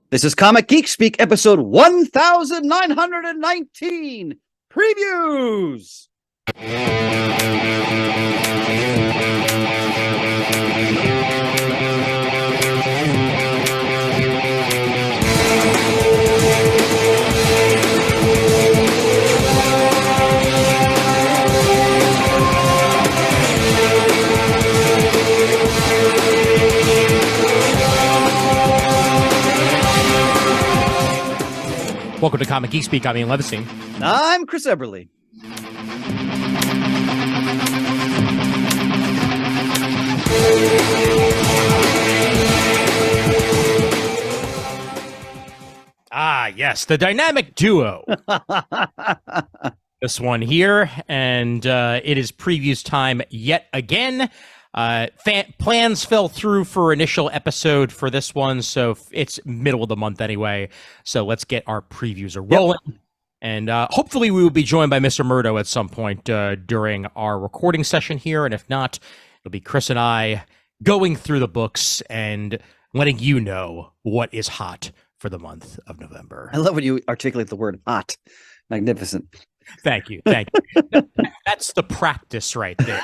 This is Comic Geek Speak, episode 1919, Previews! Welcome to Comic Geek Speak. I'm Ian Levinstein. I'm Chris Eberly. Ah, yes, the dynamic duo. This one here, and it is previews time yet again. Plans fell through for initial episode for this one, so it's middle of the month anyway. So let's get our previews rolling. Yep. And hopefully we will be joined by Mr. Murdo at some point during our recording session here. And if not, it'll be Chris and I going through the books and letting you know what is hot for the month of November. I love when you articulate the word hot. Magnificent. Thank you. That's the practice right there.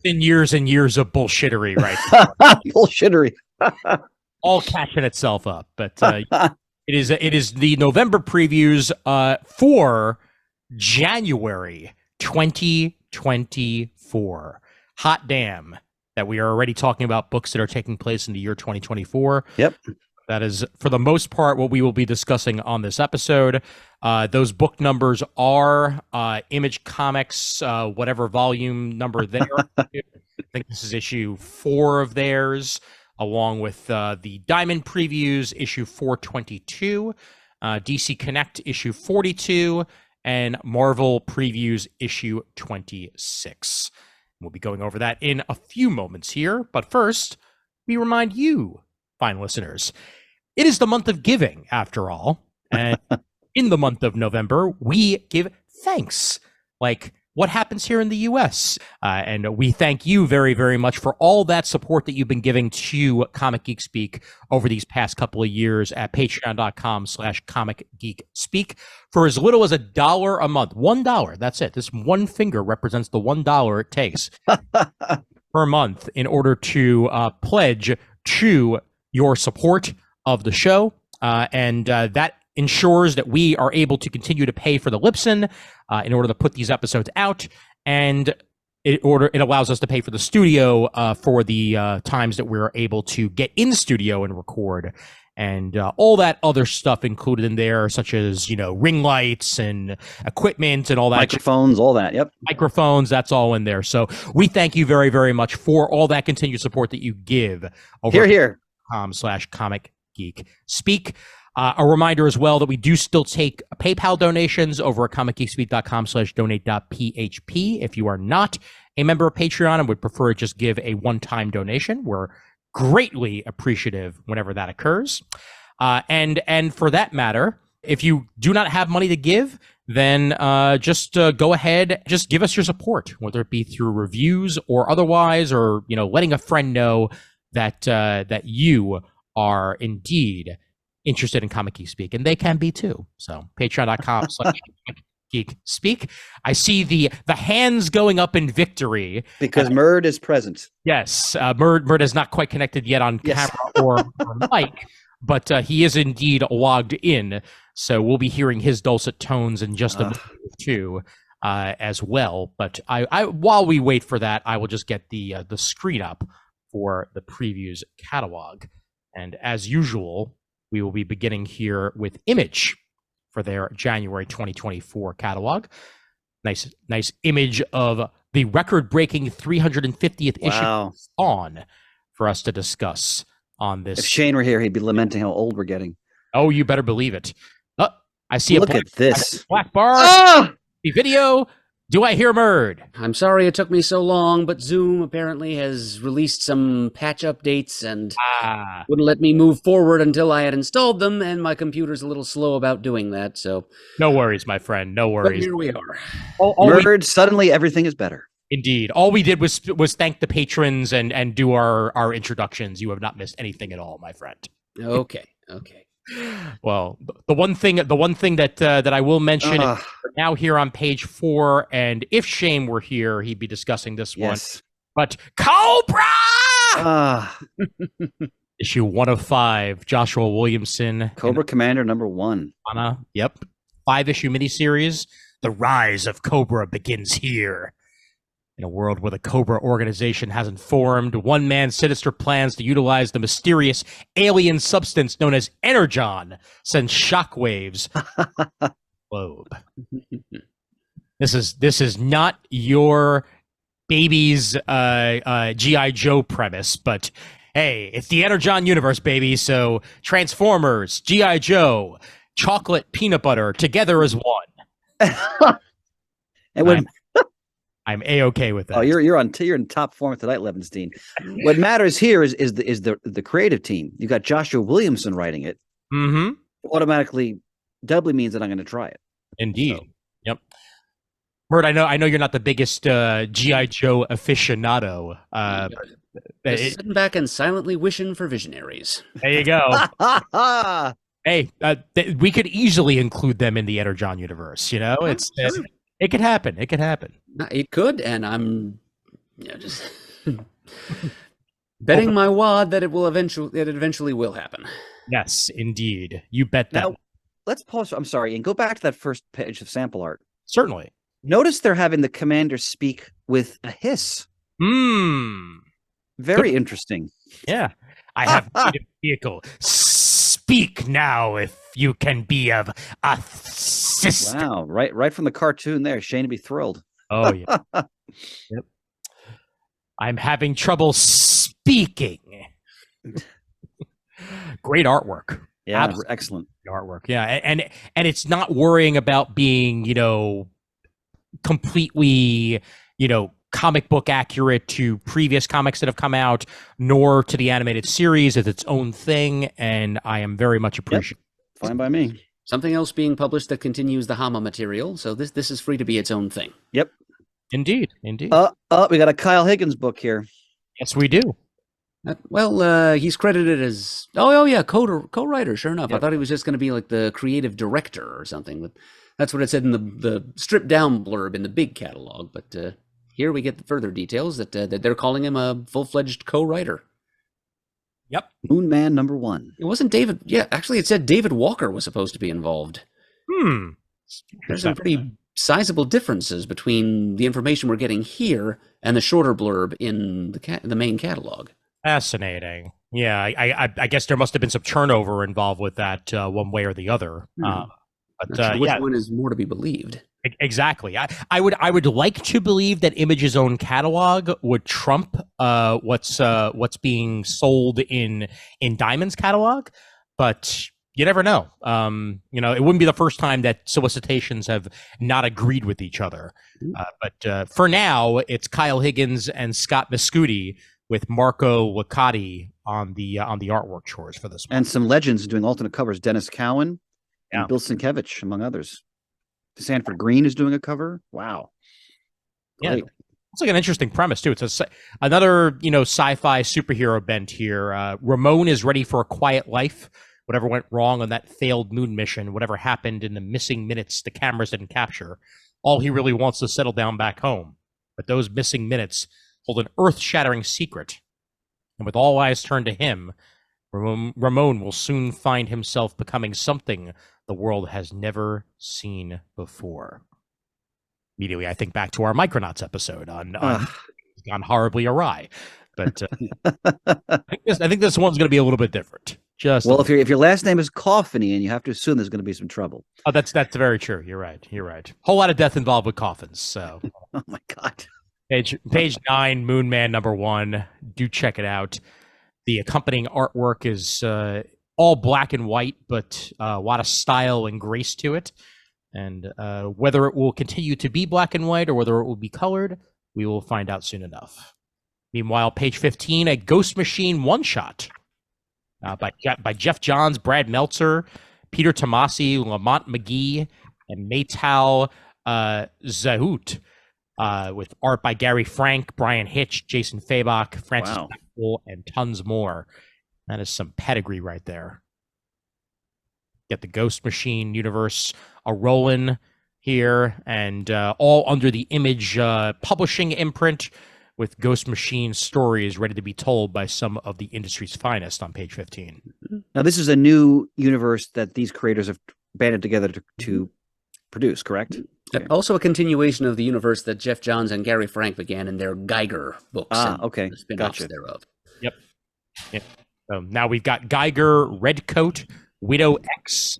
Years and years of bullshittery right there. Bullshittery. All catching itself up. But it is the November previews for January 2024. Hot damn that we are already talking about books that are taking place in the year 2024. Yep. That is, for the most part, what we will be discussing on this episode. Those book numbers are Image Comics, whatever volume number there. I think this is issue 4 of theirs, along with the Diamond Previews, issue 422, DC Connect, issue 42, and Marvel Previews, issue 26. We'll be going over that in a few moments here. But first, we remind you, fine listeners, it is the month of giving, after all. And in the month of November, we give thanks, like what happens here in the U.S. And we thank you very, very much for all that support that you've been giving to Comic Geek Speak over these past couple of years at patreon.com/Comic Geek Speak for as little as $1 a month. $1, that's it. This one finger represents the $1 it takes per month in order to pledge to your support of the show, and that ensures that we are able to continue to pay for the Libsyn in order to put these episodes out, and it allows us to pay for the studio for the times that we're able to get in studio and record, and all that other stuff included in there, such as, you know, ring lights and equipment and all that. Microphones, all that, yep. Microphones, that's all in there. So we thank you very, very much for all that continued support that you give over here. .com/Comic Geek Speak. A reminder as well that we do still take PayPal donations over at comicgeekspeak.com/donate.php. If you are not a member of Patreon and would prefer to just give a one-time donation, we're greatly appreciative whenever that occurs. And for that matter, if you do not have money to give, then just go ahead, just give us your support, whether it be through reviews or otherwise, or, you know, letting a friend know that that you are indeed interested in Comic Geek Speak, and they can be too. So patreon.com/Geek Speak. I see the hands going up in victory because Murd is present. Yes, Murd is not quite connected yet on camera or mic, but he is indeed logged in. So we'll be hearing his dulcet tones in just a minute or two as well. But I while we wait for that, I will just get the screen up for the previews catalog. And as usual, we will be beginning here with Image for their January 2024 catalog. Nice image of the record-breaking 350th issue on for us to discuss on this. If Shane were here, he'd be lamenting how old we're getting. Oh, you better believe it. I see Look at this. Black bar. The video. Do I hear Murd? I'm sorry it took me so long, but Zoom apparently has released some patch updates and wouldn't let me move forward until I had installed them, and my computer's a little slow about doing that, so... No worries, my friend, no worries. But here we are. Murd, suddenly everything is better. Indeed. All we did was thank the patrons and do our introductions. You have not missed anything at all, my friend. Okay. Okay. Well, the one thing that I will mention is we're now here on page 4, and if Shane were here, he'd be discussing this one. But Cobra! Issue 105, Joshua Williamson. Cobra Commander #1. Yep. 5-issue miniseries. The rise of Cobra begins here. In a world where the Cobra organization hasn't formed, one man's sinister plans to utilize the mysterious alien substance known as Energon send shockwaves globe. This is not your baby's G.I. Joe premise, but hey, it's the Energon universe, baby. So Transformers, G.I. Joe, chocolate, peanut butter, together as one. And when I'm A-okay with that. Oh, you're in top form tonight, Levenstein. What matters here is the creative team. You got Joshua Williamson writing it. Mm-hmm. Automatically, doubly means that I'm going to try it. Indeed. So. Yep. Bert, I know you're not the biggest G.I. Joe aficionado. Sitting back and silently wishing for visionaries. There you go. Hey, we could easily include them in the Energon universe. You know, it could happen. It could happen. It could, and I'm just betting my wad that it eventually will happen. Yes, indeed. You bet that. Now, let's pause. I'm sorry, and go back to that first page of sample art. Certainly. Notice they're having the commander speak with a hiss. Very interesting. Yeah. I have a vehicle. Speak now if you can be of assistance. Wow, right from the cartoon there. Shane would be thrilled. Oh, yeah. Yep. I'm having trouble speaking. Great artwork. Yeah, absolutely. Excellent artwork. Yeah, and it's not worrying about being, completely, comic book accurate to previous comics that have come out, nor to the animated series as its own thing, and I am very much appreciative. Yep. Fine by me. Something else being published that continues the Hama material, so this is free to be its own thing. Yep. Indeed. We got a Kyle Higgins book here. Yes, we do. He's credited as co-writer. Sure enough, yep. I thought he was just going to be like the creative director or something. But that's what it said in the stripped down blurb in the big catalog. But here we get the further details that they're calling him a full-fledged co-writer. Yep. Moon Man #1. It wasn't David. Yeah, actually, it said David Walker was supposed to be involved. There's some pretty sizable differences between the information we're getting here and the shorter blurb in the main catalog. Fascinating. Yeah, I guess there must have been some turnover involved with that one way or the other. But which one is more to be believed? Exactly. I would like to believe that Image's own catalog would trump what's being sold in Diamond's catalog, but you never know. It wouldn't be the first time that solicitations have not agreed with each other. But for now, it's Kyle Higgins and Scott Miscudi with Marco Licati on the artwork chores for this one. And some legends doing alternate covers: Dennis Cowan and Bill Sienkiewicz, among others. Sanford Green is doing a cover. Wow. Great. Yeah. It's like an interesting premise too. It's another, sci-fi superhero bent here. Ramon is ready for a quiet life. Whatever went wrong on that failed moon mission, whatever happened in the missing minutes the cameras didn't capture, all he really wants to settle down back home. But those missing minutes hold an earth-shattering secret. And with all eyes turned to him, Ramon will soon find himself becoming something the world has never seen before. Immediately, I think back to our Micronauts episode on Gone Horribly Awry. But I think this one's going to be a little bit different. If your last name is Coffany, and you have to assume there's going to be some trouble. Oh, that's very true. You're right. Whole lot of death involved with coffins. So. Oh my God. Page 9, Moon Man #1. Do check it out. The accompanying artwork is all black and white, but a lot of style and grace to it. And whether it will continue to be black and white or whether it will be colored, we will find out soon enough. Meanwhile, page 15, a Ghost Machine one-shot by Jeff Johns, Brad Meltzer, Peter Tomasi, Lamont McGee, and Maytal Zahout, with art by Gary Frank, Brian Hitch, Jason Fabok, Francis Maxwell, and tons more. That is some pedigree right there. Get the Ghost Machine universe a rolling here, and all under the Image publishing imprint, with Ghost Machine stories ready to be told by some of the industry's finest on page 15. Now, this is a new universe that these creators have banded together to produce, correct? Okay. Also a continuation of the universe that Jeff Johns and Gary Frank began in their Geiger books. Okay. The spin-offs thereof. Yep. So now we've got Geiger, Redcoat, Widow X,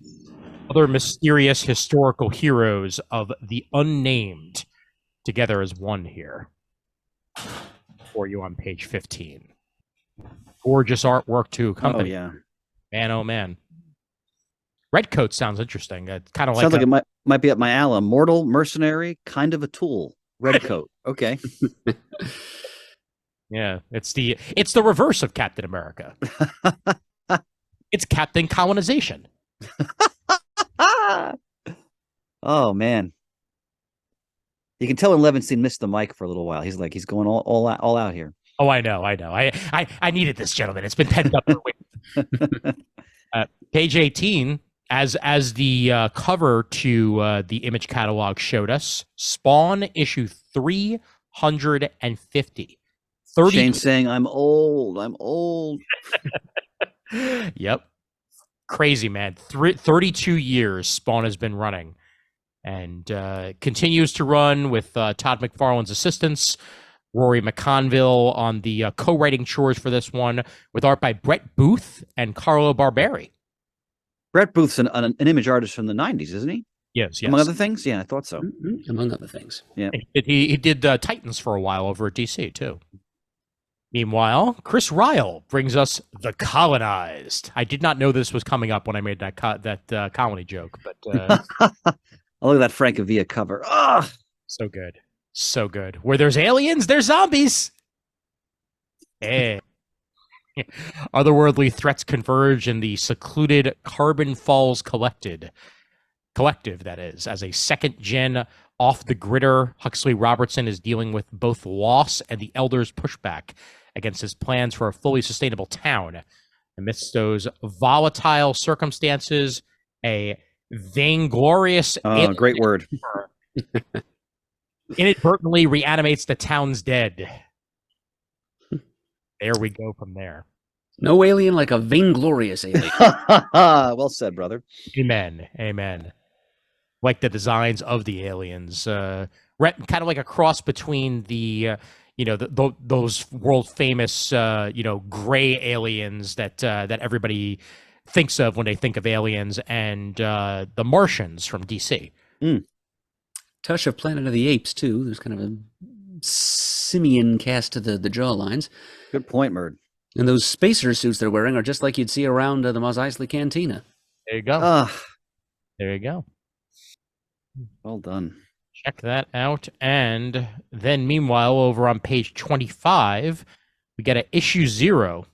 other mysterious historical heroes of the unnamed, together as one here for you on page 15. Gorgeous artwork too. Company. Oh, yeah. Man, oh man. Redcoat sounds interesting. Kind of like sounds like it might be up my alley. Mortal, mercenary, kind of a tool. Redcoat. Okay. Yeah, it's the reverse of Captain America. It's Captain Colonization. Oh man. You can tell when Levinstein missed the mic for a little while. He's going all out here. Oh, I know. I needed this, gentlemen. It's been pent up for weeks. Page 18, as the cover to the Image catalog showed us, Spawn issue 350. Shane's saying, I'm old. Yep. Crazy, man. 32 years Spawn has been running, and continues to run with Todd McFarlane's assistance. Rory McConville on the co-writing chores for this one, with art by Brett Booth and Carlo Barberi. Brett Booth's an Image artist from the 90s, isn't he? Yes. Among other things? Yeah, I thought so. Mm-hmm. Among other things. Yeah. He did Titans for a while over at DC, too. Meanwhile, Chris Ryle brings us The Colonized. I did not know this was coming up when I made that colony joke, but oh, look at that Francavilla cover. Oh, so good. So good. Where there's aliens, there's zombies. Hey. Otherworldly threats converge in the secluded Carbon Falls collective, that is, as a second-gen off-the-gritter, Huxley Robertson is dealing with both loss and the Elders' pushback against his plans for a fully sustainable town. Amidst those volatile circumstances, a vainglorious... great word. inadvertently reanimates the town's dead. There we go from there. No alien like a vainglorious alien. Well said, brother. Amen. Like the designs of the aliens. Kind of like a cross between the... those world famous, gray aliens that everybody thinks of when they think of aliens, and the Martians from DC. Touch of Planet of the Apes too. There's kind of a simian cast to the jawlines. Good point, Murd. And those spacer suits they're wearing are just like you'd see around the Mos Eisley Cantina. There you go. There you go. Well done. Check that out. And then meanwhile, over on page 25, we get an issue 0.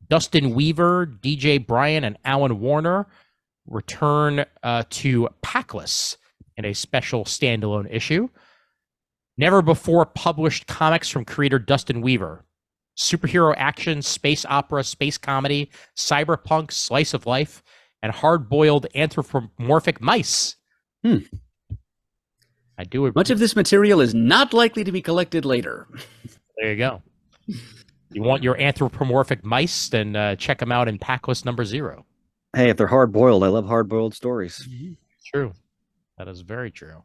Dustin Weaver, DJ Bryan, and Alan Warner return to Packless in a special standalone issue. Never before published comics from creator Dustin Weaver. Superhero action, space opera, space comedy, cyberpunk, slice of life, and hard-boiled anthropomorphic mice. I do agree. Much of this material is not likely to be collected later. There you go. You want your anthropomorphic mice, then check them out in Packless number 0. Hey, if they're hard-boiled, I love hard-boiled stories. True. That is very true.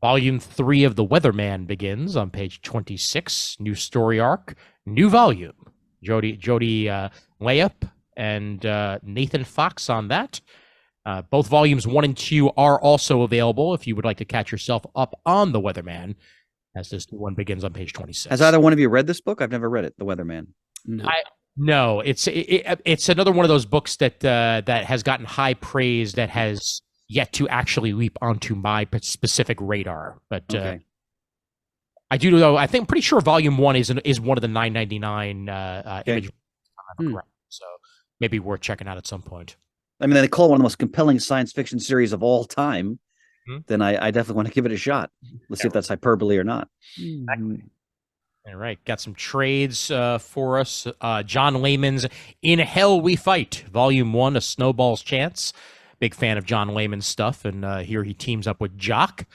Volume 3 of The Weatherman begins on page 26. New story arc, new volume. Jody Layup and Nathan Fox on that. Both volumes 1 and 2 are also available if you would like to catch yourself up on The Weatherman, as this new one begins on page 26. Has either one of you read this book? I've never read it, The Weatherman. No. No, it's another one of those books that has gotten high praise that has yet to actually leap onto my specific radar. But okay. I do know. I'm pretty sure Volume 1 is one of the $9.99 Image. So maybe worth checking out at some point. I mean, they call it one of the most compelling science fiction series of all time. Then I definitely want to give it a shot. Let's see if that's hyperbole or not. Exactly. All right, got some trades for us. John Layman's In Hell We Fight, Volume 1, A Snowball's Chance. Big fan of John Layman's stuff, and here he teams up with Jock.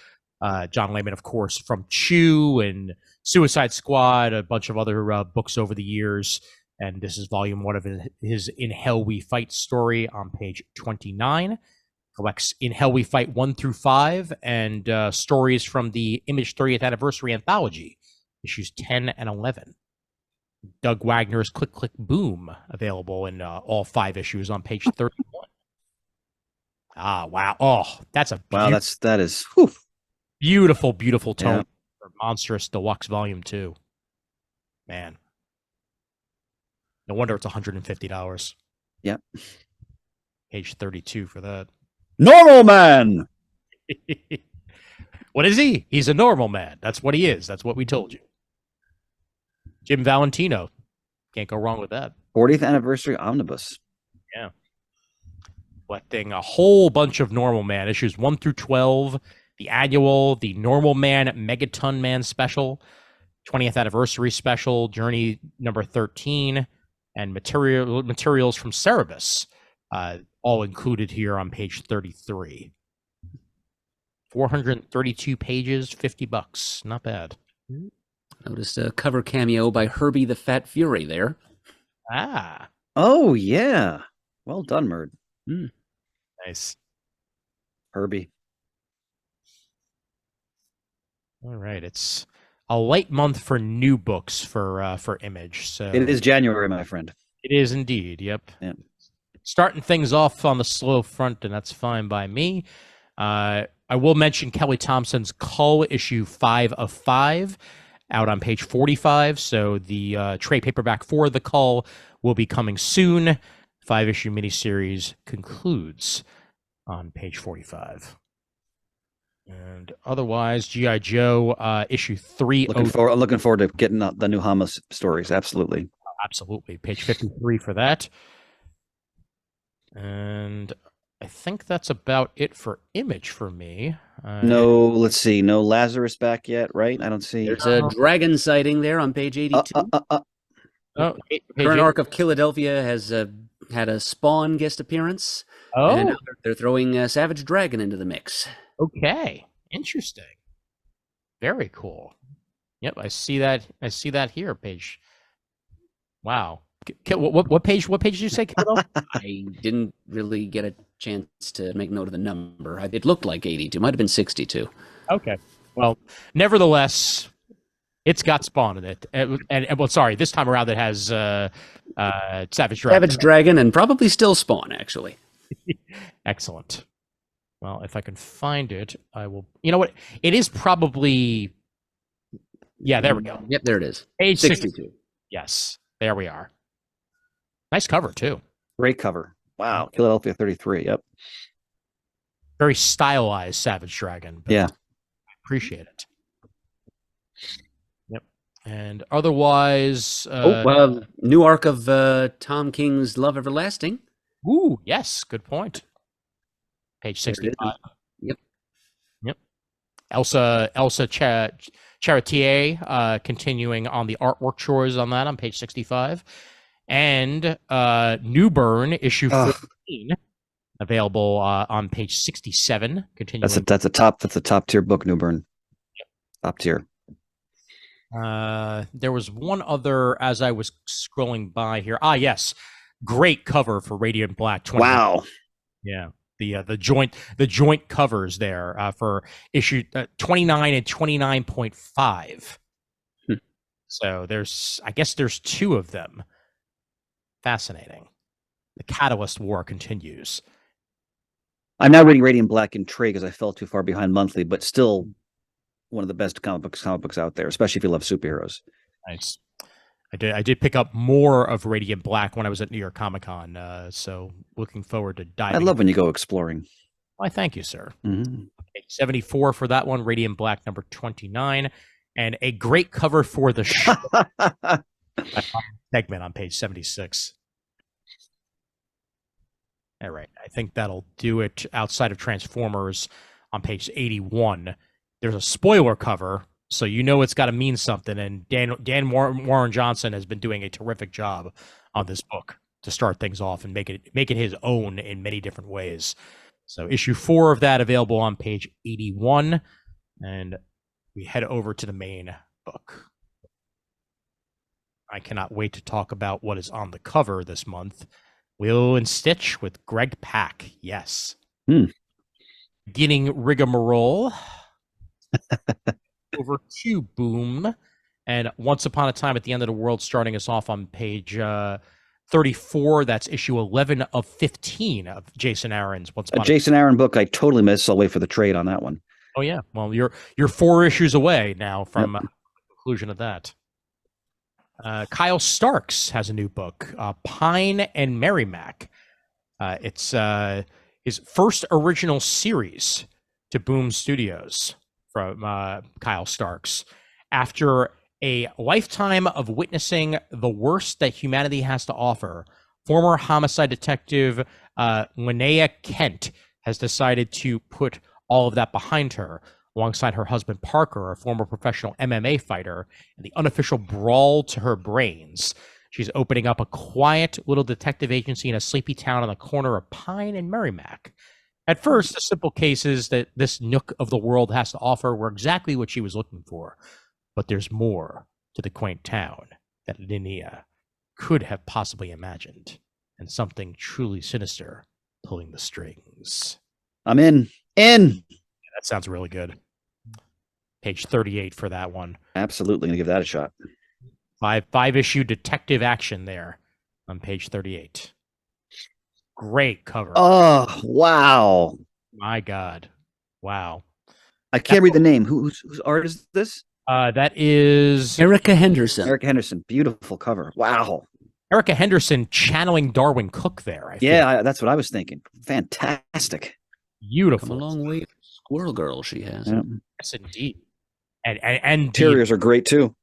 John Layman, of course, from Chew and Suicide Squad, a bunch of other books over the years. And this is Volume 1 of his In Hell We Fight story on page 29. Collects In Hell We Fight 1 through 5 and stories from the Image 30th Anniversary Anthology, issues 10 and 11. Doug Wagner's Click Click Boom, available in all 5 issues on page 31. Ah, wow. Oh, that's a that is whew. Beautiful tone for Monstrous Deluxe Volume 2. Man. No wonder it's $150. Yep. Page 32 for that. Normal man. What is he? He's a normal man. That's what he is. That's what we told you. Jim Valentino. Can't go wrong with that. 40th Anniversary Omnibus. Yeah. Collecting a whole bunch of Normal Man, issues 1 through 12, the annual, the Normal Man Megaton Man special, 20th Anniversary special, Journey number 13, and materials from Cerebus, all included here on page 33. 432 pages, $50. Not bad. Noticed a cover cameo by Herbie the Fat Fury there. Ah. Oh, yeah. Well done, Murd. Nice. Herbie. All right. It's a light month for new books for Image. So it is January, my friend. It is indeed. Yep. Yeah. Starting things off on the slow front, and that's fine by me. I will mention Kelly Thompson's Cull, issue 5 of 5, out on page 45. So the trade paperback for the Cull will be coming soon. 5-issue miniseries concludes on page 45. And otherwise, G.I. Joe issue 3. Looking forward to getting the new Hama stories. Absolutely. Absolutely. Page 53 for that. And I think that's about it for Image for me. No, let's see. No Lazarus back yet, right? I don't see. There's a dragon sighting there on page 82. Current arc of Philadelphia has had a Spawn guest appearance. Oh, and they're throwing Savage Dragon into the mix. Okay, interesting. Very cool. Yep, I see that. I see that here. Page. Wow. What page? What page did you say, Kiddo? I didn't really get a chance to make note of the number. It looked like 82. Might have been 62. Okay. Well, nevertheless, it's got Spawn in it, and well, sorry, this time around it has Savage Dragon. Savage Dragon, and probably still Spawn, actually. Excellent. Well, if I can find it, I will. You know what? It is probably. Yeah, there we go. Yep, there it is. Page 62. Yes, there we are. Nice cover too. Great cover. Wow, Philadelphia 33. Yep. Very stylized Savage Dragon. Yeah. I appreciate it. Yep. And otherwise, new arc of Tom King's Love Everlasting. Ooh, yes, good point. Page 65. Yep. Elsa Charretier continuing on the artwork chores on that on page 65. And New Burn issue 14 available on page 67. Continuing. That's a top tier book, New Burn. Yep. Top tier. There was one other as I was scrolling by here. Ah, yes. Great cover for Radiant Black 20. Wow. Yeah. The joint covers there for issue 29 and 29.5. So I guess there's 2 of them. Fascinating. The Catalyst War continues. I'm now reading Radiant Black in trade because I fell too far behind monthly, but still one of the best comic books out there, especially if you love superheroes. Nice. I did pick up more of Radiant Black when I was at New York Comic Con, so looking forward to diving. I love when you go exploring. Why, thank you, sir. Mm-hmm. 74 for that one, Radiant Black number 29, and a great cover for the segment on page 76. All right, I think that'll do it outside of Transformers on page 81. There's a spoiler cover So you know it's got to mean something. And Dan Warren Johnson has been doing a terrific job on this book to start things off and make it his own in many different ways. So issue 4 of that available on page 81, and we head over to the main book. I cannot wait to talk about what is on the cover this month. Lilo and Stitch with Greg Pak. Yes. Beginning rigmarole. Over to Boom. And Once Upon a Time at the End of the World, starting us off on page 34. That's issue 11 of 15 of Jason Aaron's Jason Aaron book I totally missed. I'll wait for the trade on that one. Oh, yeah. Well, you're 4 issues away now from the conclusion of that. Kyle Starks has a new book, Pine and Merrimack. It's his first original series to Boom Studios from Kyle Starks. After a lifetime of witnessing the worst that humanity has to offer, former homicide detective Linnea Kent has decided to put all of that behind her, alongside her husband Parker, a former professional MMA fighter, and the unofficial brawl to her brains. She's opening up a quiet little detective agency in a sleepy town on the corner of Pine and Merrimack. At first, the simple cases that this nook of the world has to offer were exactly what she was looking for. But there's more to the quaint town that Linnea could have possibly imagined, and something truly sinister pulling the strings. I'm in. That sounds really good. Page 38 for that one. Absolutely gonna give that a shot. Five issue detective action there on page 38. Great cover. Oh, wow. My God. Wow. I can't read the name. Whose art is this? That is Erica Henderson. Erica Henderson. Beautiful cover. Wow. Erica Henderson channeling Darwin Cook there. I feel. That's what I was thinking. Fantastic. Beautiful. Come a long way. Squirrel Girl she has. Yeah. Yes, indeed. And interiors are great too.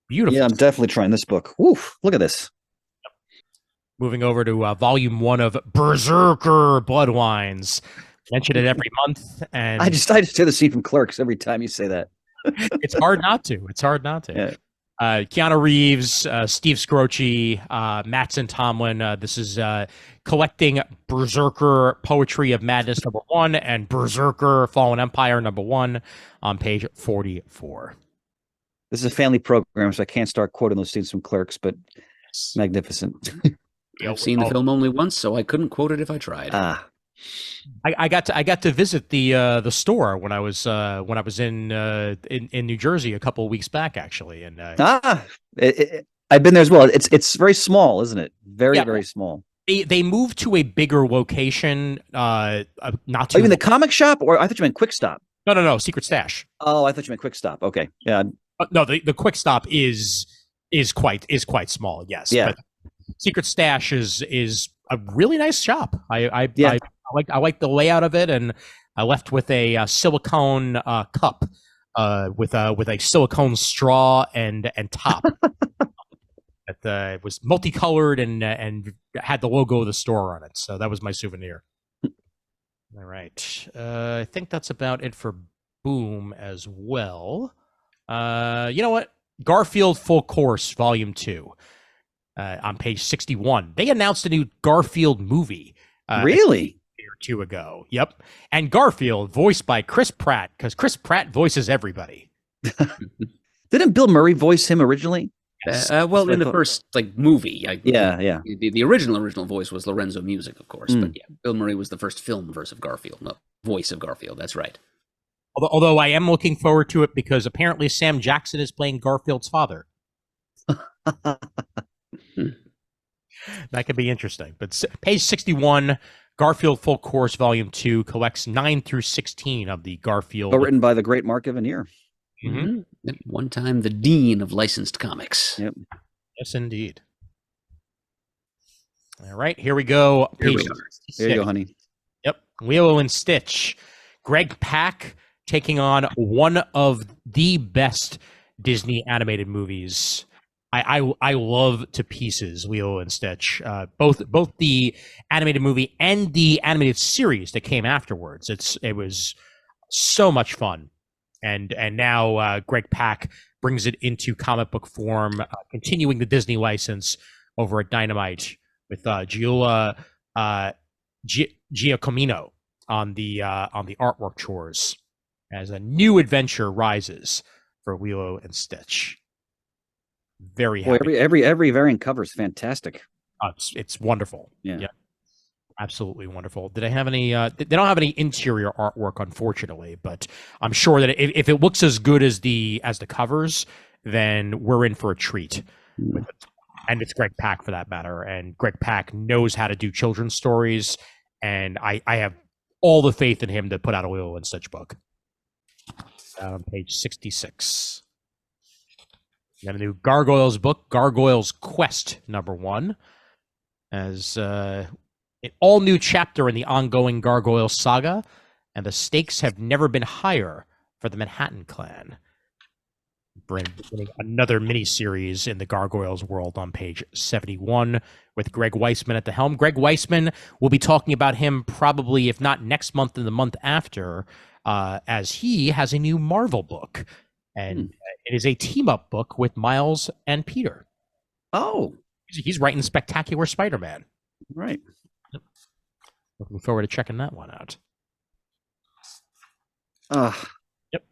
Beautiful. Yeah, I'm definitely trying this book. Woof, look at this. Moving over to volume 1 of Berserker Bloodwines. Mention it every month, and I just hear the scene from Clerks every time you say that. It's hard not to. Yeah. Keanu Reeves, Steve Scroce, Mattson Tomlin. This is collecting Berserker Poetry of Madness #1 and Berserker Fallen Empire #1 on page 44. This is a family program, so I can't start quoting those scenes from Clerks, but magnificent. I've seen the film only once, so I couldn't quote it if I tried. I got to visit the store when I was in New Jersey a couple of weeks back, actually, and I've been there as well. It's very small, isn't it? Very small. They moved to a bigger location. Not too. Oh, you mean the comic shop, or I thought you meant Quick Stop? No, Secret Stash. Oh, I thought you meant Quick Stop. Okay, yeah. No, the Quick Stop is quite small. Yes. Yeah. But Secret Stash is a really nice shop. I like the layout of it, and I left with a silicone cup with a silicone straw and top. That was multicolored and had the logo of the store on it. So that was my souvenir. All right. I think that's about it for Boom as well. You know what? Garfield Full Course Volume 2 on page 61. They announced a new Garfield movie. Really? A year or two ago. Yep. And Garfield voiced by Chris Pratt, because Chris Pratt voices everybody. Didn't Bill Murray voice him originally? Well, in the first movie, yeah. The original voice was Lorenzo Music, of course, but yeah, Bill Murray was the first film voice of Garfield. That's right. Although I am looking forward to it because apparently Sam Jackson is playing Garfield's father. That could be interesting. But page 61, Garfield Full Course Volume 2 collects 9 through 16 of the Garfield. Written by the great Mark Evanier. Mm-hmm. At one time, the dean of licensed comics. Yep. Yes, indeed. All right, here we go. Page 66. There you go, honey. Yep. Lilo and Stitch. Greg Pak taking on one of the best Disney animated movies. I love to pieces Lilo and Stitch. Both the animated movie and the animated series that came afterwards. It was so much fun. and now Greg Pak brings it into comic book form, continuing the Disney license over at Dynamite with Giulia Giacomino on the artwork chores as a new adventure rises for Lilo and Stitch. Very happy. Boy, every variant cover is fantastic. It's wonderful. Yeah. Absolutely wonderful. Did I have any? They don't have any interior artwork, unfortunately, but I'm sure that if it looks as good as the covers, then we're in for a treat. With it. And it's Greg Pak for that matter. And Greg Pak knows how to do children's stories, and I have all the faith in him to put out a Lilo and Stitch book. On page 66. Then a new Gargoyles book, Gargoyles Quest #1, as an all-new chapter in the ongoing Gargoyles saga, and the stakes have never been higher for the Manhattan Clan. Beginning another mini-series in the Gargoyles world on page 71 with Greg Weisman at the helm. Greg Weisman, will be talking about him probably, if not next month, then the month after, as he has a new Marvel book. And it is a team-up book with Miles and Peter. Oh. He's writing Spectacular Spider-Man. Right. Looking forward to checking that one out. Yep.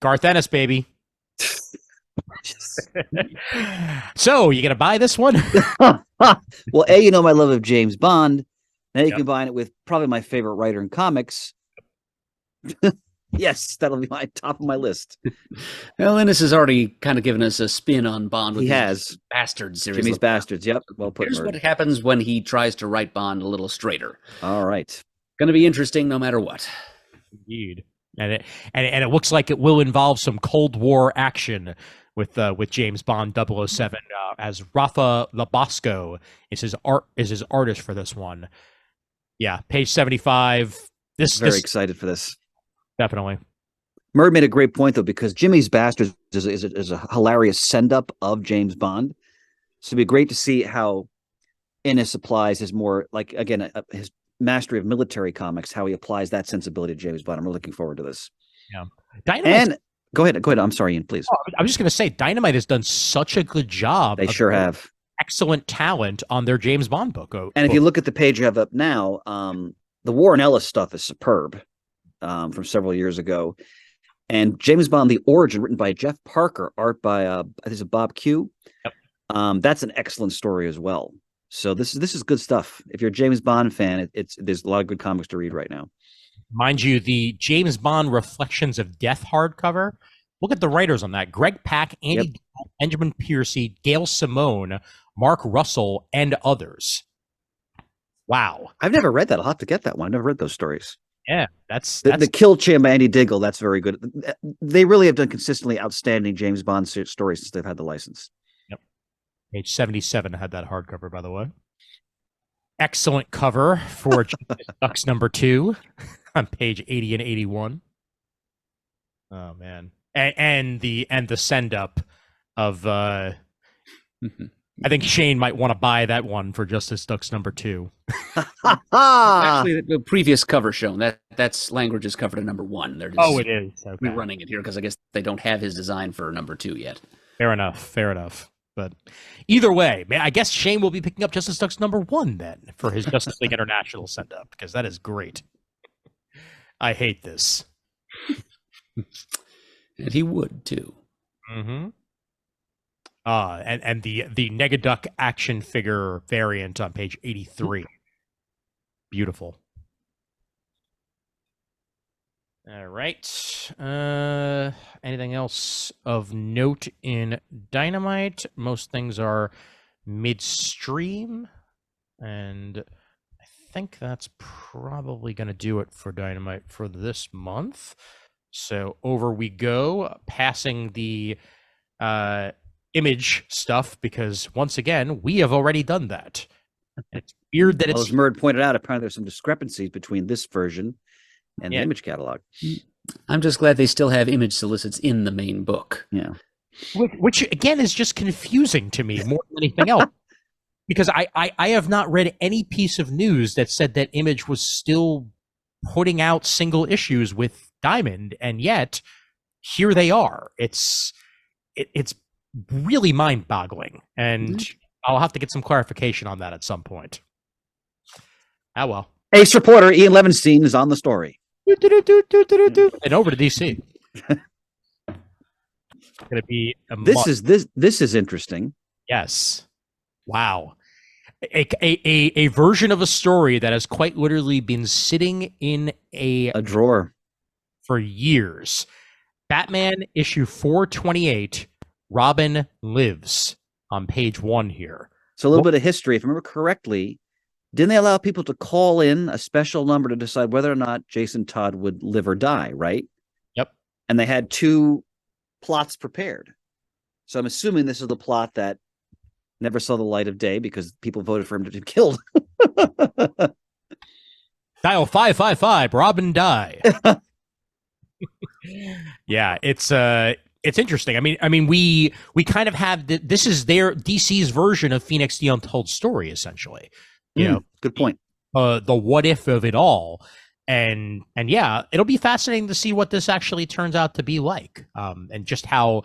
Garth Ennis, baby. So, you gonna buy this one? Well, you know my love of James Bond. Now you combine it with probably my favorite writer in comics. Yes, that'll be my top of my list. Well, Ennis has already kind of given us a spin on Bond with his Bastards series. Jimmy's Bastards, yep. Well put. Here's what happens when he tries to write Bond a little straighter. All right. Going to be interesting no matter what. Indeed. And it looks like it will involve some Cold War action with James Bond 007, as Rafa Labasco is his artist for this one. Yeah, page 75. Very excited for this. Definitely. Murray made a great point though, because Jimmy's Bastards is a hilarious send up of James Bond. So it'd be great to see how Ennis applies his more his mastery of military comics, how he applies that sensibility to James Bond. I'm really looking forward to this. Yeah. And go ahead. I'm sorry, Ian, please. I'm just going to say Dynamite has done such a good job. They sure have. Excellent talent on their James Bond book. And if you look at the page you have up now, the Warren Ellis stuff is superb. From several years ago, and James Bond: The Origin, written by Jeff Parker, art by I think it's Bob Q. Yep. That's an excellent story as well. So this is good stuff. If you're a James Bond fan, there's a lot of good comics to read right now. Mind you, the James Bond Reflections of Death hardcover. Look at the writers on that: Greg Pak, Andy, Dale, Benjamin Piercy, Gail Simone, Mark Russell, and others. Wow, I've never read that. I'll have to get that one. I've never read those stories. Yeah, that's the Kill Chain by Andy Diggle. That's very good. They really have done consistently outstanding James Bond stories since they've had the license. Yep. Page 77 had that hardcover, by the way. Excellent cover for Ducks #2 on page 80 and 81. Oh man, and the send up of. I think Shane might want to buy that one for Justice Ducks #2. Actually, the previous cover shown that's language is covered at #1. They're just it is. Okay. rerunning it here because I guess they don't have his design for #2 yet. Fair enough. But either way, man, I guess Shane will be picking up Justice Ducks #1 then for his Justice League International send up, because that is great. I hate this. And he would too. Mm-hmm. And the Negaduck action figure variant on page 83. Beautiful. All right. Anything else of note in Dynamite? Most things are midstream, and I think that's probably going to do it for Dynamite for this month. So over we go, passing the Image stuff, because once again we have already done that. And it's weird that as Murd pointed out, apparently there's some discrepancies between this version and the Image catalog. I'm just glad they still have Image solicits in the main book. Yeah, which again is just confusing to me more than anything else, because I have not read any piece of news that said that Image was still putting out single issues with Diamond, and yet here they are. It's really mind-boggling, and I'll have to get some clarification on that at some point. Ah, well. Ace reporter Ian Levinstein is on the story. And over to DC. It's going to be this is interesting. Yes. Wow. A version of a story that has quite literally been sitting in a drawer for years. Batman issue 428, Robin Lives, on page 1 here. So a little bit of history. If I remember correctly, didn't they allow people to call in a special number to decide whether or not Jason Todd would live or die, right? Yep. And they had 2 plots prepared. So I'm assuming this is the plot that never saw the light of day because people voted for him to be killed. Dial 555, Robin die. Yeah, it's interesting. I mean, we kind of have this is their DC's version of Phoenix the Untold Story, essentially. You know, good point. The what if of it all, and yeah, it'll be fascinating to see what this actually turns out to be like, and just how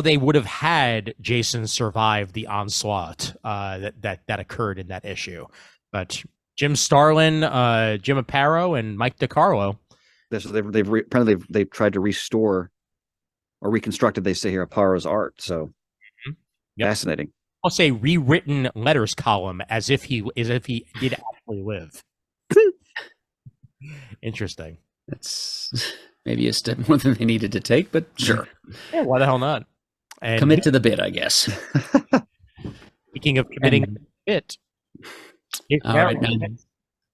they would have had Jason survive the onslaught that occurred in that issue. But Jim Starlin, Jim Aparo, and Mike DiCarlo. They've tried to restore or reconstructed, they say here, Aparo's art. So fascinating. I'll say rewritten letters column as if he did actually live. Interesting. That's maybe a step more than they needed to take, but sure. Yeah, why the hell not? And commit to the bit, I guess. Speaking of committing to the bit, all right, now,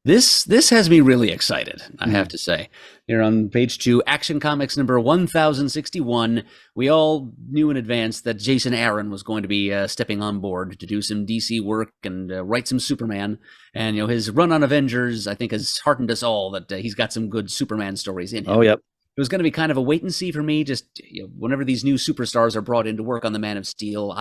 this has me really excited, I have to say. Here on page 2, Action Comics number 1061, we all knew in advance that Jason Aaron was going to be stepping on board to do some DC work and write some Superman. And, his run on Avengers, I think, has heartened us all that he's got some good Superman stories in him. Oh, yep. It was going to be kind of a wait and see for me. Just whenever these new superstars are brought in to work on the Man of Steel,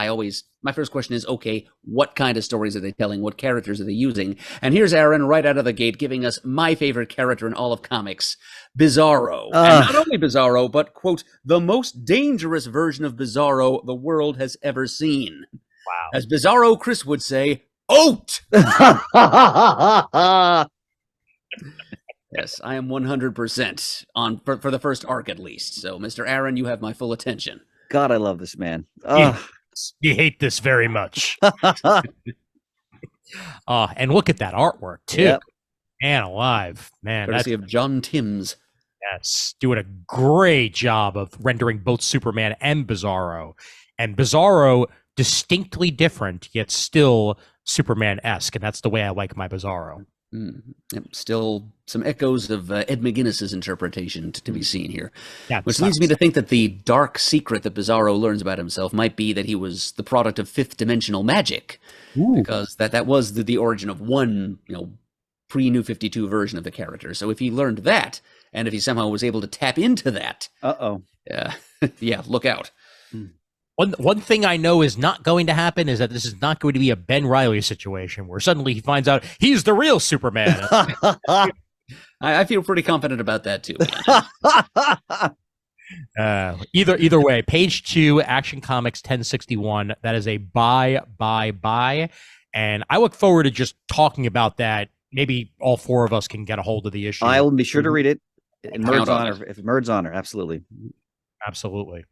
my first question is, okay, what kind of stories are they telling? What characters are they using? And here's Aaron right out of the gate giving us my favorite character in all of comics, Bizarro. And not only Bizarro, but, quote, the most dangerous version of Bizarro the world has ever seen. Wow. As Bizarro Chris would say, oat! Yes, I am 100% on for the first arc at least. So, Mr. Aaron, you have my full attention. God, I love this man. You hate this very much. And look at that artwork too. Yep. Man alive, man. Courtesy of John Timms. Yes, doing a great job of rendering both Superman and Bizarro. And Bizarro distinctly different, yet still Superman-esque, and that's the way I like my Bizarro. Yep, still some echoes of Ed McGuinness's interpretation to be seen here. Yeah, which leads me to think that the dark secret that Bizarro learns about himself might be that he was the product of fifth dimensional magic. Ooh. Because that was the origin of one, pre-New 52 version of the character. So if he learned that, and if he somehow was able to tap into that, yeah, look out. One thing I know is not going to happen is that this is not going to be a Ben Reilly situation where suddenly he finds out he's the real Superman. I feel pretty confident about that too. Either way, page 2, Action Comics 1061. That is a buy. And I look forward to just talking about that. Maybe all 4 of us can get a hold of the issue. I will be sure to read it. In Murd's honor, if Murd's honor, absolutely. Absolutely.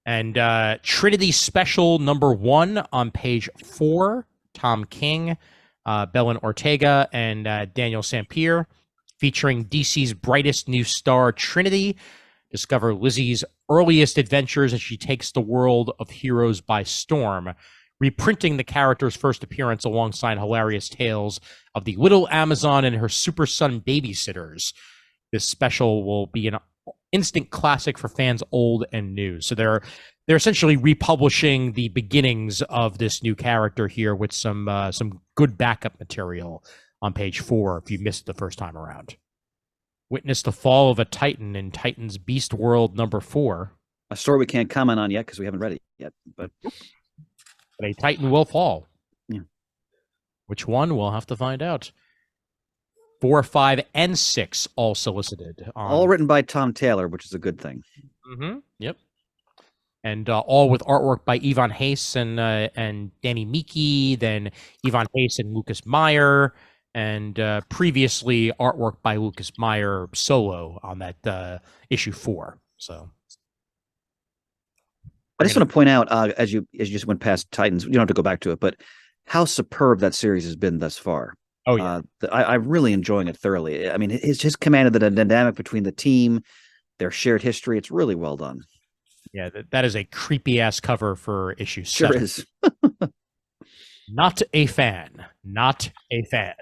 And Trinity Special number 1 on page 4, Tom King, Belen Ortega, and Daniel Sampier, featuring DC's brightest new star, Trinity. Discover Lizzie's earliest adventures as she takes the world of heroes by storm, reprinting the character's first appearance alongside hilarious tales of the Little Amazon and her super son babysitters. This special will be an instant classic for fans old and new. So they're essentially republishing the beginnings of this new character here with some good backup material on page 4 if you missed the first time around. Witness the fall of a Titan in Titan's Beast World number 4. A story we can't comment on yet because we haven't read it yet. But a Titan will fall. Yeah. Which one? We'll have to find out. 4, 5, and 6 all solicited. All written by Tom Taylor, which is a good thing. Yep. And all with artwork by Ivan Hayes and Danny Miki, then Ivan Hayes and Lucas Meyer, and previously artwork by Lucas Meyer solo on that issue 4. So I just want to point out, as you just went past Titans, you don't have to go back to it, but how superb that series has been thus far. Oh yeah, I'm really enjoying it thoroughly. I mean, his command of the dynamic between the team, their shared history, it's really well done. Yeah, that is a creepy ass cover for issue 7. Sure is. Not a fan. Not a fan.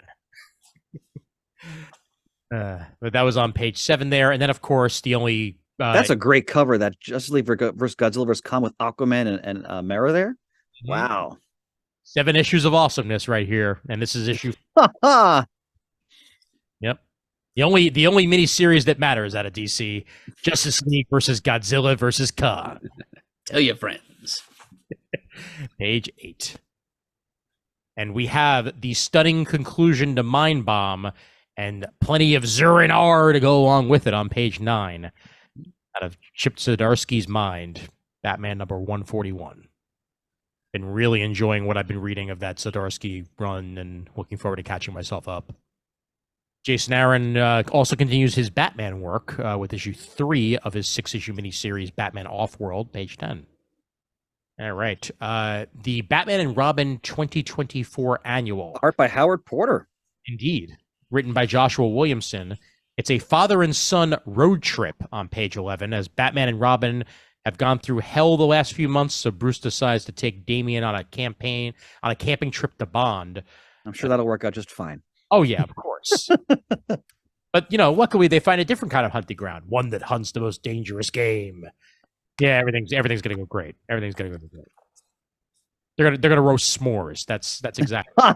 But that was on page 7 there, and then of course the only that's a great cover. That Justice League versus Godzilla vs. Kong with Aquaman and Mera there. Wow. 7 issues of awesomeness right here, and this is issue. Yep. The only miniseries that matters out of DC: Justice League versus Godzilla versus Kong. Tell your friends. Page 8, and we have the stunning conclusion to Mind Bomb, and plenty of Zurin R to go along with it on page 9, out of Chip Zdarsky's Mind, Batman number 141. Been really enjoying what I've been reading of that Zdarsky run and looking forward to catching myself up. Jason Aaron also continues his Batman work with issue 3 of his 6-issue miniseries Batman Offworld, page 10. All right. The Batman and Robin 2024 annual. Art by Howard Porter. Indeed. Written by Joshua Williamson. It's a father and son road trip on page 11 as Batman and Robin have gone through hell the last few months, so Bruce decides to take Damian on a camping trip to Bond. I'm sure that'll work out just fine. Oh yeah, of course. But luckily they find a different kind of hunting ground, one that hunts the most dangerous game. Yeah, everything's gonna go great. Everything's gonna go great. They're gonna roast s'mores. That's exactly.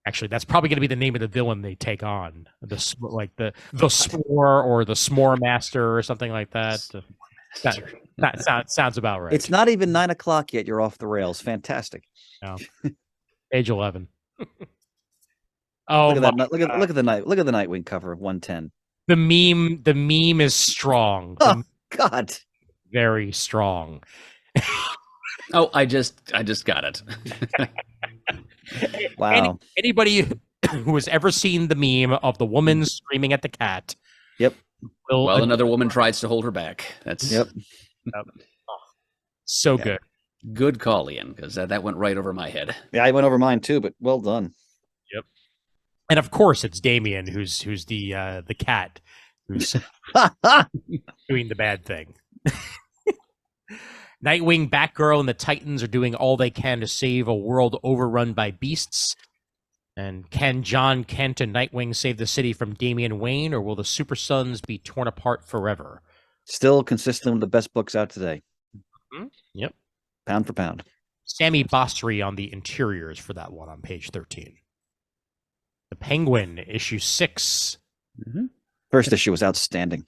Actually, that's probably going to be the name of the villain they take on. The S'more or the S'more Master or something like that. That sounds about right. It's not even 9 o'clock yet. You're off the rails. Fantastic. No. Page 11. Oh, look at that! Look at the Nightwing cover of 110. The meme is strong. Oh God, very strong. Oh, I just got it. Wow. Anybody who has ever seen the meme of the woman screaming at the cat. Yep. Well, another woman tries to hold her back. That's yep. So good. Good call, Ian, because that went right over my head. Yeah, I went over mine too, but well done. Yep. And of course, it's Damian who's the cat who's doing the bad thing. Nightwing, Batgirl, and the Titans are doing all they can to save a world overrun by beasts. And can John Kent and Nightwing save the city from Damian Wayne, or will the Super Sons be torn apart forever? Still consistent with the best books out today. Mm-hmm. Yep. Pound for pound. Sammy Basri on the interiors for that one on page 13. The Penguin, issue 6. Mm-hmm. First issue was outstanding.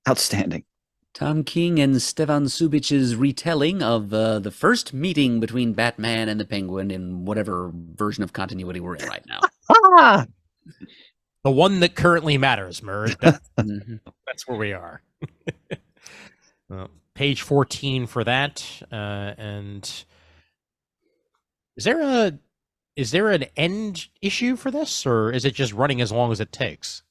Outstanding. Tom King and Stefan Subic's retelling of the first meeting between Batman and the Penguin in whatever version of continuity we're in right now. The one that currently matters, Murd. That's where we are. Page 14 for that. And is there an end issue for this, or is it just running as long as it takes?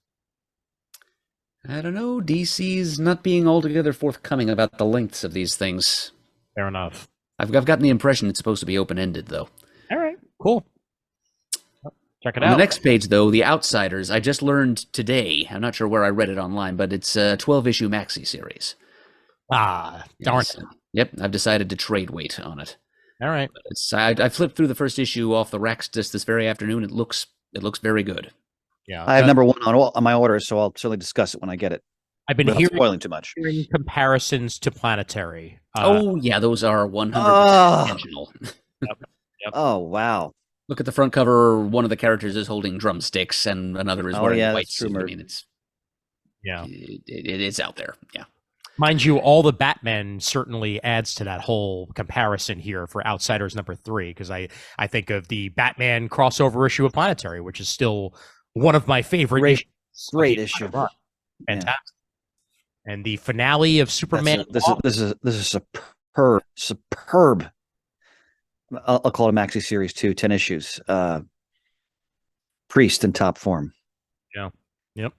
I don't know. DC's not being altogether forthcoming about the lengths of these things. Fair enough. I've gotten the impression it's supposed to be open-ended, though. All right, cool. Check it out. On the next page, though, The Outsiders, I just learned today, I'm not sure where I read it online, but it's a 12-issue maxi series. Ah, darn it. Yep, I've decided to trade weight on it. All right. I flipped through the first issue off the racks just this very afternoon. It looks very good. Yeah, I have number 1 on my orders, so I'll certainly discuss it when I get it. I've been hearing too much. Comparisons to Planetary. Yeah, those are 100% intentional. Yep. Oh, wow. Look at the front cover. One of the characters is holding drumsticks, and another is wearing a white suit. I mean, it's out there. Yeah. Mind you, all the Batman certainly adds to that whole comparison here for Outsiders #3, because I think of the Batman crossover issue of Planetary, which is still one of my favorite issues. Great issue. Fantastic. Yeah. And the finale of Superman. This is superb. I'll call it a maxi series too, 10 issues. Priest in top form. Yeah. Yep.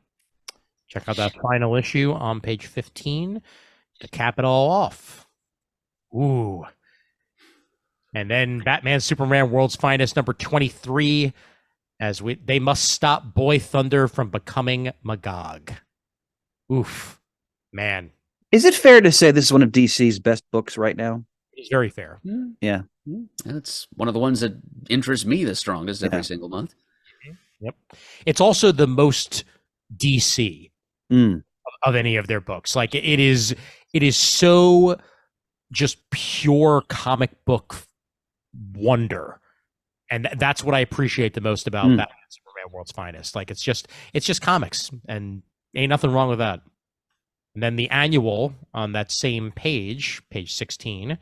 Check out that final issue on page 15 to cap it all off. Ooh. And then Batman Superman World's Finest #23, as they must stop Boy Thunder from becoming Magog. Oof. Man. Is it fair to say this is one of DC's best books right now? It's very fair. Yeah. And it's one of the ones that interests me the strongest every single month. Yep. It's also the most DC of any of their books. Like it is so just pure comic book wonder. And that's what I appreciate the most about Batman Superman World's Finest. Like it's just comics, and ain't nothing wrong with that. And then the annual on that same page 16,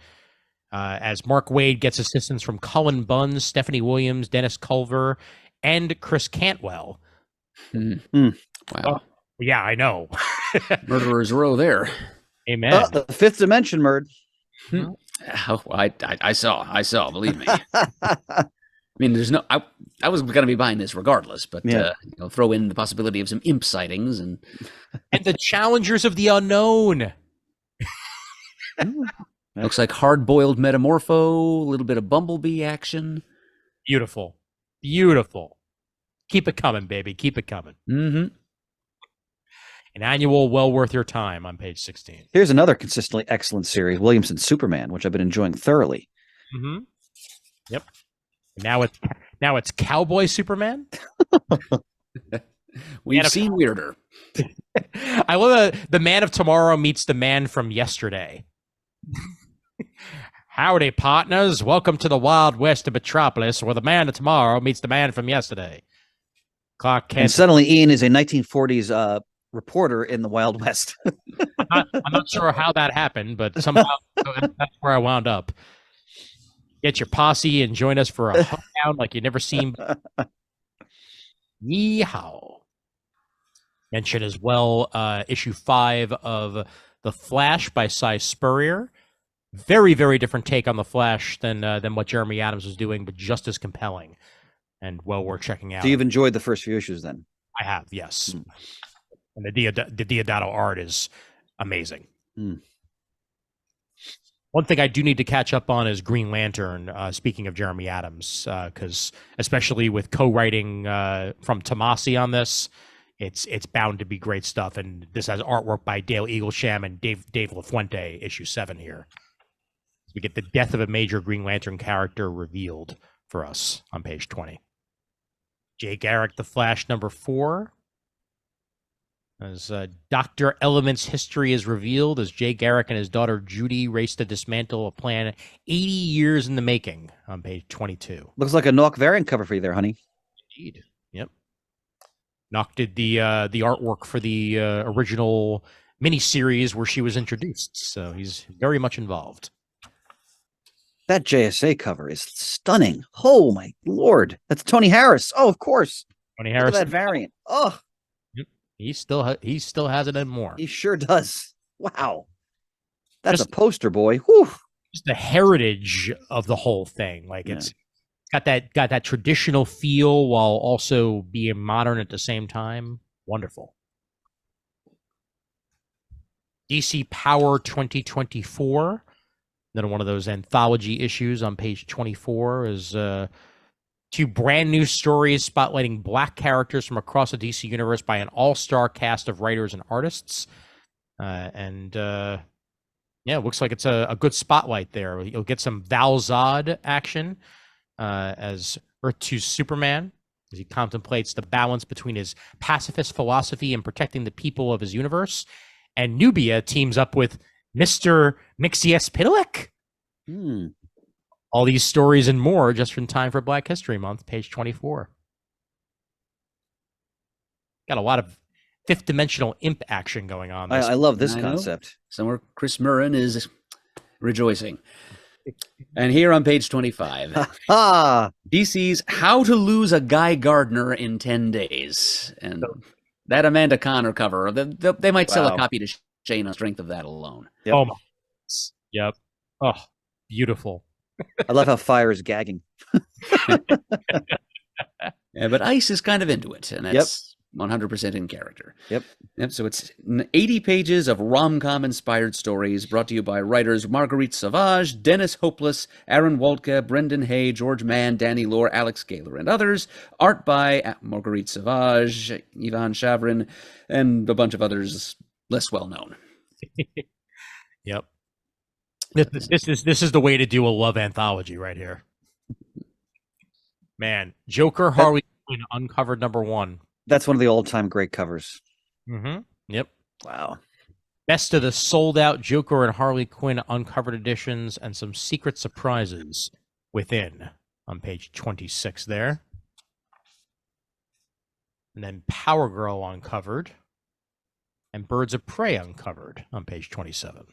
as Mark Waid gets assistance from Cullen Bunn, Stephanie Williams, Dennis Culver, and Chris Cantwell. Wow. Yeah, I know. Murderer's Row there. Amen. The fifth dimension, Murd. Oh, I saw, believe me. I mean, there's no, I was going to be buying this regardless, but throw in the possibility of some imp sightings and the Challengers of the Unknown. Looks like hard-boiled Metamorpho, a little bit of Bumblebee action. Beautiful. Keep it coming, baby. Keep it coming. Mm-hmm. An annual well worth your time on page 16. Here's another consistently excellent series, Williamson Superman, which I've been enjoying thoroughly. Mm-hmm. Yep. Now it's Cowboy Superman. We've seen weirder. I love the Man of Tomorrow meets the man from yesterday. Howdy, partners. Welcome to the Wild West of Metropolis, where the man of tomorrow meets the man from yesterday. Clark Kent. And suddenly Ian is a 1940s reporter in the Wild West. I'm not sure how that happened, but somehow that's where I wound up. Get your posse and join us for a hoedown like you've never seen. Yeehaw. Mention as well issue 5 of The Flash by Cy Spurrier. Very, very different take on The Flash than what Jeremy Adams was doing, but just as compelling and well worth checking out. So you've enjoyed the first few issues then? I have, yes. And the Diodato art is amazing. One thing I do need to catch up on is Green Lantern, speaking of Jeremy Adams, because especially with co-writing from Tomasi on this, it's bound to be great stuff. And this has artwork by Dale Eaglesham and Dave LaFuente, issue 7 here. We get the death of a major Green Lantern character revealed for us on page 20. Jay Garrick, The Flash, number 4. As Dr. Element's history is revealed, as Jay Garrick and his daughter Judy race to dismantle a plan 80 years in the making on page 22. Looks like a Nock variant cover for you there, honey. Indeed. Yep. Nock did the artwork for the original miniseries where she was introduced, so he's very much involved. That JSA cover is stunning. Oh my lord, that's Tony Harris. Oh, of course. Tony Harris. Look at that variant. Oh, he still has it and more. He sure does. Wow, that's a poster boy. Whew. Just the heritage of the whole thing. Like it's got that traditional feel while also being modern at the same time. Wonderful. DC Power 2024. Another one of those anthology issues on page 24 is 2 brand new stories spotlighting Black characters from across the DC universe by an all-star cast of writers and artists. It looks like it's a good spotlight there. You'll get some Val Zod action as Earth 2 Superman, as he contemplates the balance between his pacifist philosophy and protecting the people of his universe. And Nubia teams up with Mr. Mixius Pidalek. All these stories and more just in time for Black History Month, page 24. Got a lot of fifth dimensional imp action going on. I love this I know. concept. Somewhere Chris Murrin is rejoicing. And here on page 25, Ah, DC's How to Lose a Guy Gardner in 10 Days. And that Amanda Connor cover, they might sell a Wow. copy to Shane on strength of that alone. Yep. Oh my. Yep. Oh, beautiful. Oh. I love how Fire is gagging. Yeah, but Ice is kind of into it, and that's 100% in character. Yep. So it's 80 pages of rom-com inspired stories brought to you by writers Marguerite Sauvage, Dennis Hopeless, Aaron Waldke, Brendan Hay, George Mann, Danny Lore, Alex Gaylor, and others. Art by Marguerite Sauvage, Ivan Chavrin, and a bunch of others less well known. Yep. This is the way to do a love anthology right here. Man, Joker, Harley Quinn, uncovered #1. That's one of the all-time great covers. Mm-hmm. Yep. Wow. Best of the sold-out Joker and Harley Quinn uncovered editions, and some secret surprises within on page 26 there. And then Power Girl uncovered, and Birds of Prey uncovered on page 27.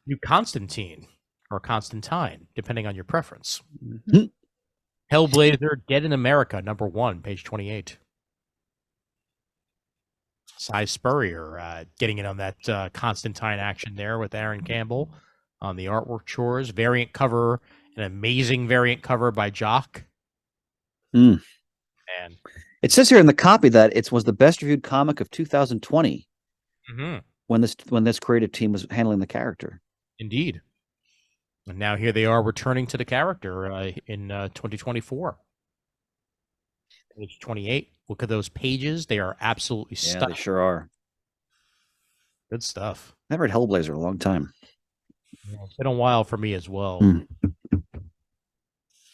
New Constantine, or Constantine, depending on your preference. Mm-hmm. Hellblazer, Dead in America, #1, page 28. Cy Spurrier getting in on that Constantine action there with Aaron Campbell on the artwork chores. Variant cover, an amazing variant cover by Jock. Mm. And It says here in the copy that it was the best reviewed comic of 2020 when this creative team was handling the character. Indeed. And now here they are returning to the character in 2024. Page 28. Look at those pages. They are absolutely Yeah, stunning. they sure are. Good stuff. I haven't read Hellblazer in a long time. It's been a while for me as well. Mm.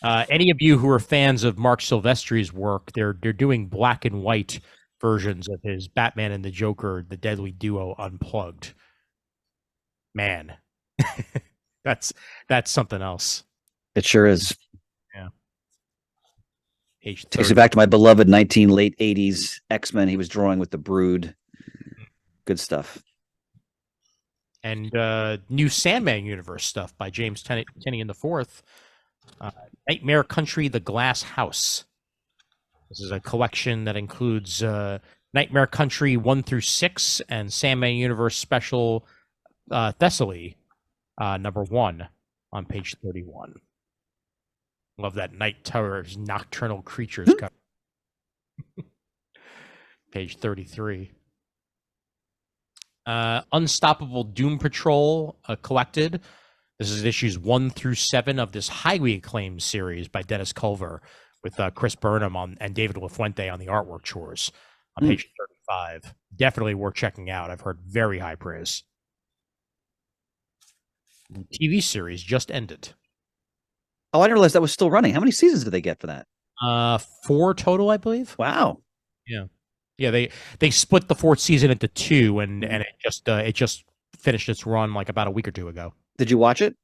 Any of you who are fans of Mark Silvestri's work, they're doing black and white versions of his Batman and the Joker, the Deadly Duo Unplugged. Man, that's something else. It sure is. Yeah. Page Takes 30. me back to my beloved late 80s X-Men he was drawing with the Brood. Good stuff. And new Sandman universe stuff by James Tynion IV. Nightmare Country, The Glass House. This is a collection that includes Nightmare Country 1-6 and Sandman Universe Special Thessaly #1 on page 31. Love that Night Terror's Nocturnal Creatures cover. Page 33. Unstoppable Doom Patrol collected. This is issues 1-7 of this highly acclaimed series by Dennis Culver with Chris Burnham and David LaFuente on the artwork chores on page 35. Definitely worth checking out. I've heard very high praise. The TV series just ended. Oh, I didn't realize that was still running. How many seasons did they get for that? 4 total, I believe. Wow. Yeah, they split the 4th season into 2, and it just finished its run like about a week or 2 ago. Did you watch it?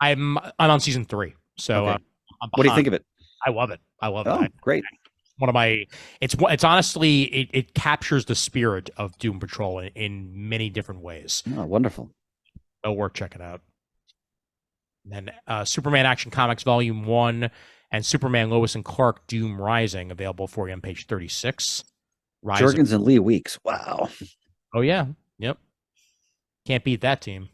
I'm on season 3, so Okay. I'm What do you think of it? I love it. Oh, great. One of my, it's honestly it captures the spirit of Doom Patrol in many different ways. Oh, wonderful. Well worth checking out. And then Superman Action Comics Volume 1 and Superman Lois and Clark Doom Rising available for you on page 36. Jurgens and Lee Weeks. Wow. Oh yeah, yep. Can't beat that team.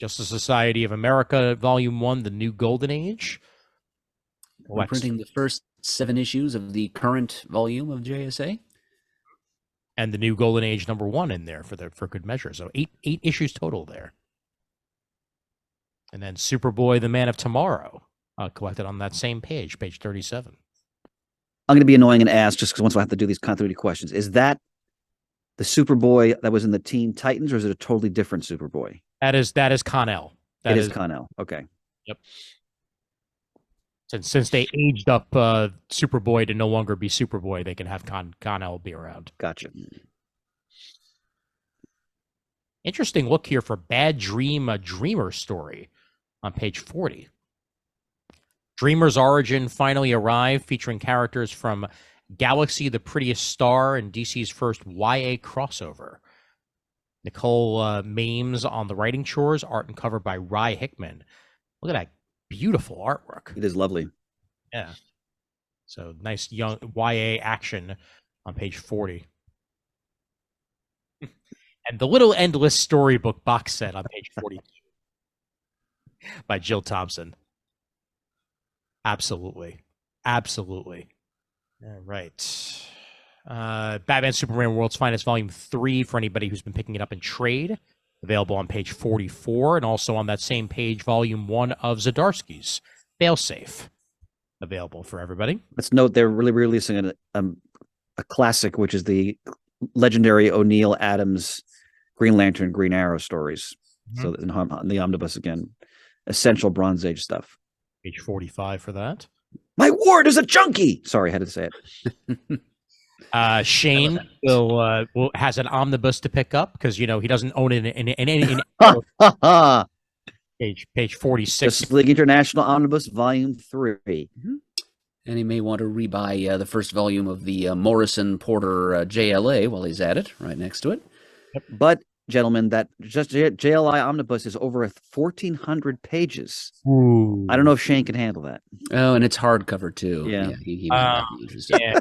Justice Society of America Volume 1, The New Golden Age. We're printing the first 7 issues of the current volume of JSA. And The New Golden Age #1 in there for good measure. So 8 issues total there. And then Superboy, The Man of Tomorrow, collected on that same page 37. I'm going to be annoying and ask just because once I have to do these continuity questions. Is that the Superboy that was in the Teen Titans, or is it a totally different Superboy? That is Con-El. It is Con-El. Okay. Yep. Since they aged up Superboy to no longer be Superboy, they can have Con-El be around. Gotcha. Interesting look here for Bad Dream, a Dreamer story on page 40. Dreamer's origin finally arrived, featuring characters from Galaxy, the Prettiest Star, and DC's first YA crossover. Nicole Mames on the writing chores, art and cover by Rye Hickman. Look at that beautiful artwork. It is lovely. Yeah. So nice young YA action on page 40. And the Little Endless Storybook box set on page 42 by Jill Thompson. Absolutely. Absolutely. All right. Batman Superman World's Finest Volume 3 for anybody who's been picking it up in trade. Available on page 44, and also on that same page, Volume 1 of Zdarsky's Failsafe. Available for everybody. Let's note they're really releasing a classic, which is the legendary O'Neill Adams Green Lantern, Green Arrow stories. So in the omnibus again, essential Bronze Age stuff. Page 45 for that. My ward is a junkie. Sorry, I had to say it. Shane will has an omnibus to pick up because he doesn't own it in any page 46. Justice League International Omnibus Volume 3. And he may want to rebuy the first volume of the Morrison Porter JLA while he's at it, right next to it. But, gentlemen, that just JLI Omnibus is over 1,400 pages. Ooh. I don't know if Shane can handle that. Oh, and it's hardcover, too. Yeah. He might not be interested. Yeah.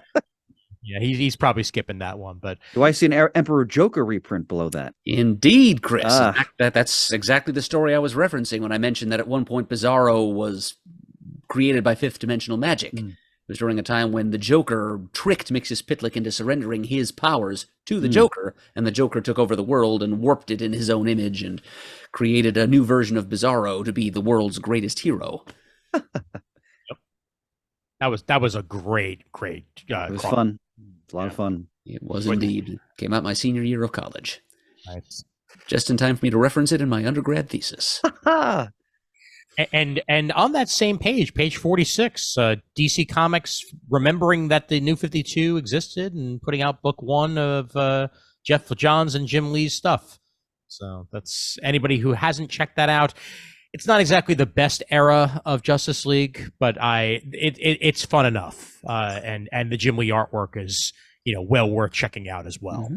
Yeah, he's probably skipping that one. But do I see an Emperor Joker reprint below that? Indeed, Chris. That's exactly the story I was referencing when I mentioned that at one point Bizarro was created by Fifth Dimensional Magic. It was during a time when the Joker tricked Mixus Pitlick into surrendering his powers to the Joker, and the Joker took over the world and warped it in his own image and created a new version of Bizarro to be the world's greatest hero. That was a great. It was fun. It's a lot of fun. It was indeed. Came out my senior year of college. Nice. Just in time for me to reference it in my undergrad thesis. And on that same page 46, DC Comics remembering that the New 52 existed and putting out book 1 of Jeff Johns and Jim Lee's stuff. So that's anybody who hasn't checked that out. It's not exactly the best era of Justice League, but it's fun enough. And the Jim Lee artwork is well worth checking out as well.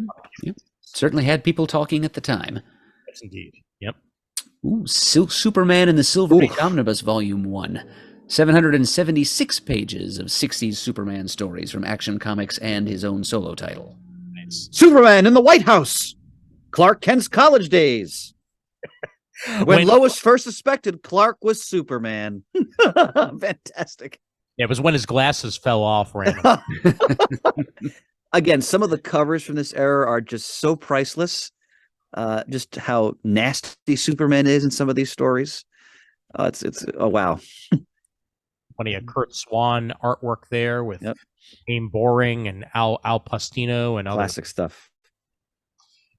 Yep. Certainly had people talking at the time. Yes, indeed. Yep. Ooh, Superman in the Silver Age Omnibus Volume 1. 776 pages of 60s Superman stories from Action Comics and his own solo title. Nice. Superman in the White House. Clark Kent's college days. When Lois first suspected Clark was Superman. Fantastic. Yeah, it was when his glasses fell off randomly. Again, some of the covers from this era are just so priceless. Just how nasty Superman is in some of these stories. It's oh wow. Plenty of Kurt Swan artwork there with Aim Boring and Al Pastino and classic stuff.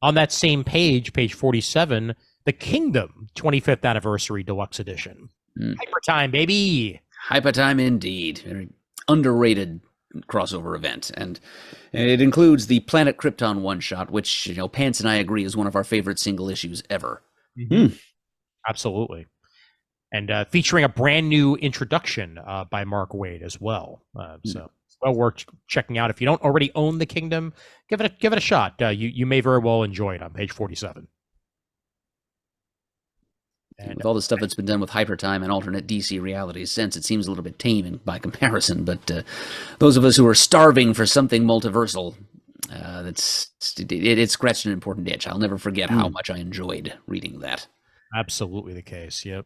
On that same page 47, The Kingdom 25th Anniversary Deluxe Edition. Hyper Time, baby. Hyper Time indeed. Very underrated crossover event, and it includes the Planet Krypton one-shot, which Pants and I agree is one of our favorite single issues ever. Absolutely. And featuring a brand new introduction by Mark Waid as well. So well worth checking out. If you don't already own The Kingdom, give it a shot. You may very well enjoy it on page 47. And with all the stuff that's been done with Hyper Time and alternate DC realities since, it seems a little bit tame by comparison. But those of us who are starving for something multiversal, it scratched an important itch. I'll never forget how much I enjoyed reading that. Absolutely the case. Yep.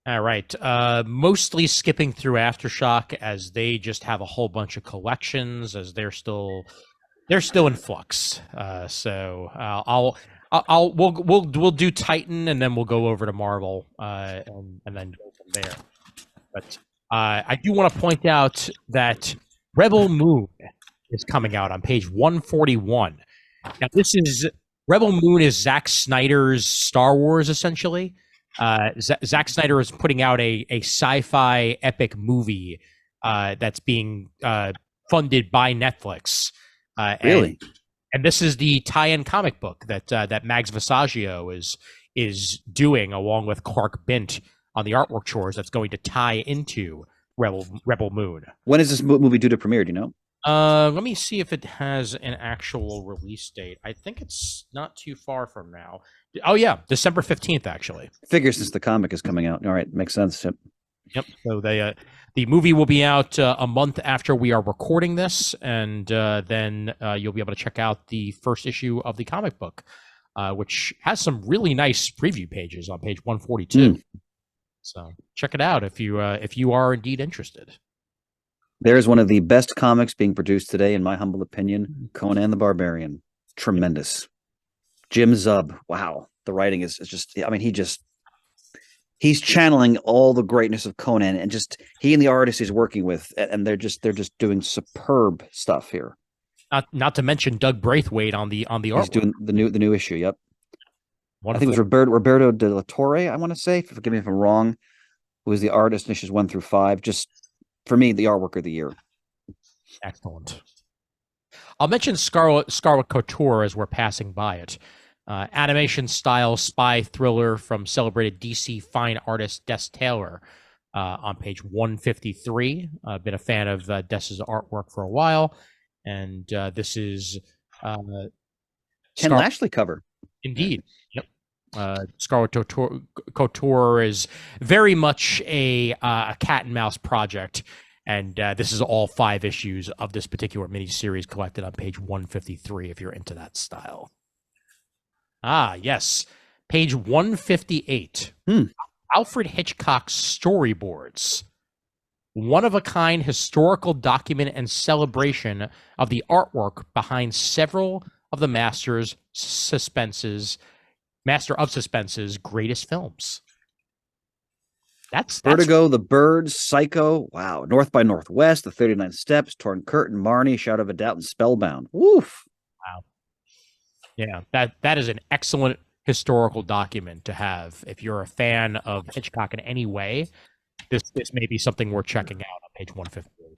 All right. Mostly skipping through Aftershock as they just have a whole bunch of collections as they're still in flux. We'll do Titan and then we'll go over to Marvel and then go from there. But I do want to point out that Rebel Moon is coming out on page 141. Now Rebel Moon is Zack Snyder's Star Wars essentially. Zack Snyder is putting out a sci-fi epic movie that's being funded by Netflix. Really? And this is the tie-in comic book that Mags Visaggio is doing along with Clark Bint on the artwork chores that's going to tie into Rebel Moon. When is this movie due to premiere? Do you know? Let me see if it has an actual release date. I think it's not too far from now. Oh yeah, December 15th, actually. Figure since the comic is coming out. All right, makes sense. Yep. Yep. So the movie will be out a month after we are recording this, and then you'll be able to check out the first issue of the comic book, which has some really nice preview pages on page 142. So check it out if you are indeed interested. There's one of the best comics being produced today, in my humble opinion. Conan the Barbarian, tremendous. Jim Zub, wow, the writing is just. I mean, he's channeling all the greatness of Conan, and just he and the artist he's working with, and they're just doing superb stuff here. Not to mention Doug Braithwaite on the art. He's doing the new issue. Yep. Wonderful. I think it was Roberto de la Torre. I want to say, forgive me if I'm wrong, who was the artist in issues 1 through 5. Just for me, the artwork of the year. Excellent. I'll mention Scarlet Couture as we're passing by it. Animation style spy thriller from celebrated DC fine artist Des Taylor on page 153. I've been a fan of Des's artwork for a while, and this is Ken Lashley cover. Indeed. Yep. Scarlet Couture is very much a cat and mouse project, and this is all 5 issues of this particular miniseries collected on page 153 if you're into that style. Ah, yes. Page 158. Alfred Hitchcock's storyboards. One-of-a-kind historical document and celebration of the artwork behind several of the Master of Suspense's greatest films. That's Vertigo, The Birds, Psycho, wow, North by Northwest, The 39 Steps, Torn Curtain, Marnie, Shadow of a Doubt, and Spellbound. Woof. Wow. Yeah, that is an excellent historical document to have. If you're a fan of Hitchcock in any way, this may be something worth checking out on page 158.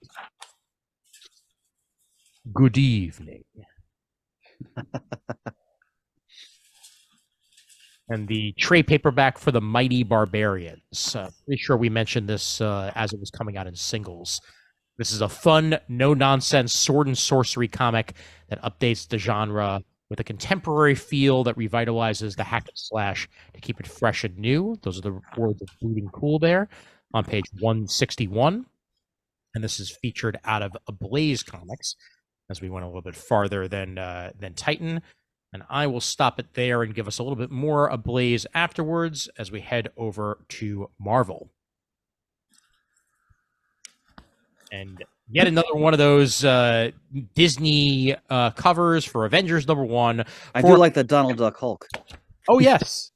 Good evening. And the trade paperback for the Mighty Barbarians. Pretty sure we mentioned this as it was coming out in singles. This is a fun, no-nonsense sword and sorcery comic that updates the genre with a contemporary feel that revitalizes the hack and slash to keep it fresh and new. Those are the words of Bleeding Cool there on page 161. And this is featured out of Ablaze Comics, as we went a little bit farther than Titan. And I will stop it there and give us a little bit more Ablaze afterwards as we head over to Marvel. And yet another one of those Disney covers for Avengers #1. I do like the Donald Duck Hulk. Oh, yes.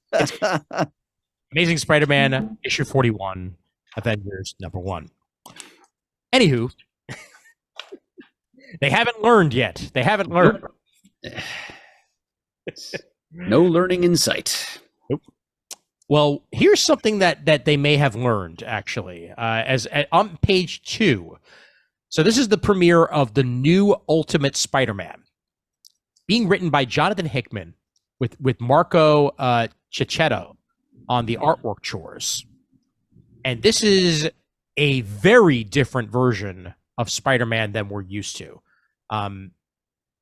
Amazing Spider-Man, issue 41, Avengers #1. Anywho, they haven't learned yet. They haven't learned. No learning in sight. Nope. Well, here's something that they may have learned, actually, on page 2. So this is the premiere of the new Ultimate Spider-Man, being written by Jonathan Hickman with Marco Cicchetto on the artwork chores. And this is a very different version of Spider-Man than we're used to.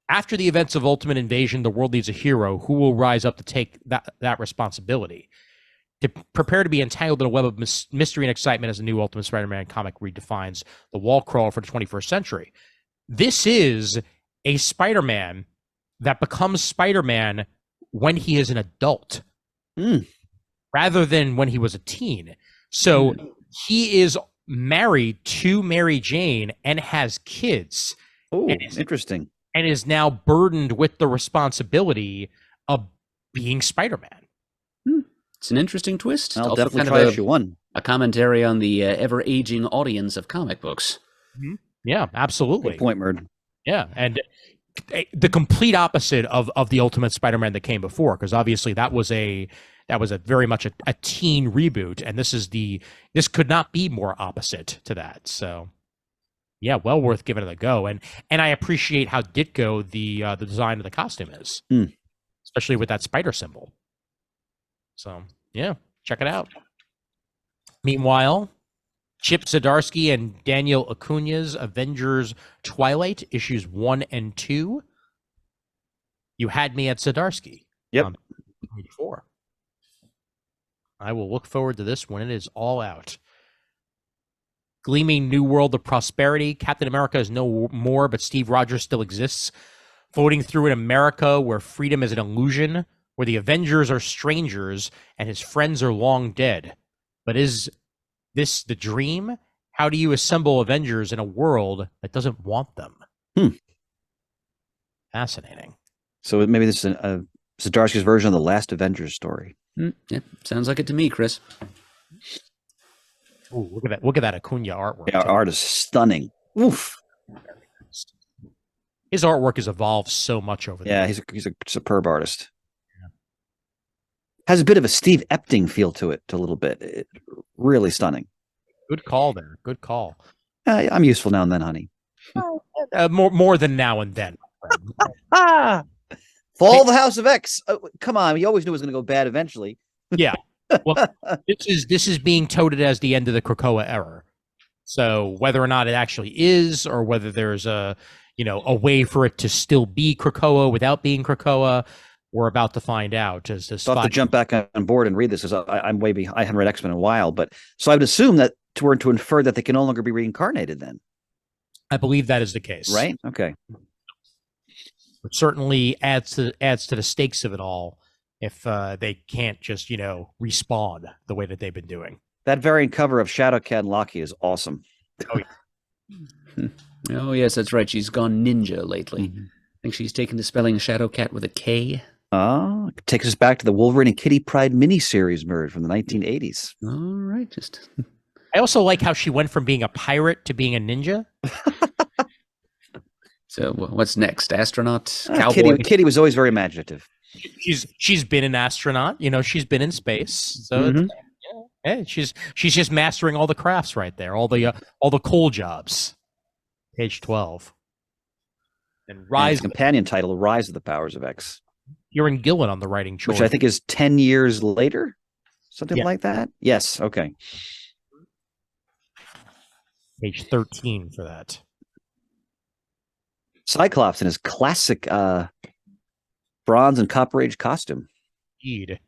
After the events of Ultimate Invasion, the world needs a hero who will rise up to take that responsibility. To prepare to be entangled in a web of mystery and excitement as the new Ultimate Spider-Man comic redefines the wall crawler for the 21st century. This is a Spider-Man that becomes Spider-Man when he is an adult, rather than when he was a teen. So he is married to Mary Jane and has kids. Oh, interesting. And is now burdened with the responsibility of being Spider-Man. It's an interesting twist. I'll also definitely kind try of issue 1. A commentary on the ever-aging audience of comic books. Yeah, absolutely. Good point, Merd. Yeah, and the complete opposite of the Ultimate Spider-Man that came before, because obviously that was a very much a teen reboot, and this could not be more opposite to that. So yeah, well worth giving it a go. And I appreciate how Ditko the design of the costume is, especially with that spider symbol. So yeah, check it out. Meanwhile, Chip Zdarsky and Daniel Acuna's Avengers Twilight, issues 1 and 2. You had me at Zdarsky. Yep. Page 4. I will look forward to this when it is all out. Gleaming New World of Prosperity. Captain America is no more, but Steve Rogers still exists. Floating through an America where freedom is an illusion, where the Avengers are strangers and his friends are long dead. But is this the dream? How do you assemble Avengers in a world that doesn't want them? Fascinating. So maybe this is Zdarsky's version of the last Avengers story. Yeah, sounds like it to me, Chris. Ooh, look at that! Look at that Acuna artwork. Yeah, our art is stunning. Oof. His artwork has evolved so much over the years. Yeah, he's a superb artist. Yeah. Has a bit of a Steve Epting feel to it, a little bit. Really stunning. Good call there. Good call. I'm useful now and then, honey. More than now and then. Fall the House of X. Come on, you always knew it was going to go bad eventually. Yeah. Well, this is being touted as the end of the Krakoa era. So whether or not it actually is, or whether there's a way for it to still be Krakoa without being Krakoa, we're about to find out. As this, I'll have to jump back on board and read this, because I'm way behind. I haven't read X-Men in a while, but so I would assume that we're to infer that they can no longer be reincarnated. Then I believe that is the case, right? Okay. It certainly adds to the stakes of it all if they can't just respawn the way that they've been doing. That variant cover of Shadowcat and Loki is awesome. Oh yeah. Oh yes, that's right. She's gone ninja lately. Mm-hmm. I think she's taken to spelling Shadowcat with a K. Takes us back to the Wolverine and Kitty Pryde miniseries merge from the 1980s. All right, I also like how she went from being a pirate to being a ninja. So what's next? Astronaut? Cowboy? Kitty was always very imaginative. She's been an astronaut. She's been in space. So she's just mastering all the crafts right there. All the coal jobs. Page 12. And Rise. And companion title, Rise of the Powers of X. Kieran Gillen on the writing chore. Which I think is 10 years later. Something like that. Yes. Okay. Page 13 for that. Cyclops in his classic bronze and copper age costume. Indeed.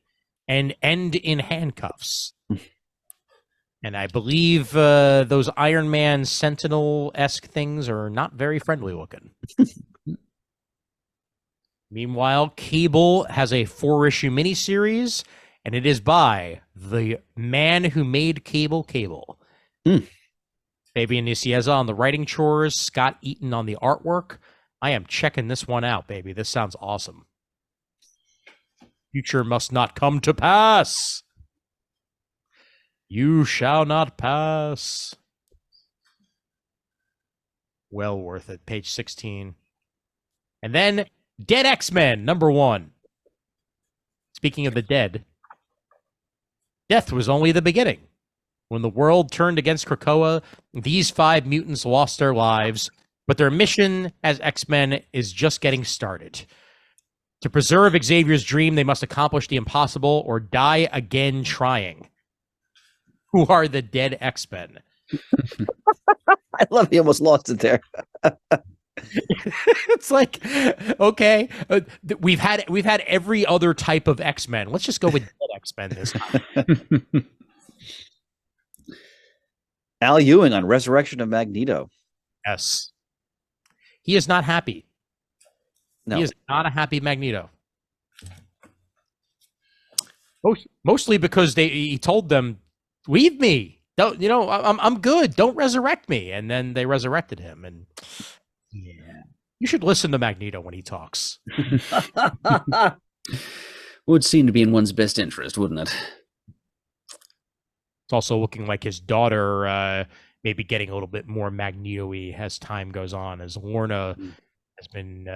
And end in handcuffs. And I believe those Iron Man Sentinel-esque things are not very friendly looking. Meanwhile, Cable has a 4-issue miniseries, and it is by the man who made Cable. Fabian Nicieza on the writing chores, Scott Eaton on the artwork. I am checking this one out, baby. This sounds awesome. Future must not come to pass. You shall not pass. Well worth it. Page 16. And then Dead X-Men, #1. Speaking of the dead, death was only the beginning. When the world turned against Krakoa, these 5 mutants lost their lives, but their mission as X-Men is just getting started. To preserve Xavier's dream, they must accomplish the impossible or die again trying. Who are the Dead X-Men? I love he almost lost it there. It's like, okay, we've had every other type of X-Men. Let's just go with Dead X-Men this time. Al Ewing on Resurrection of Magneto. Yes. He is not happy. No. He is not a happy Magneto. Mostly because he told them, leave me. Don't, I'm good. Don't resurrect me. And then they resurrected him. And yeah, you should listen to Magneto when he talks. Would seem to be in one's best interest, wouldn't it? It's also looking like his daughter maybe getting a little bit more Magneto-y as time goes on, as Lorna has been...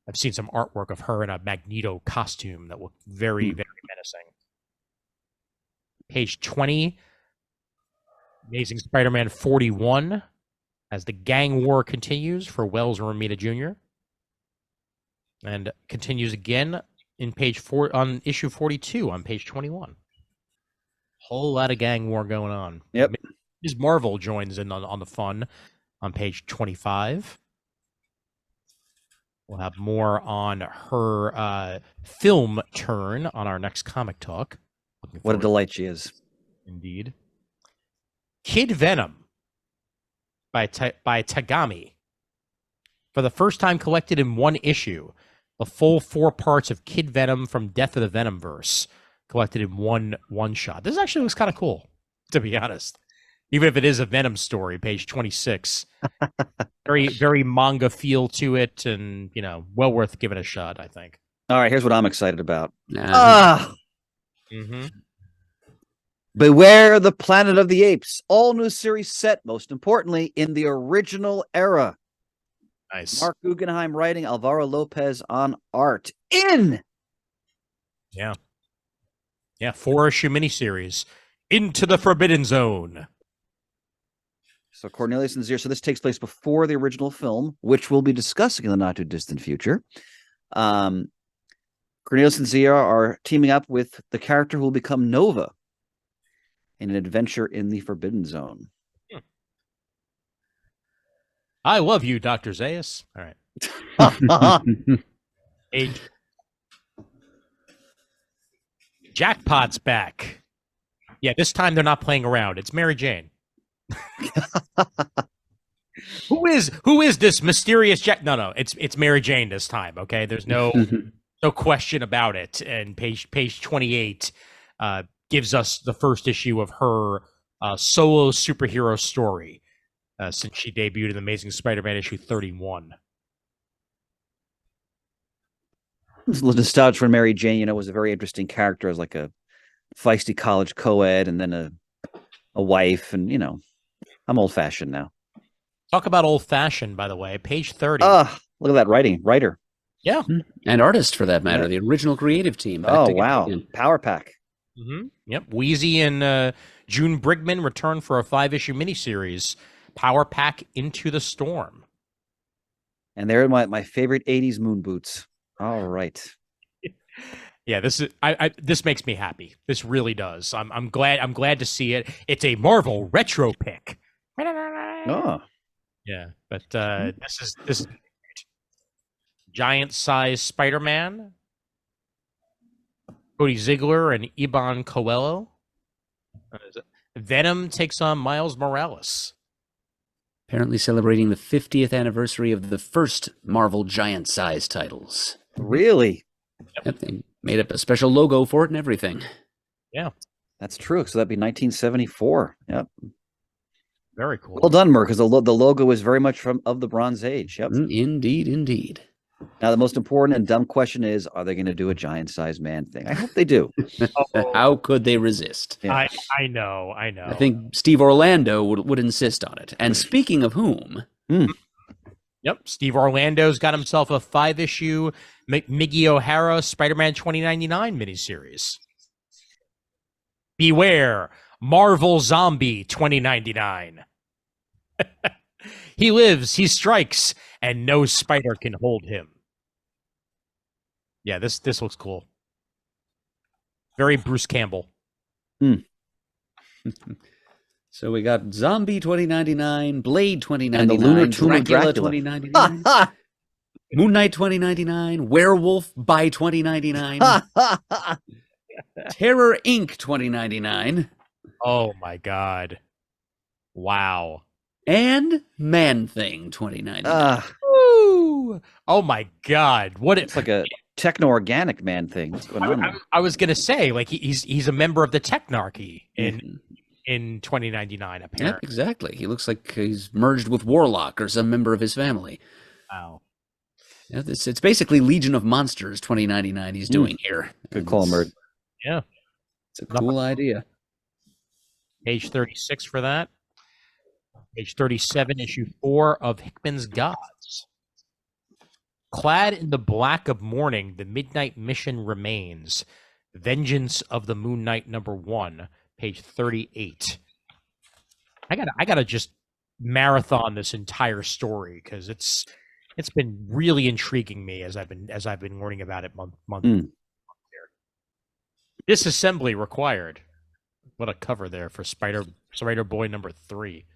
I've seen some artwork of her in a Magneto costume that looked very, very menacing. Page 20, Amazing Spider-Man 41, as the gang war continues for Wells and Romita Jr. And continues again in on issue 42 on page 21. Whole lot of gang war going on. Yep. Ms. Marvel joins in on the fun on page 25. We'll have more on her film turn on our next comic talk. What a delight she is. Indeed. Kid Venom by Tagami. For the first time collected in one issue, the full 4 parts of Kid Venom from Death of the Venomverse collected in one shot. This actually looks kind of cool, to be honest. Even if it is a Venom story, page 26. Very, very manga feel to it, and, well worth giving a shot, I think. All right, here's what I'm excited about. Mm-hmm. Beware the Planet of the Apes. All new series set, most importantly, in the original era. Nice. Mark Guggenheim writing, Alvaro Lopez on art. Yeah. 4-issue miniseries. Into the Forbidden Zone. So Cornelius and Zira. So this takes place before the original film, which we'll be discussing in the not too distant future. Cornelius and Zira are teaming up with the character who will become Nova in an adventure in the Forbidden Zone. I love you, Dr. Zaius. All right. Age. Jackpot's back. Yeah, this time they're not playing around. It's Mary Jane. Who is this mysterious Jack? No, it's Mary Jane this time. Okay, there's no question about it. And page 28 gives us the first issue of her solo superhero story since she debuted in Amazing Spider-Man issue 31. It's a little nostalgia for Mary Jane. Was a very interesting character as like a feisty college co-ed, and then a wife, and I'm old-fashioned now. Talk about old-fashioned, by the way. Page 30. Look at that writer. Yeah. And artist, for that matter. The original creative team. Wow. Power Pack. Mm-hmm. Yep. Wheezy and June Brigman return for a 5-issue miniseries, Power Pack Into the Storm. And they're my favorite 80s moon boots. All right. Yeah, this makes me happy. This really does. I'm glad to see it. It's a Marvel retro pick. Oh. Yeah, but this is giant size Spider-Man, Cody Ziegler and Iban Coelho. Venom takes on Miles Morales. Apparently celebrating the 50th anniversary of the first Marvel giant size titles. Really? Yep, they made up a special logo for it and everything. Yeah. That's true. So that'd be 1974. Yep. Very cool. Well done, Merc, because the logo is very much of the Bronze Age. Yep. Indeed. Now, the most important and dumb question is, are they going to do a giant-sized man thing? I hope they do. How could they resist? Yeah. I know. I think Steve Orlando would insist on it. And speaking of whom... Yep, Steve Orlando's got himself a 5-issue Miggy O'Hara Spider-Man 2099 miniseries. Beware, Marvel Zombie 2099. He lives, he strikes, and no spider can hold him. Yeah, this looks cool. Very Bruce Campbell. So we got Zombie 2099, Blade 2099, and the Lunar Tomb of Dracula Dracula 2099, Moon Knight 2099, Werewolf by 2099, Terror Inc. 2099. Oh my God. Wow. And Man Thing 2099. Woo! Oh my God. It's like a techno-organic man thing. What's going on? I was gonna say, like, he's a member of the Technarchy in 2099, apparently. Yep, exactly. He looks like he's merged with Warlock or some member of his family. Wow. Yeah, it's basically Legion of Monsters 2099 he's doing here. Good call, Mert. Yeah. It's a cool idea. Page 36 for that. Page 37, issue 4 of Hickman's Gods. Clad in the black of mourning, the Midnight Mission remains. Vengeance of the Moon Knight #1, page 38. I gotta just marathon this entire story because it's been really intriguing me as I've been learning about it month. Disassembly required. What a cover there for Spider Boy number 3.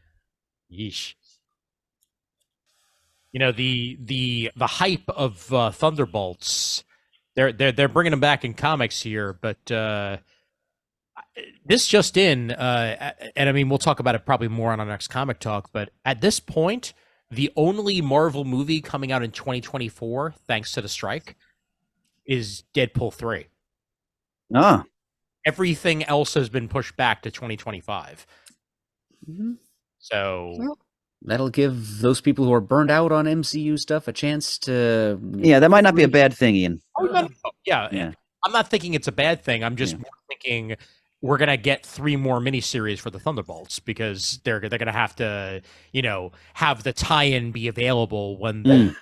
Yeesh. You know, the hype of Thunderbolts. They're bringing them back in comics here, but this just in, and I mean we'll talk about it probably more on our next comic talk. But at this point, the only Marvel movie coming out in 2024, thanks to the strike, is Deadpool 3. Ah, Everything else has been pushed back to 2025. Mhm. So Well, that'll give those people who are burned out on MCU stuff a chance to. yeah, that might not be a bad thing, Ian. yeah, I'm not thinking it's a bad thing. I'm just Yeah. more thinking we're gonna get 3 more miniseries for the Thunderbolts because they're gonna have to, have the tie-in be available when the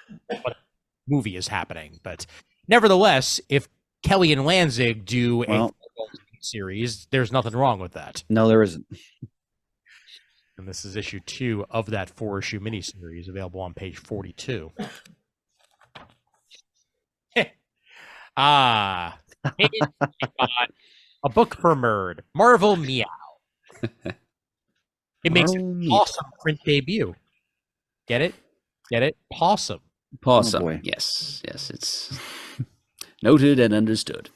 movie is happening. But nevertheless, if Kelly and Lanzig do a Thunderbolts series, there's nothing wrong with that. No, there isn't. And this is issue 2 of that 4-issue miniseries, available on page 42. Page 25, a book for Merd, Marvel Meow. It makes an awesome print debut. Get it? Get it? Possum. Possum. Oh, boy. Yes, it's noted and understood.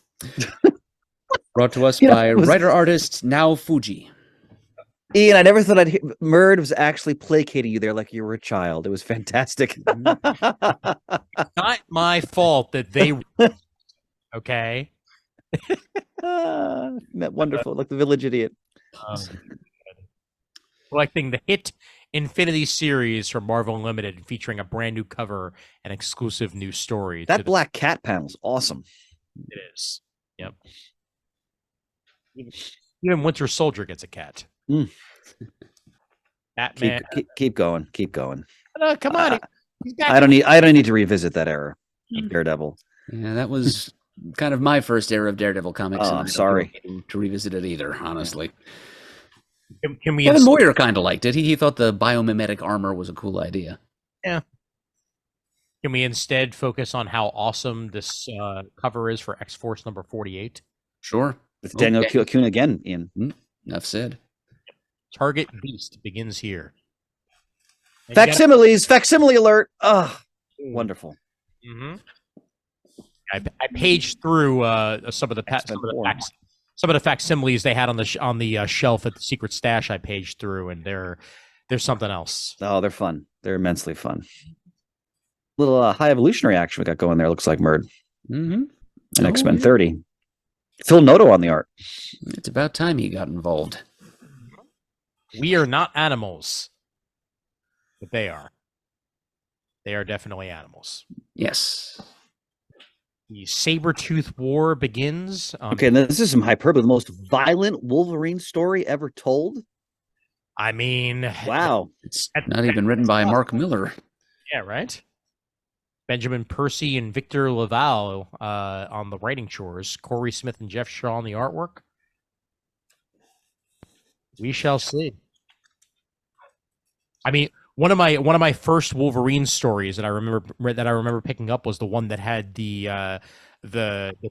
Brought to us by writer-artist Now Fuji. Ian, I never thought Merd was actually placating you there like you were a child. It was fantastic. Not my fault that they okay. Wonderful, like the Village Idiot. Collecting the hit Infinity series from Marvel Unlimited, featuring a brand new cover and exclusive new story. That black cat panel's awesome. It is. Yep. Even Winter Soldier gets a cat. Batman. Keep going. Keep going. Come on. I don't need to revisit that era of Daredevil. Yeah, that was kind of my first era of Daredevil comics. Oh, and I'm sorry to revisit it either, honestly. Can we? Kevin Moyer kind of liked it. He thought the biomimetic armor was a cool idea. Yeah. Can we instead focus on how awesome this cover is for X-Force number 48? Sure. It's Daniel Acuna again, Ian. Enough said. Target Beast begins here. Facsimile alert. Oh, wonderful. Mm-hmm. I paged through some of the facsimiles they had on the shelf at the secret stash. I paged through, and they're something else. Oh, they're fun. They're immensely fun. Little high evolutionary action we got going there. Looks like Merd. Mm-hmm. And X-Men 30. Phil Noto on the art. It's about time he got involved. We are not animals, but they are. They are definitely animals. Yes. The Sabretooth War begins. Okay, now this is some hyperbole. The most violent Wolverine story ever told. I mean, wow. It's not even written by Mark Miller. Yeah, right? Benjamin Percy and Victor Laval on the writing chores. Corey Smith and Jeff Shaw on the artwork. We shall see. I mean, one of my first Wolverine stories that I remember picking up was the one that had the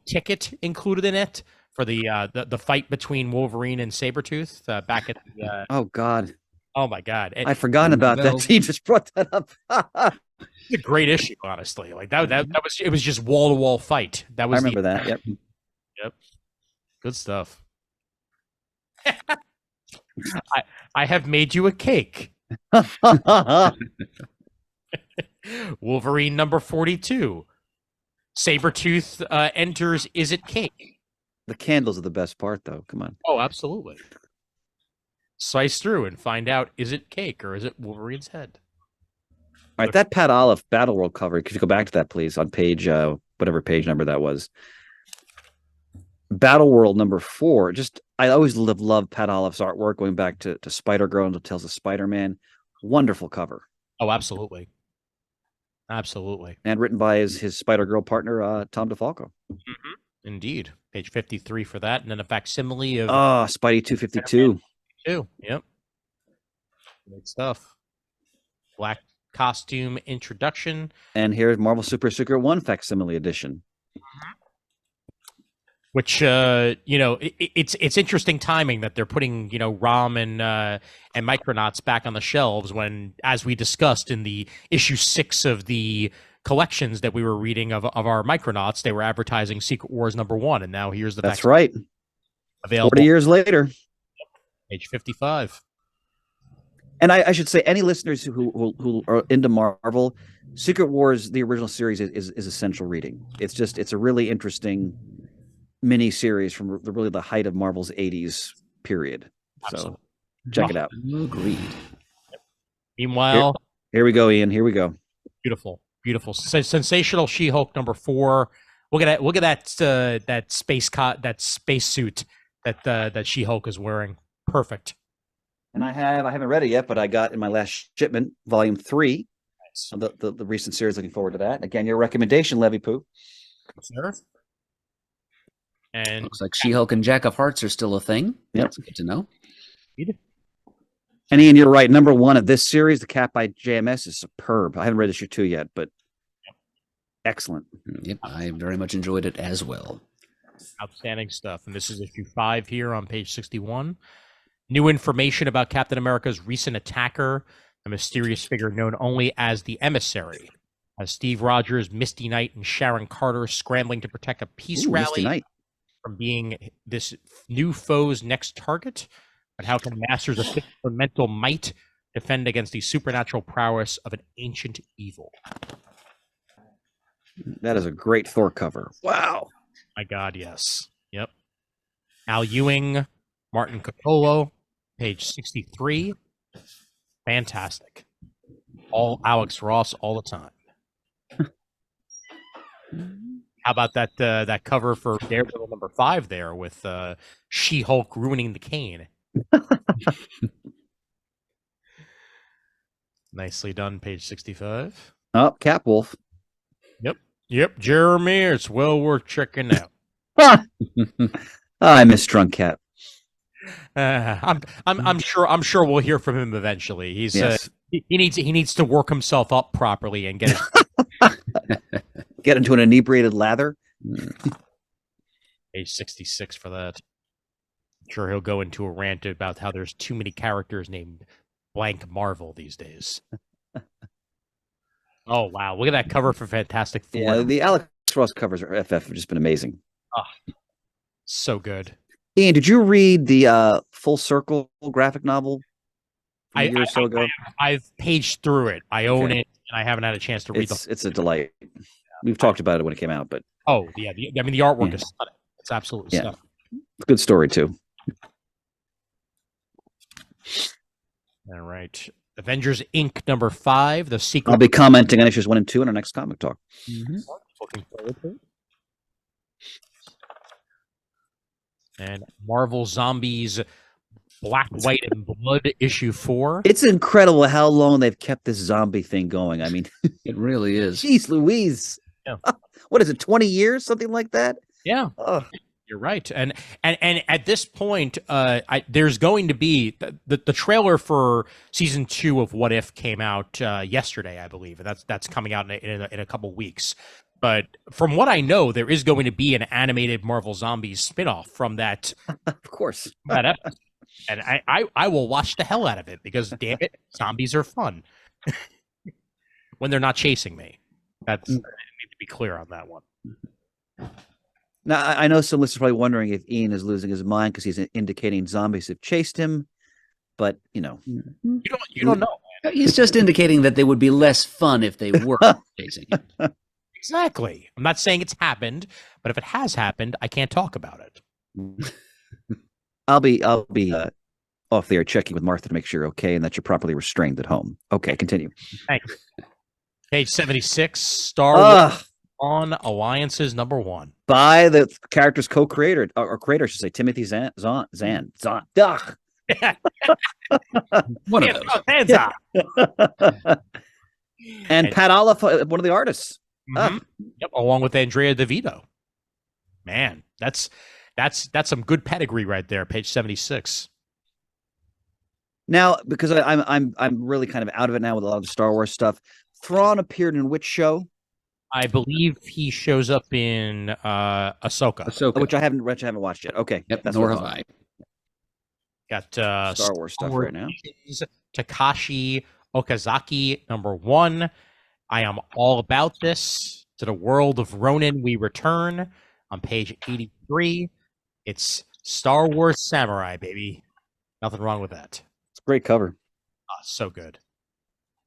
ticket included in it for the fight between Wolverine and Sabretooth back at the oh God. Oh my God. I'd forgotten about that. You just brought that up. It's a great issue, honestly. Like that was just wall-to-wall fight. That was I remember that. Yep. Yep. Good stuff. I have made you a cake. Wolverine number 42. Sabretooth enters Is It Cake? The candles are the best part, though. Come on. Oh, absolutely. Slice through and find out, is it cake or is it Wolverine's head? All right, that Pat Olive Battle World cover, could you go back to that, please, on page, whatever page number that was. Battle World number 4. I always loved Pat Olive's artwork, going back to Spider-Girl and Tales of Spider-Man. Wonderful cover. Oh, absolutely. Absolutely. And written by his Spider-Girl partner, Tom DeFalco. Mm-hmm. Indeed. Page 53 for that. And then a facsimile of... Spidey 252. Yep. Good stuff. Black costume introduction. And here's Marvel Super Secret 1 facsimile edition. which it's interesting timing that they're putting Rom and Micronauts back on the shelves when, as we discussed in the issue 6 of the collections that we were reading of our Micronauts, they were advertising Secret Wars #1, and now here's the That's next right. available 40 years later. page 55. And I should say, any listeners who are into Marvel, Secret Wars, the original series, is essential reading. It's a really interesting mini series from really the height of Marvel's 80s period. Absolutely. So check it out. Agreed. Meanwhile, here we go, Ian. Here we go. Beautiful. Sensational She-Hulk #4. Look at that space suit that She-Hulk is wearing. Perfect. And I haven't read it yet, but I got in my last shipment, volume 3. Nice. The recent series. Looking forward to that. Again, your recommendation, Levy Poo. Sure. And looks like She-Hulk and Jack of Hearts are still a thing. Yep. That's good to know. And Ian, you're right. #1 of this series, the Cap by JMS, is superb. I haven't read issue 2 yet, but excellent. Yep, I very much enjoyed it as well. Outstanding stuff. And this is issue 5 here on page 61. New information about Captain America's recent attacker, a mysterious figure known only as the Emissary. As Steve Rogers, Misty Knight, and Sharon Carter scrambling to protect a peace rally from being this new foe's next target. But how can masters of physical and mental might defend against the supernatural prowess of an ancient evil? That is a great Thor cover. Wow. My God, yes. Yep. Al Ewing, Martin Capolo, page 63. Fantastic. All Alex Ross all the time. How about that cover for Daredevil #5 there with She-Hulk ruining the cane? Nicely done, page 65. Oh, Capwolf. Yep, Jeremy, it's well worth checking out. I miss Drunk Cat. I'm sure we'll hear from him eventually. He's Yes. he needs to work himself up properly and get Get into an inebriated lather. page 66 for that. I'm sure he'll go into a rant about how there's too many characters named blank Marvel these days. Oh wow, look at that cover for Fantastic Four. Yeah, the Alex Ross covers for FF have just been amazing. Oh, so good. Ian, did you read the Full Circle graphic novel from a year or so ago? I've paged through it. I own it, and I haven't had a chance to read It's a delight. We've talked about it when it came out, but oh yeah, the artwork is stunning. It's absolutely stunning. It's a good story too. All right, Avengers Inc. #5, the sequel. I'll be commenting on issues 1 and 2 in our next comic talk. Looking forward to it. And Marvel Zombies Black, White, and Blood issue 4. It's incredible how long they've kept this zombie thing going. I mean, It really is. geez Louise. Yeah. What is it, 20 years? Something like that? Yeah. Oh. You're right, and at this point, there's going to be the trailer for season 2 of What If came out yesterday, I believe, and that's coming out in a couple weeks. But from what I know, there is going to be an animated Marvel Zombies spinoff from that. Of course, that episode, and I will watch the hell out of it because damn it, zombies are fun when they're not chasing me. I need to be clear on that one. Now, I know some listeners are probably wondering if Ian is losing his mind because he's indicating zombies have chased him, but you don't know. He's just indicating that they would be less fun if they were chasing him. Exactly. I'm not saying it's happened, but if it has happened, I can't talk about it. I'll be off the air checking with Martha to make sure you're okay and that you're properly restrained at home. Okay, continue. Thank you. Page 76, Star Wars on Alliances #1. By the character's co-creator, or creator, I should say, Timothy Zahn. Ugh. One of those. Hands up. And Pat Olive, one of the artists. Yep, along with Andrea DeVito. Man, that's some good pedigree right there. Page 76. Now, because I'm really kind of out of it now with a lot of the Star Wars stuff. Thrawn appeared in which show? I believe he shows up in Ahsoka. Ahsoka. Which I haven't watched yet. Okay, Yep, that's nor what have I I. Got Star Wars stuff right now. Legends, Takashi Okazaki #1. I am all about this. To the world of Ronin we return. On page 83, it's Star Wars Samurai, baby. Nothing wrong with that. It's a great cover, So good.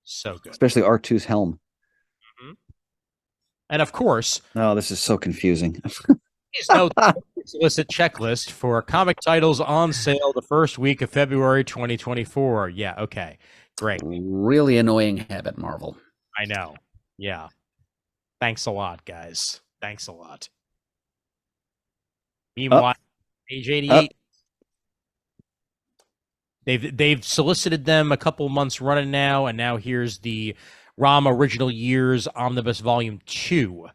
So good. especially R2's helm. And of course, Oh, this is so confusing. please note the explicit checklist for comic titles on sale the first week of February 2024. Yeah, okay. Great. Really annoying habit, Marvel. I know. Yeah. Thanks a lot, guys. Thanks a lot. Meanwhile, page 88. They've solicited them a couple months running now, and now here's the ROM Original Years Omnibus Volume 2.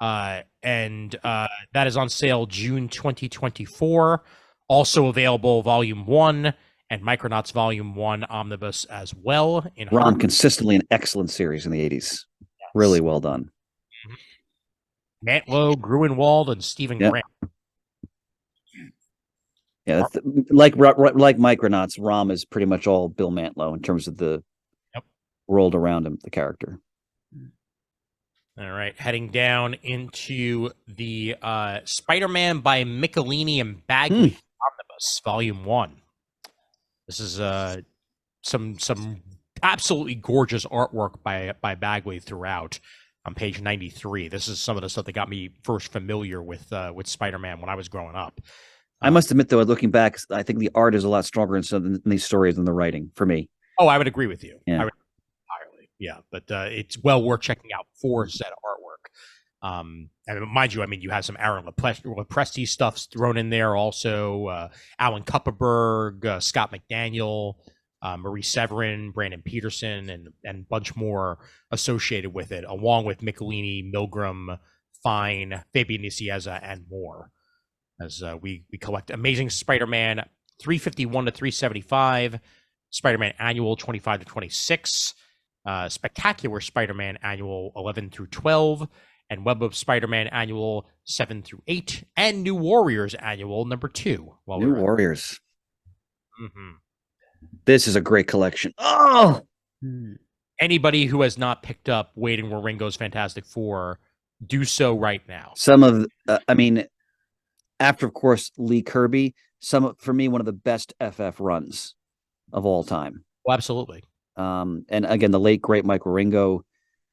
And that is on sale June 2024. Also available Volume 1 and Micronauts Volume 1 Omnibus as well. ROM consistently an excellent series in the 80s. Yes. Really well done. Mantlo, Gruenwald, and Stephen Grant. Yeah, like Micronauts, ROM is pretty much all Bill Mantlo in terms of the world around him, the character. All right, heading down into the Spider-Man by Michelini and Bagley Omnibus, Volume 1. This is some absolutely gorgeous artwork by Bagley throughout. On page 93, this is some of the stuff that got me first familiar with Spider-Man when I was growing up. I must admit, though, looking back, I think the art is a lot stronger in these stories than the writing for me. Oh, I would agree with you. Yeah. I would entirely. Yeah, but it's well worth checking out for said artwork. And mind you, I mean, you have some Aaron Lepresti stuff thrown in there. Also, Alan Kupperberg, Scott McDaniel, Marie Severin, Brandon Peterson, and a bunch more associated with it, along with Michelini, Milgram, Fine, Fabian Nicieza, and more. As we collect Amazing Spider-Man 351 to 375, Spider-Man Annual 25 to 26, Spectacular Spider-Man Annual 11 through 12, and Web of Spider-Man Annual 7 through 8, and New Warriors Annual number 2. New Warriors. This is a great collection. Oh! Anybody who has not picked up Wade and Waringo's Fantastic Four, do so right now. Some of, after, of course, Lee Kirby, for me, one of the best FF runs of all time. Oh, absolutely. And again, the late, great Mike Waringo.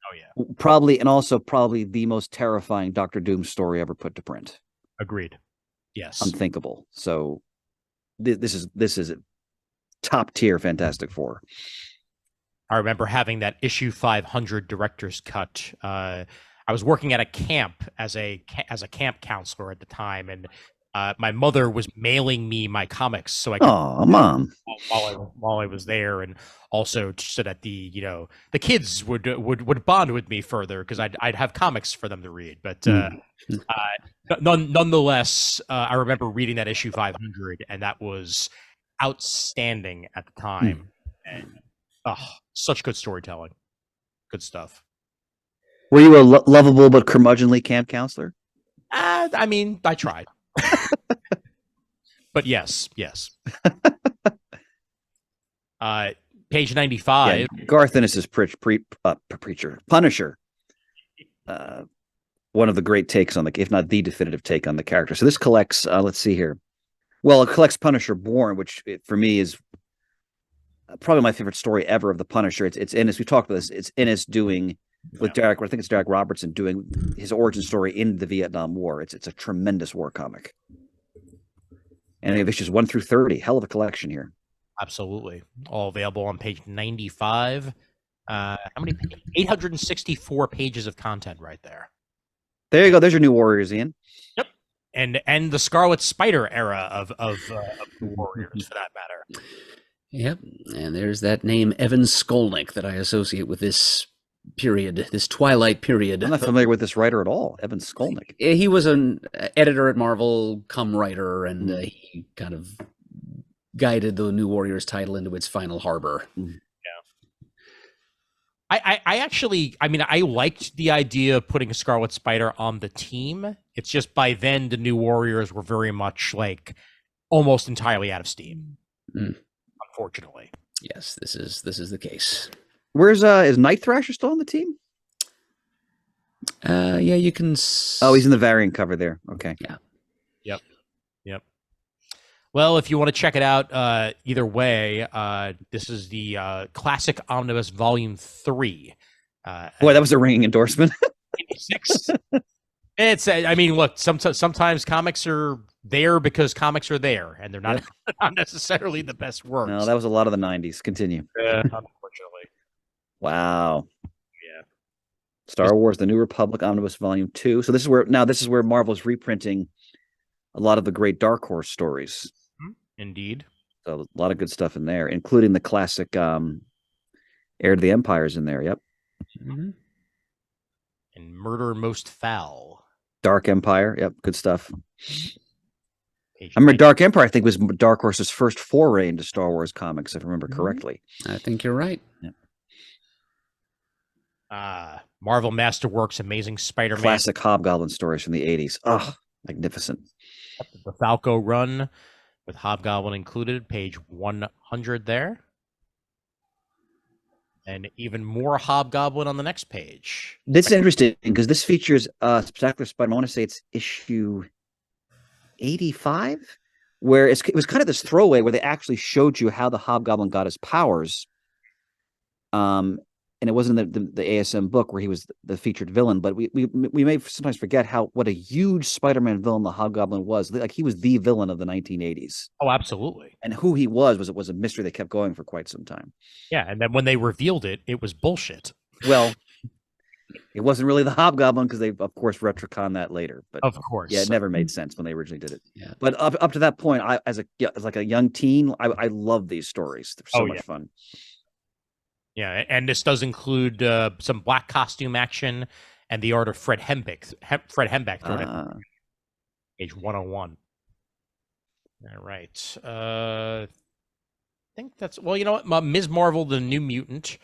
Oh, yeah. Probably the most terrifying Dr. Doom story ever put to print. Agreed. Yes. Unthinkable. So this is a top tier Fantastic Four. I remember having that issue 500 director's cut. I was working at a camp as a camp counselor at the time, and my mother was mailing me my comics so I could Mom, while I was there, and also so that the kids would bond with me further because I'd have comics for them to read. But nonetheless, I remember reading that issue 500, and that was outstanding at the time. And such good storytelling, good stuff. Were you a lovable but curmudgeonly camp counselor? I mean, I tried. But yes. Page 95. Yeah, Garth Ennis' Punisher. One of the great takes on if not the definitive take on the character. So this collects, let's see here. Well, it collects Punisher Born, which for me is probably my favorite story ever of the Punisher. It's Ennis. We talked about this. It's Ennis doing with Derek. I think it's Derek Robertson doing his origin story in the Vietnam War. It's a tremendous war comic. And they have issues 1 through 30. Hell of a collection here. Absolutely. All available on page 95. How many pages? 864 pages of content right there. There you go. There's your New Warriors, Ian. Yep. And the Scarlet Spider era of New Warriors, for that matter. Yep. And there's that name, Evan Skolnick, that I associate with this period, this twilight period. I'm not familiar with this writer at all, Evan Skolnick. He was an editor at Marvel, come writer, and he kind of guided the New Warriors title into its final harbor. Yeah. I actually, I mean, I liked the idea of putting a Scarlet Spider on the team. It's just by then the New Warriors were very much like almost entirely out of steam, unfortunately. Yes, this is the case. Where's is Night Thrasher still on the team? Yeah, you can. Oh, he's in the variant cover there. Okay. Yeah. Yep. Well, if you want to check it out, either way, this is the Classic Omnibus Volume 3. Boy, that was a ringing endorsement. 86. It's, I mean, look, sometimes comics are there because comics are there, and they're not, not necessarily the best works. No, that was a lot of the 90s. Continue. Unfortunately. Wow. Yeah. Star Wars: The New Republic Omnibus Volume 2. So this is where Marvel's reprinting a lot of the great Dark Horse stories. Indeed. So a lot of good stuff in there, including the classic Heir to the Empires in there. Yep. Mm-hmm. And Murder Most Foul. Dark Empire. Yep. Good stuff. Page I remember 90. Dark Empire, I think, was Dark Horse's first foray into Star Wars comics, if I remember correctly. I think you're right. Yeah. Marvel Masterworks Amazing Spider-Man. Classic Hobgoblin stories from the 80s. Oh, magnificent. The Falco run with Hobgoblin included, page 100 there. And even more Hobgoblin on the next page. This is interesting because this features Spectacular Spider-Man. I want to say it's issue 85, where it was kind of this throwaway where they actually showed you how the Hobgoblin got his powers. And it wasn't the ASM book where he was the featured villain, but we may sometimes forget what a huge Spider-Man villain the Hobgoblin was. Like, he was the villain of the 1980s. Oh, absolutely. And who he was a mystery that kept going for quite some time. Yeah, and then when they revealed it, it was bullshit. Well, it wasn't really the Hobgoblin because they, of course, retconned that later. But of course, yeah, it never made sense when they originally did it. Yeah. But up to that point, as like a young teen, I love these stories. They're so much fun. Yeah, and this does include some black costume action and the art of Fred Hembeck. Page 101. All right. I think that's, well, you know what? Ms. Marvel, the New Mutant,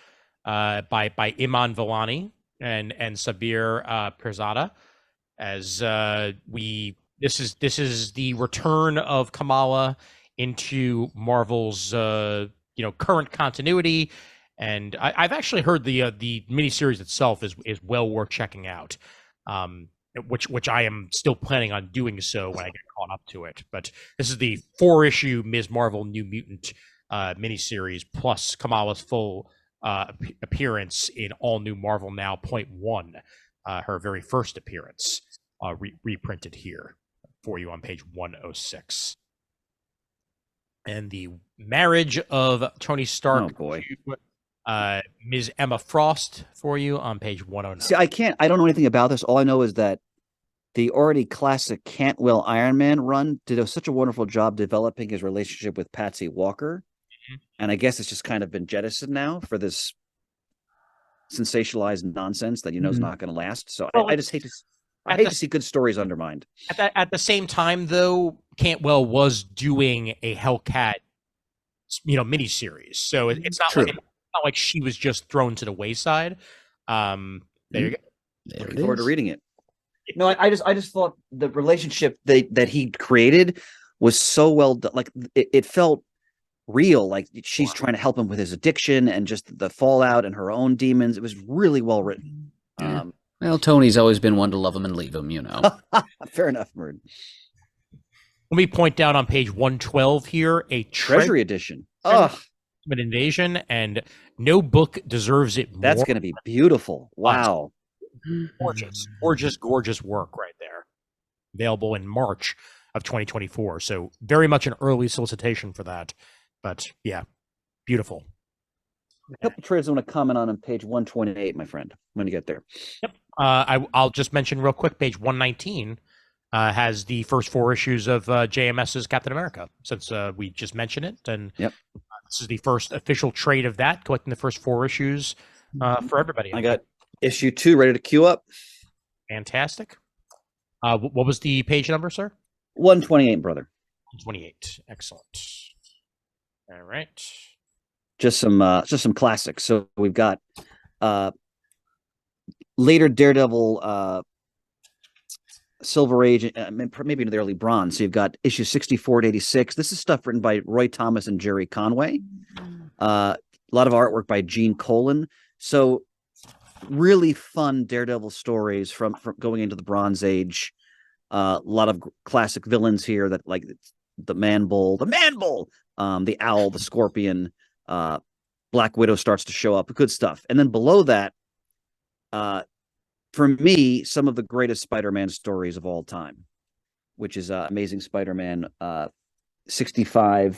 by Iman Vellani and Sabir Pirzada. As this is the return of Kamala into Marvel's current continuity. And I've actually heard the miniseries itself is well worth checking out, which I am still planning on doing so when I get caught up to it. But this is the 4-issue Ms. Marvel New Mutant miniseries plus Kamala's full appearance in All New Marvel Now .1, her very first appearance, reprinted here for you on page 106. And the marriage of Tony Stark to Ms. Emma Frost for you on page 109. See, I don't know anything about this. All I know is that the already classic Cantwell Iron Man run did such a wonderful job developing his relationship with Patsy Walker. And I guess it's just kind of been jettisoned now for this sensationalized nonsense that is not going to last. So I just hate to see good stories undermined. At the same time, though, Cantwell was doing a Hellcat, miniseries, so it's not like she was just thrown to the wayside. There you go. Looking forward to reading it. No, I just thought the relationship that he created was so well done. Like, it felt real. Like, she's trying to help him with his addiction and just the fallout and her own demons. It was really well written. Yeah. Well, Tony's always been one to love him and leave him, Fair enough, Merd. Let me point out on page 112 here a Treasury edition. Oh, an invasion, and no book deserves it more. That's going to be beautiful. Wow. Gorgeous work right there. Available in March of 2024. So very much an early solicitation for that. But yeah, beautiful. A couple trades I want to comment on page 128, my friend, when you get there. Yep. I'll just mention real quick, page 119 has the first 4 issues of JMS's Captain America, since we just mentioned it. And this is the first official trade of that, collecting the first 4 issues for everybody. I got issue 2 ready to queue up. Fantastic. What was the page number, sir? 128, brother. 128. Excellent. All right. Just some classics. So we've got Later Daredevil, Silver Age, maybe into the early Bronze. So you've got issues 64 to 86. This is stuff written by Roy Thomas and Jerry Conway. A lot of artwork by Gene Colan. So really fun Daredevil stories from going into the Bronze Age. A lot of classic villains here that like the Man Bull, the Owl, the Scorpion, Black Widow starts to show up. Good stuff. And then below that, for me, some of the greatest Spider-Man stories of all time, which is Amazing Spider-Man 68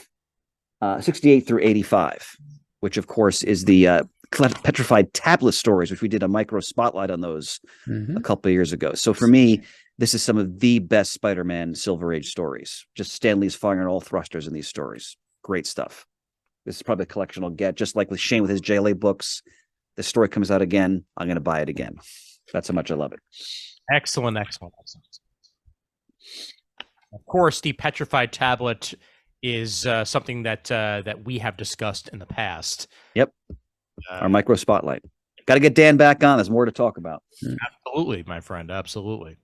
through 85, which of course is the petrified tablet stories, which we did a micro spotlight on those a couple of years ago. So for me, this is some of the best Spider-Man Silver Age stories. Just Stan Lee's firing on all thrusters in these stories. Great stuff. This is probably a collection I'll get, just like with Shane with his JLA books. The story comes out again, I'm going to buy it again. That's how much I love it. Excellent. Of course, the petrified tablet is something that we have discussed in the past. Yep. Our micro spotlight. Got to get Dan back on. There's more to talk about. Absolutely, my friend. Absolutely.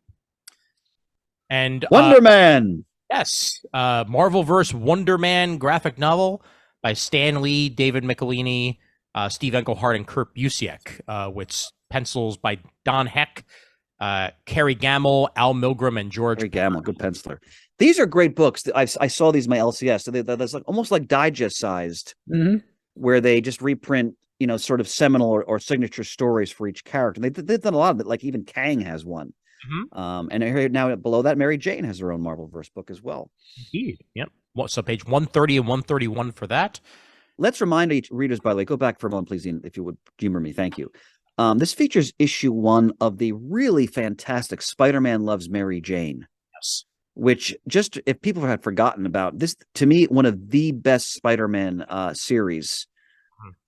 And Wonder Man. Yes. Marvelverse Wonder Man graphic novel by Stan Lee, David Michelini, Steve Englehart, and Kurt Busiek, with pencils by Don Heck, Kerry Gamble, Al Milgram, and George. Kerry Gamble, good penciler. These are great books. I saw these in my LCS. So that's like almost like digest sized, where they just reprint, sort of seminal or signature stories for each character. They've done a lot of it. Like even Kang has one. And here now below that, Mary Jane has her own Marvelverse book as well. Indeed. Yep. So page 130 and 131 for that. Let's remind each readers, by the way, go back for a moment, please, Ian, if you would humor me. Thank you. This features issue 1 of the really fantastic Spider-Man Loves Mary Jane. Yes. Which, just if people had forgotten about this, to me, one of the best Spider-Man series.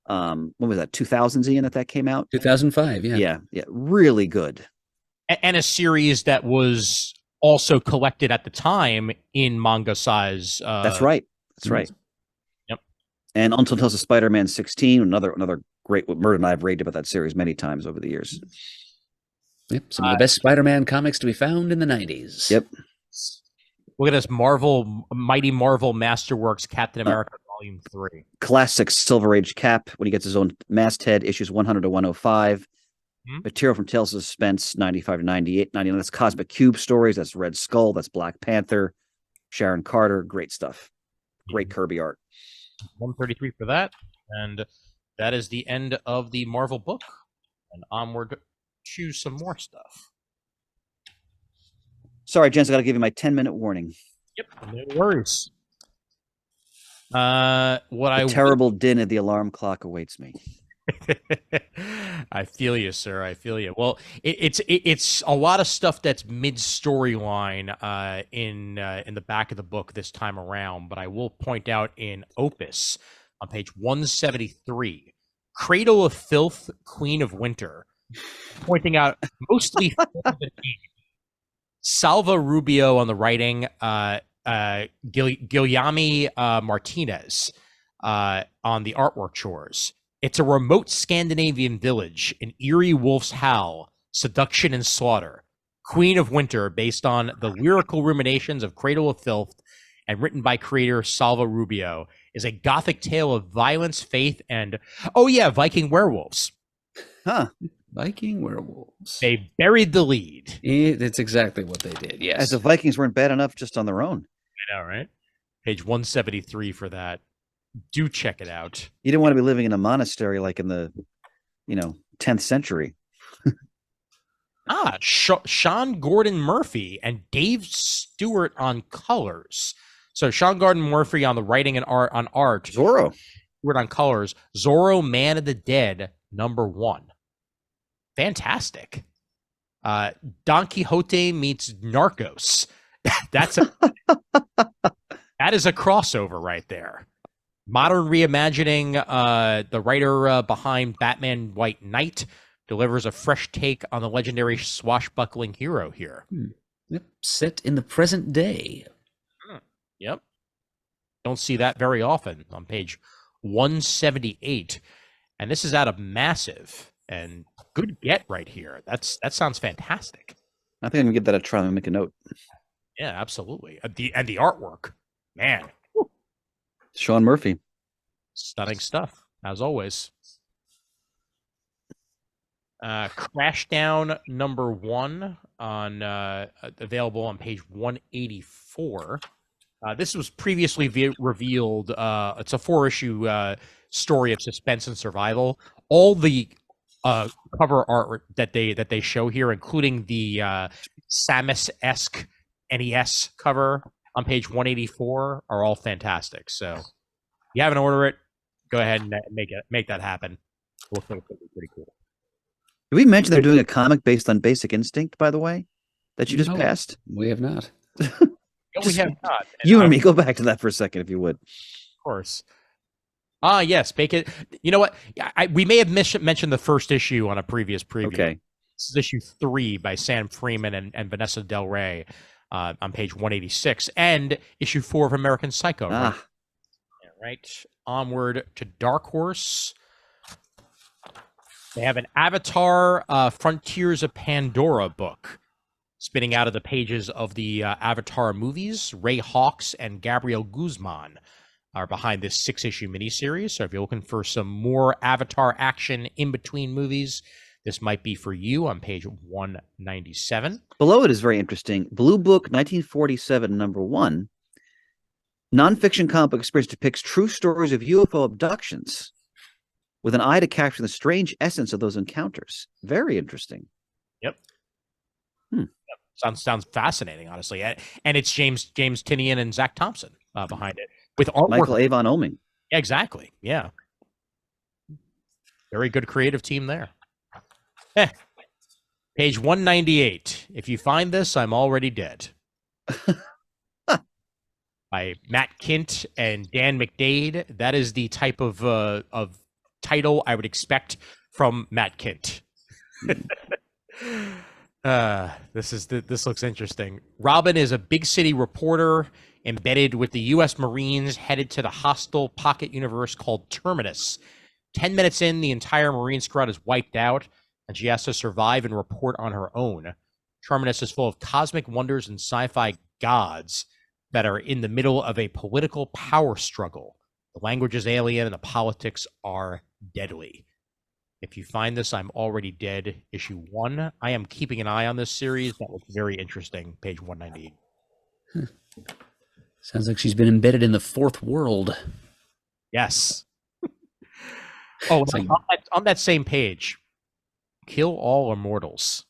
When was that? 2000s, Ian, that came out? 2005, yeah. Yeah. Really good. And a series that was also collected at the time in manga size. That's right. Yep. And Until Tales of Spider-Man 16, another great. Murder and I have raved about that series many times over the years. Yep. Some of the best Spider-Man comics to be found in the 90s. Yep. Look at this Mighty Marvel Masterworks Captain America Volume 3. Classic Silver Age Cap when he gets his own masthead, issues 100 to 105. Material from Tales of Suspense 95 to 98, 99. That's Cosmic Cube stories. That's Red Skull. That's Black Panther. Sharon Carter. Great stuff. Great Kirby art. 133 for that. And that is the end of the Marvel book. And onward to some more stuff. Sorry, gents, I got to give you my 10-minute warning. Yep, no worries. Terrible din of the alarm clock awaits me. I feel you, sir. I feel you. Well, it's a lot of stuff that's mid storyline in the back of the book this time around. But I will point out in Opus on page 173, Cradle of Filth, Queen of Winter, pointing out mostly Salva Rubio on the writing, Guilherme Martinez on the artwork chores. It's a remote Scandinavian village, an eerie wolf's howl, seduction and slaughter. Queen of Winter, based on the lyrical ruminations of Cradle of Filth and written by creator Salva Rubio, is a gothic tale of violence, faith, and, Viking werewolves. Viking werewolves. They buried the lead. That's exactly what they did, yes. As the Vikings weren't bad enough just on their own. I know, right? Page 173 for that. Do check it out. You didn't want to be living in a monastery like in the, 10th century. Sean Gordon Murphy and Dave Stewart on colors. So Sean Gordon Murphy on the writing and art on art. Zorro. Stewart on colors. Zorro, Man of the Dead, #1. Fantastic. Don Quixote meets Narcos. That is a crossover right there. Modern reimagining. The writer behind Batman White Knight delivers a fresh take on the legendary swashbuckling hero here. Yep, set in the present day. Yep. Don't see that very often on page 178. And this is out of Massive. and good get right here. That sounds fantastic. I think I'm gonna give that a try and make a note. Yeah, absolutely. The artwork, man, Sean Murphy. stunning stuff as always. Crashdown #1 on available on page 184. This was previously revealed. It's a 4-issue story of suspense and survival. All the cover art that they show here, including the Samus-esque NES cover on page 184, are all fantastic. So, if you haven't ordered it, go ahead and make that happen. Looks like it's gonna be pretty cool. Did we mention they're doing a comic based on Basic Instinct, by the way, that you just passed? We have not. No, we have not. You and me, go back to that for a second, if you would. Of course. Yes, Bacon. You know what? We may have mentioned the first issue on a previous preview. Okay. This is issue 3 by Sam Freeman and Vanessa Del Rey on page 186, and issue 4 of American Psycho. Right? Right. Onward to Dark Horse. They have an Avatar Frontiers of Pandora book spinning out of the pages of the Avatar movies. Ray Hawkes and Gabriel Guzman are behind this 6-issue miniseries. So if you're looking for some more Avatar action in between movies, this might be for you on page 197. Below it is very interesting. Blue Book 1947 #1. Nonfiction comic book experience depicts true stories of UFO abductions with an eye to capture the strange essence of those encounters. Very interesting. Yep. Sounds fascinating, honestly. And it's James Tinian and Zach Thompson behind it, with artwork. Michael Avon Oeming. Exactly. Yeah. Very good creative team there. Page 198. If you find this, I'm already dead. By Matt Kint and Dan McDade. That is the type of title I would expect from Matt Kint. This looks interesting. Robin is a big city reporter embedded with the U.S. Marines, headed to the hostile pocket universe called Terminus. 10 minutes in, the entire Marine squad is wiped out, and she has to survive and report on her own. Terminus is full of cosmic wonders and sci-fi gods that are in the middle of a political power struggle. The language is alien and the politics are deadly. If you find this, I'm already dead. Issue 1. I am keeping an eye on this series. That looks very interesting. Page 198. Sounds like she's been embedded in the fourth world. Yes. Oh, on that same page, Kill All Immortals.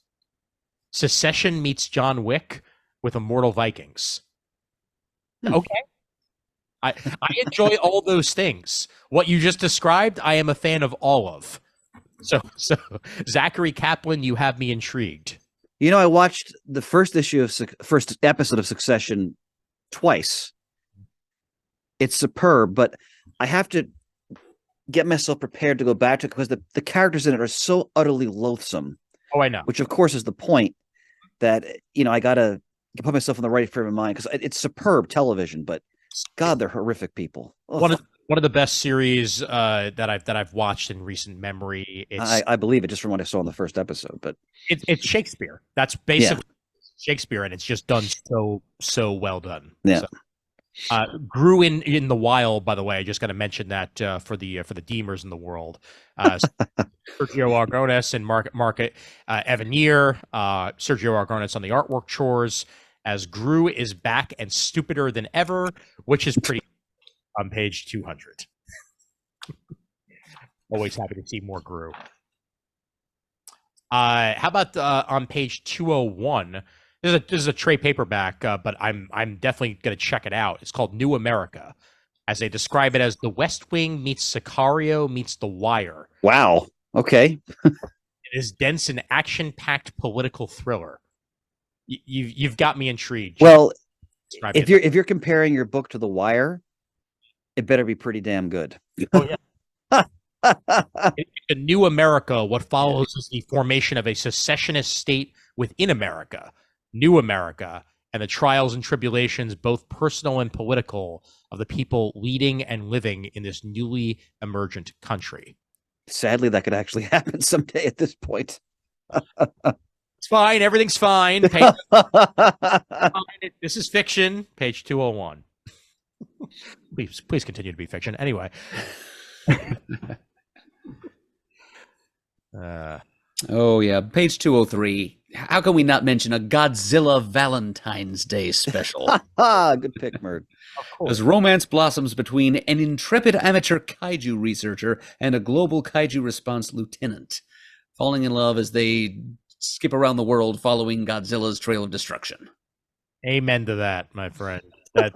Secession meets John Wick with Immortal Vikings. Okay. I enjoy all those things. What you just described, I am a fan of all of. So Zachary Kaplan, you have me intrigued. You know, I watched the first episode of Succession twice. It's superb, but I have to get myself prepared to go back to it because the characters in it are so utterly loathsome. Oh, I know. Which, of course, is the point that, you know, I got to put myself in the right frame of mind because it's superb television, but God, they're horrific people. Ugh. One of the best series that I've watched in recent memory. I believe it just from what I saw in the first episode, but it's Shakespeare. That's basically Shakespeare, and it's just done so well done. Yeah. So, grew in the wild, by the way. I just got to mention that for the Deemers in the world. Sergio Aragonés and Market Evanier. Sergio Aragonés on the artwork chores, as Gru is back and stupider than ever, which is pretty on page 200. Always happy to see more Gru. How about on page 201? This is a trade paperback, but I'm definitely going to check it out. It's called New America, as they describe it as The West Wing meets Sicario meets The Wire. Wow. Okay. It is dense and action-packed political thriller. You've got me intrigued. Well, if you're comparing your book to The Wire, it better be pretty damn good. Oh yeah. The New America, what follows is the formation of a secessionist state within America, New America, and the trials and tribulations, both personal and political, of the people leading and living in this newly emergent country. Sadly, that could actually happen someday at this point. It's fine. Everything's fine. This is fiction. Page 201. Please continue to be fiction. Anyway. Oh, yeah. Page 203. How can we not mention a Godzilla Valentine's Day special? Good pick, Murd. As romance blossoms between an intrepid amateur kaiju researcher and a global kaiju response lieutenant, falling in love as they skip around the world following Godzilla's trail of destruction. Amen to that, my friend. That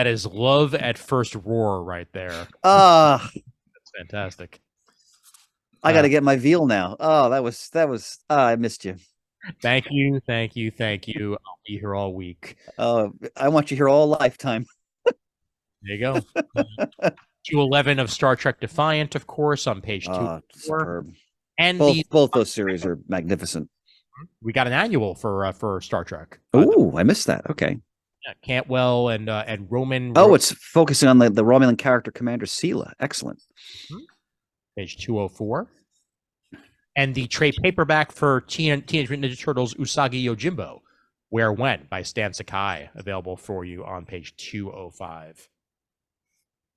is love at first roar right there. That's Fantastic. I got to get my veal now. Oh, that was. I missed you. Thank you. I'll be here all week. I want you here all lifetime. There you go. 211 of Star Trek Defiant, of course, on page 2. Superb. And both those series are magnificent. We got an annual for Star Trek. Oh, I missed that. Okay. Cantwell and Roman. It's focusing on the Romulan character Commander Sela. Excellent. Page 204. And the trade paperback for Teenage Mutant Ninja Turtles Usagi Yojimbo, Where When by Stan Sakai, available for you on page 205.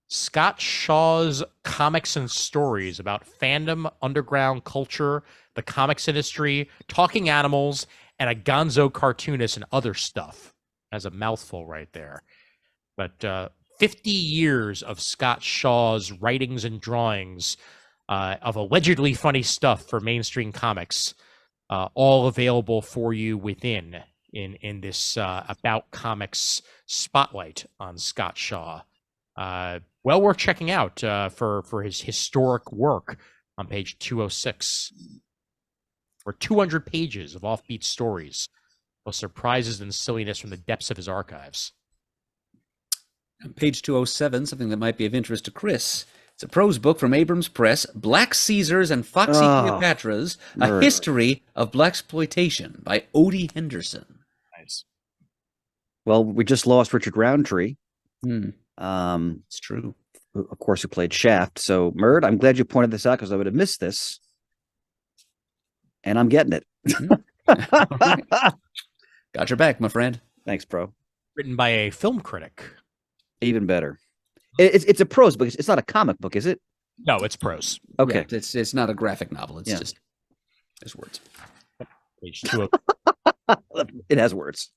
Scott Shaw's comics and stories about fandom, underground culture, the comics industry, talking animals, and a gonzo cartoonist and other stuff. That's a mouthful right there. But 50 years of Scott Shaw's writings and drawings of allegedly funny stuff for mainstream comics, all available for you in this About Comics spotlight on Scott Shaw. Well worth checking out for his historic work on page 206. For 200 pages of offbeat stories, with surprises and silliness from the depths of his archives. On page 207, something that might be of interest to Chris. It's a prose book from Abrams Press, Black Caesars and Foxy Cleopatras, A History of Blaxploitation by Odie Henderson. Nice. Well, we just lost Richard Roundtree. It's true. Of course, who played Shaft. So, Murd, I'm glad you pointed this out because I would have missed this. And I'm getting it. Got your back, my friend. Thanks, bro. Written by a film critic. Even better. It's a prose book. It's not a comic book, is it? No, it's prose. Okay. Right. It's not a graphic novel. It's just there's words. Page 2. It has words.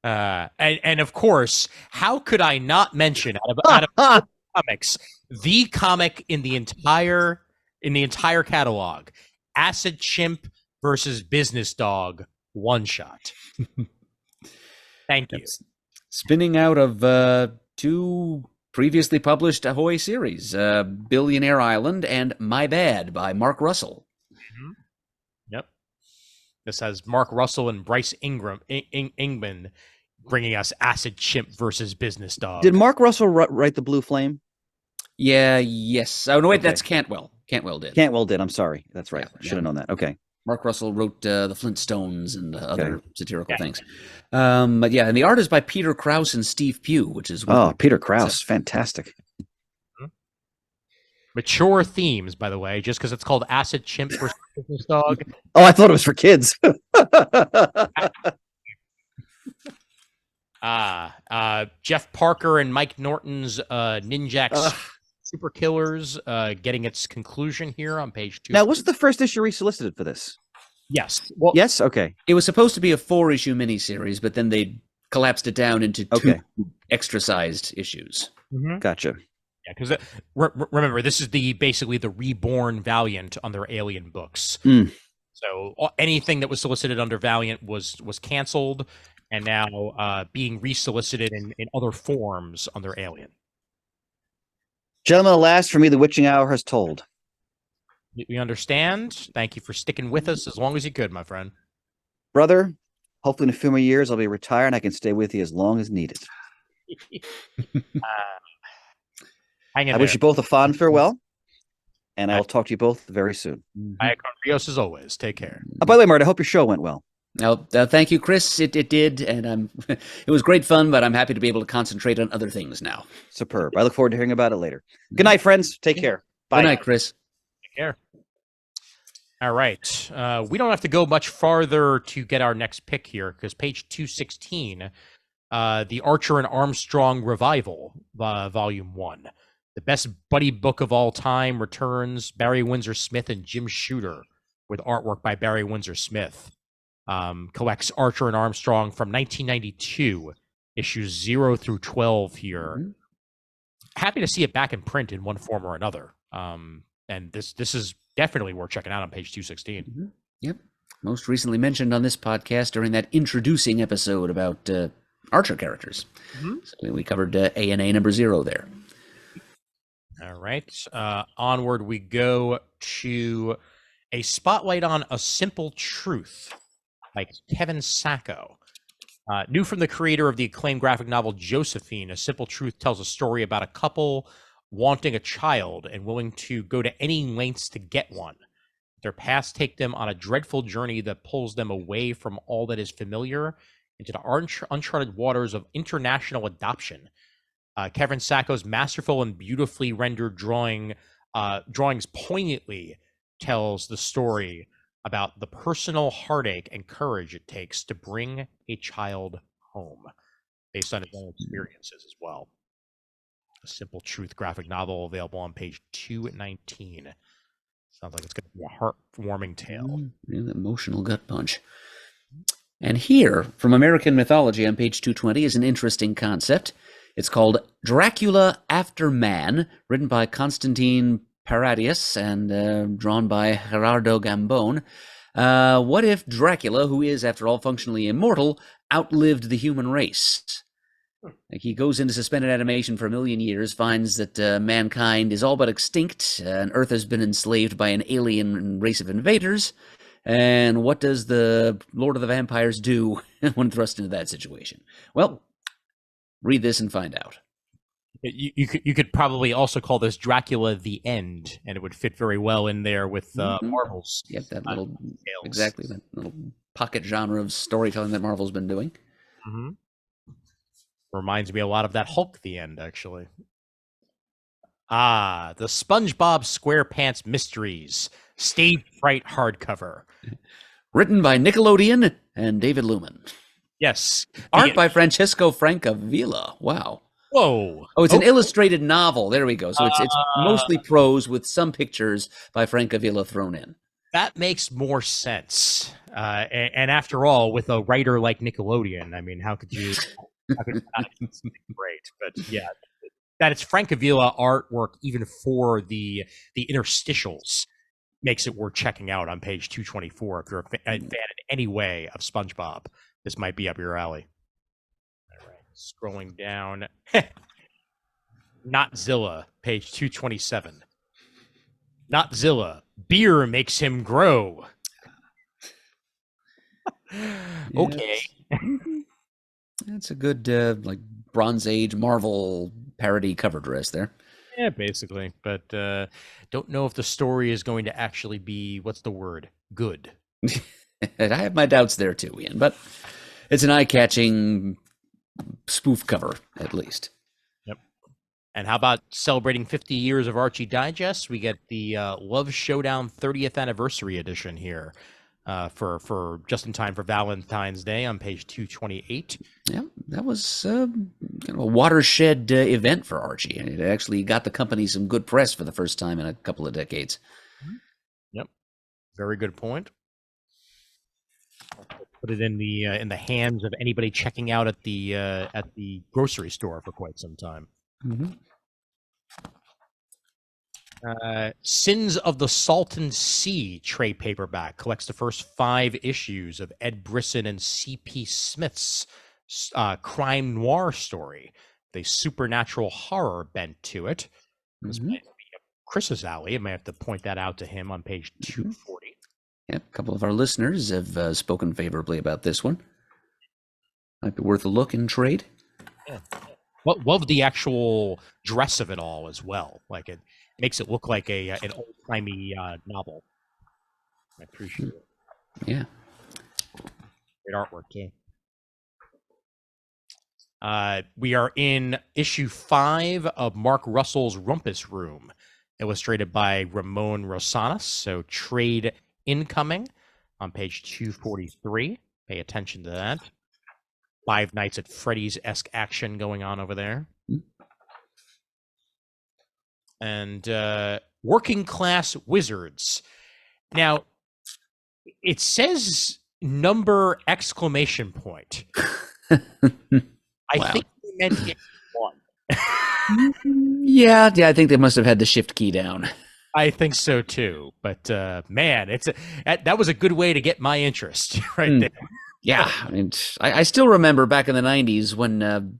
And of course, how could I not mention out of comics, the comic in the entire catalog, Acid Chimp versus Business Dog one shot. Thank you. Spinning out of two previously published Ahoy series, Billionaire Island and My Bad by Mark Russell. Mm-hmm. Yep. This has Mark Russell and Bryce Ingman bringing us Acid Chimp versus Business Dog. Did Mark Russell write The Blue Flame? Yes. Oh, no, wait, that's Cantwell. Cantwell did. I'm sorry. That's right. I should have known that. Okay. Mark Russell wrote The Flintstones and other satirical things. But yeah, and the art is by Peter Krause and Steve Pugh, which is... Peter Krause. Fantastic. Mature themes, by the way, just because it's called Acid Chimp versus Business Dog. Oh, I thought it was for kids. Jeff Parker and Mike Norton's Ninjax Super Killers getting its conclusion here on page 2. Now, was it the first issue resolicited for this? Yes. Well, yes? Okay. It was supposed to be a 4-issue miniseries, but then they collapsed it down into 2 extra-sized issues. Mm-hmm. Gotcha. Yeah, because remember, this is basically the reborn Valiant on their Alien books. So anything that was solicited under Valiant was canceled, and now being resolicited in other forms under Alien. Gentlemen, alas, for me, the witching hour has tolled. We understand. Thank you for sticking with us as long as you could, my friend. Brother, hopefully in a few more years I'll be retired and I can stay with you as long as needed. I wish you both a fond farewell, and I will talk to you both very soon. Adios as always. Take care. By the way, Mart, I hope your show went well. Now, thank you, Chris. It did, and it was great fun, but I'm happy to be able to concentrate on other things now. Superb. I look forward to hearing about it later. Good night, friends. Take care. Bye. Good night, Chris. Take care. All right. We don't have to go much farther to get our next pick here, because page 216, the Archer and Armstrong Revival, Volume 1. The best buddy book of all time returns. Barry Windsor Smith and Jim Shooter, with artwork by Barry Windsor Smith. Collects Archer and Armstrong from 1992, issues 0 through 12 here. Mm-hmm. Happy to see it back in print in one form or another. And this is definitely worth checking out on page 216. Mm-hmm. Yep. Most recently mentioned on this podcast during that introducing episode about Archer characters. Mm-hmm. So we covered ANA number 0 there. All right. Onward we go to a spotlight on A Simple Truth by Kevin Sacco. New from the creator of the acclaimed graphic novel Josephine, A Simple Truth tells a story about a couple wanting a child and willing to go to any lengths to get one. Their paths take them on a dreadful journey that pulls them away from all that is familiar into the uncharted waters of international adoption. Kevin Sacco's masterful and beautifully rendered drawings poignantly tells the story about the personal heartache and courage it takes to bring a child home, based on his own experiences as well. A Simple Truth graphic novel available on page 219. Sounds like it's going to be a heartwarming tale. Real emotional gut punch. And here, from American Mythology on page 220, is an interesting concept. It's called Dracula After Man, written by Constantine Paradius and drawn by Gerardo Gambone. What if Dracula, who is, after all, functionally immortal, outlived the human race? Like, he goes into suspended animation for 1 million years, finds that mankind is all but extinct, and Earth has been enslaved by an alien race of invaders. And what does the Lord of the Vampires do when thrust into that situation? Well, read this and find out. You could probably also call this Dracula the End, and it would fit very well in there with Marvel's. Yep, that little exactly that little pocket genre of storytelling that Marvel's been doing. Mm-hmm. Reminds me a lot of that Hulk the End, actually. The SpongeBob SquarePants Mysteries Stage Fright hardcover, written by Nickelodeon and David Lumen. Yes, art by Francesco Francavilla. Wow. Whoa. Oh, it's an illustrated novel. There we go. So it's mostly prose with some pictures by Francavilla thrown in. That makes more sense. And after all, with a writer like Nickelodeon, I mean, how could you not do something great? But yeah, that it's Francavilla artwork even for the interstitials makes it worth checking out on page 224. If you're a fan in any way of SpongeBob, this might be up your alley. All right, scrolling down. Notzilla, page 227. Notzilla, beer makes him grow. Okay. That's a good like Bronze Age Marvel parody cover dress there. Yeah, basically. But don't know if the story is going to actually be, what's the word? Good. I have my doubts there too, Ian, but it's an eye-catching spoof cover, at least. Yep. And how about celebrating 50 years of Archie Digest? We get the Love Showdown 30th Anniversary Edition here for just in time for Valentine's Day on page 228. Yeah, that was kind of a watershed event for Archie. And it actually got the company some good press for the first time in a couple of decades. Yep. Very good point. Put it in the hands of anybody checking out at the grocery store for quite some time. Mm-hmm. Sins of the Salton Sea trade paperback collects the first 5 issues of Ed Brisson and C.P. Smith's crime noir story. The supernatural horror bent to it. This might be Chris's alley. I may have to point that out to him on page 240. Yep, a couple of our listeners have spoken favorably about this one. Might be worth a look in trade. Yeah. Well, love the actual dress of it all as well. Like, it makes it look like an old-timey novel. I appreciate it. Yeah. Great artwork too. We are in issue 5 of Mark Russell's Rumpus Room, illustrated by Ramon Rosanas. So trade incoming on page 243. Pay attention to that. Five Nights at Freddy's-esque action going on over there. And Working Class Wizards. Now, it says number exclamation point. I think they meant it one. Yeah, I think they must have had the shift key down. I think so too. But man, that was a good way to get my interest right there. Yeah, I mean, I still remember back in the 90s when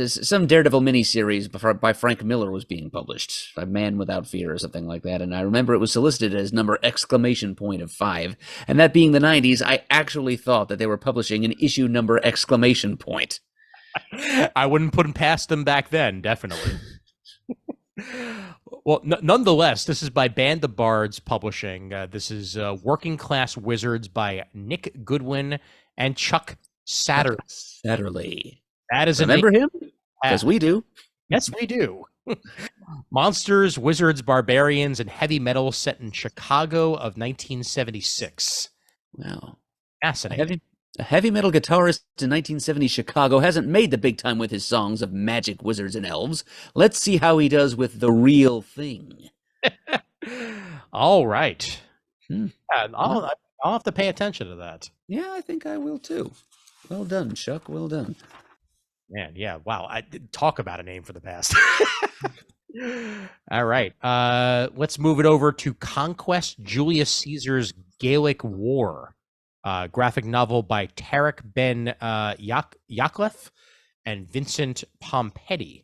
some Daredevil miniseries by Frank Miller was being published, A Man Without Fear or something like that, and I remember it was solicited as number exclamation point of 5, and that being the 90s, I actually thought that they were publishing an issue number exclamation point. I wouldn't put them past them back then, definitely. Well, nonetheless, this is by Band of Bards Publishing. This is Working Class Wizards by Nick Goodwin and Chuck Satterley. That is Remember him? Because we do. Yes, we do. Monsters, Wizards, Barbarians, and Heavy Metal set in Chicago of 1976. Wow. Fascinating. A heavy metal guitarist in 1970 Chicago hasn't made the big time with his songs of magic, wizards, and elves. Let's see how he does with The Real Thing. All right. I'll have to pay attention to that. Yeah, I think I will too. Well done, Chuck. Well done. Man, yeah. Wow. I didn't talk about a name for the past. All right. Let's move it over to Conquest Julius Caesar's Gaelic War. Graphic novel by Tarek Ben Yaklev and Vincent Pompetti.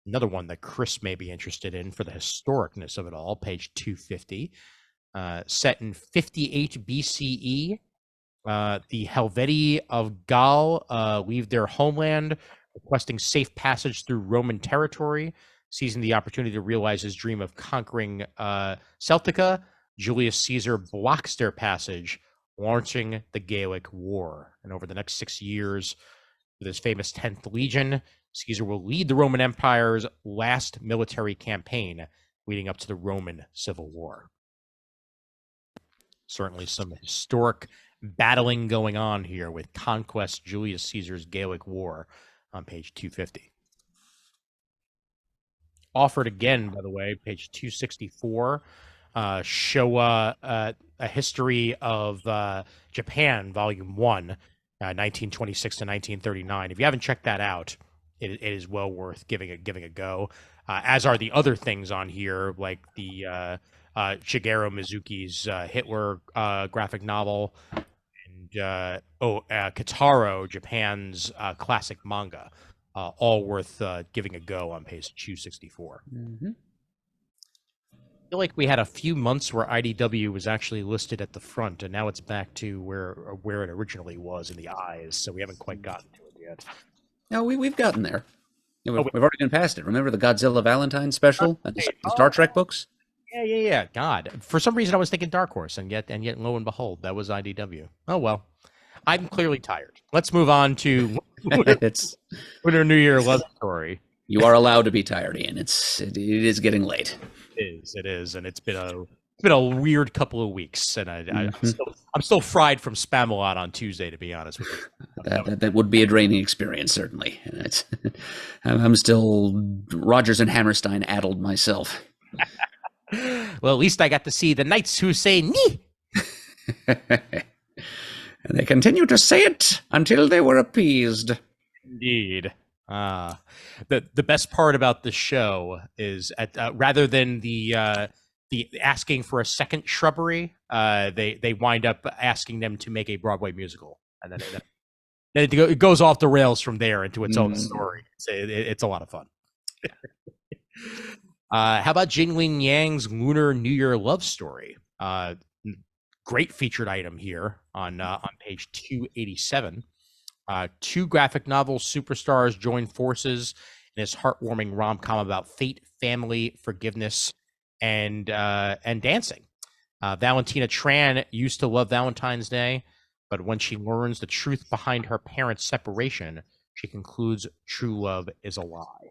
Another one that Chris may be interested in for the historicness of it all, page 250. Set in 58 BCE, the Helvetii of Gaul leave their homeland, requesting safe passage through Roman territory. Seizing the opportunity to realize his dream of conquering Celtica, Julius Caesar blocks their passage, launching the Gaelic War. And over the next 6 years, with his famous 10th Legion, Caesar will lead the Roman Empire's last military campaign leading up to the Roman Civil War. Certainly some historic battling going on here with Conquest Julius Caesar's Gaelic War on page 250. Offered again, by the way, page 264. Showa, A History of Japan, Volume 1, 1926 to 1939. If you haven't checked that out, it is well worth giving a go. As are the other things on here, like the Shigeru Mizuki's Hitler graphic novel, and Kitaro, Japan's classic manga. All worth giving a go on page 264. Mm-hmm. I feel like we had a few months where IDW was actually listed at the front, and now it's back to where it originally was in the eyes. So we haven't quite gotten to it yet. No, we've gotten there. We've already been past it. Remember the Godzilla Valentine special and the Star Trek books? Yeah. God, for some reason I was thinking Dark Horse, and yet lo and behold, that was IDW. Oh well, I'm clearly tired. Let's move on to It's Winter New Year Love Story. You are allowed to be tired, Ian. It is getting late. It is, and it's been a weird couple of weeks, and I'm still fried from Spamalot on Tuesday, to be honest with you. That would be a draining experience, certainly. And I'm still Rogers and Hammerstein addled myself. Well, at least I got to see the knights who say "nee." And they continue to say it until they were appeased. Indeed. The best part about the show is rather than the asking for a second shrubbery, they wind up asking them to make a Broadway musical, and then it goes off the rails from there into its own story. It's a lot of fun. How about Jingling Yang's Lunar New Year Love Story? Great featured item here on page 287. Two graphic novel superstars join forces in this heartwarming rom-com about fate, family, forgiveness, and dancing. Valentina Tran used to love Valentine's Day, but when she learns the truth behind her parents' separation, she concludes true love is a lie.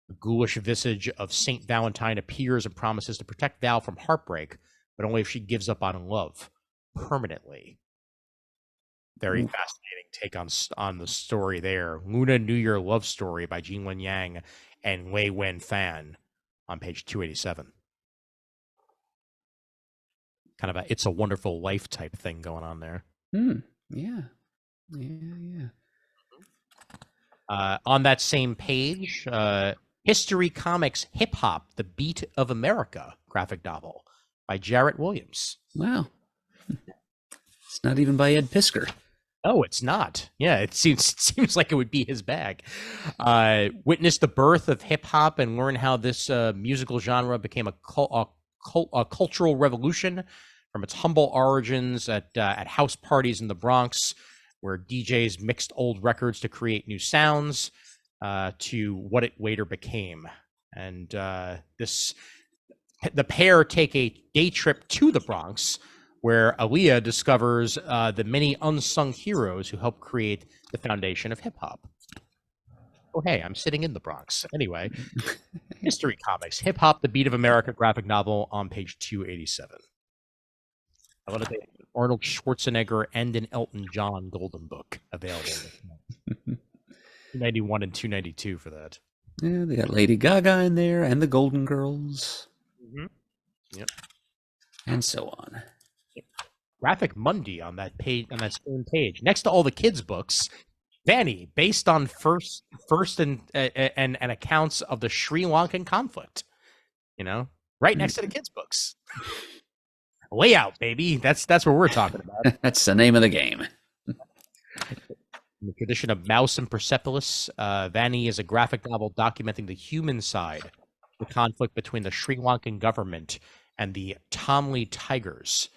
The ghoulish visage of Saint Valentine appears and promises to protect Val from heartbreak, but only if she gives up on love permanently. Very fascinating take on the story there. Luna New Year Love Story by Jin-Wen Yang and Wei Wen Fan on page 287. Kind of a It's a Wonderful Life type thing going on there. Yeah. On that same page, History Comics Hip Hop, The Beat of America graphic novel by Jarrett Williams. Wow. It's not even by Ed Piskor. Oh, it's not. Yeah, it seems like it would be his bag. Witness the birth of hip hop and learn how this musical genre became a cultural revolution from its humble origins at house parties in the Bronx, where DJs mixed old records to create new sounds, to what it later became. And the pair take a day trip to the Bronx, where Aaliyah discovers the many unsung heroes who helped create the foundation of hip-hop. Oh, hey, I'm sitting in the Bronx. Anyway, History Comics, Hip Hop, The Beat of America graphic novel on page 287. I want to say Arnold Schwarzenegger and an Elton John golden book available. 291 and 292 for that. Yeah, they got Lady Gaga in there and the Golden Girls. Mm-hmm. Yep. And so on. Graphic Monday on that page, on that same page, next to all the kids' books. Vanny, based on first and accounts of the Sri Lankan conflict. You know, right next to the kids' books. Layout, baby. That's what we're talking about. That's the name of the game. In the tradition of Mouse and Persepolis, Vanny is a graphic novel documenting the human side, the conflict between the Sri Lankan government and the Tamil Tigers,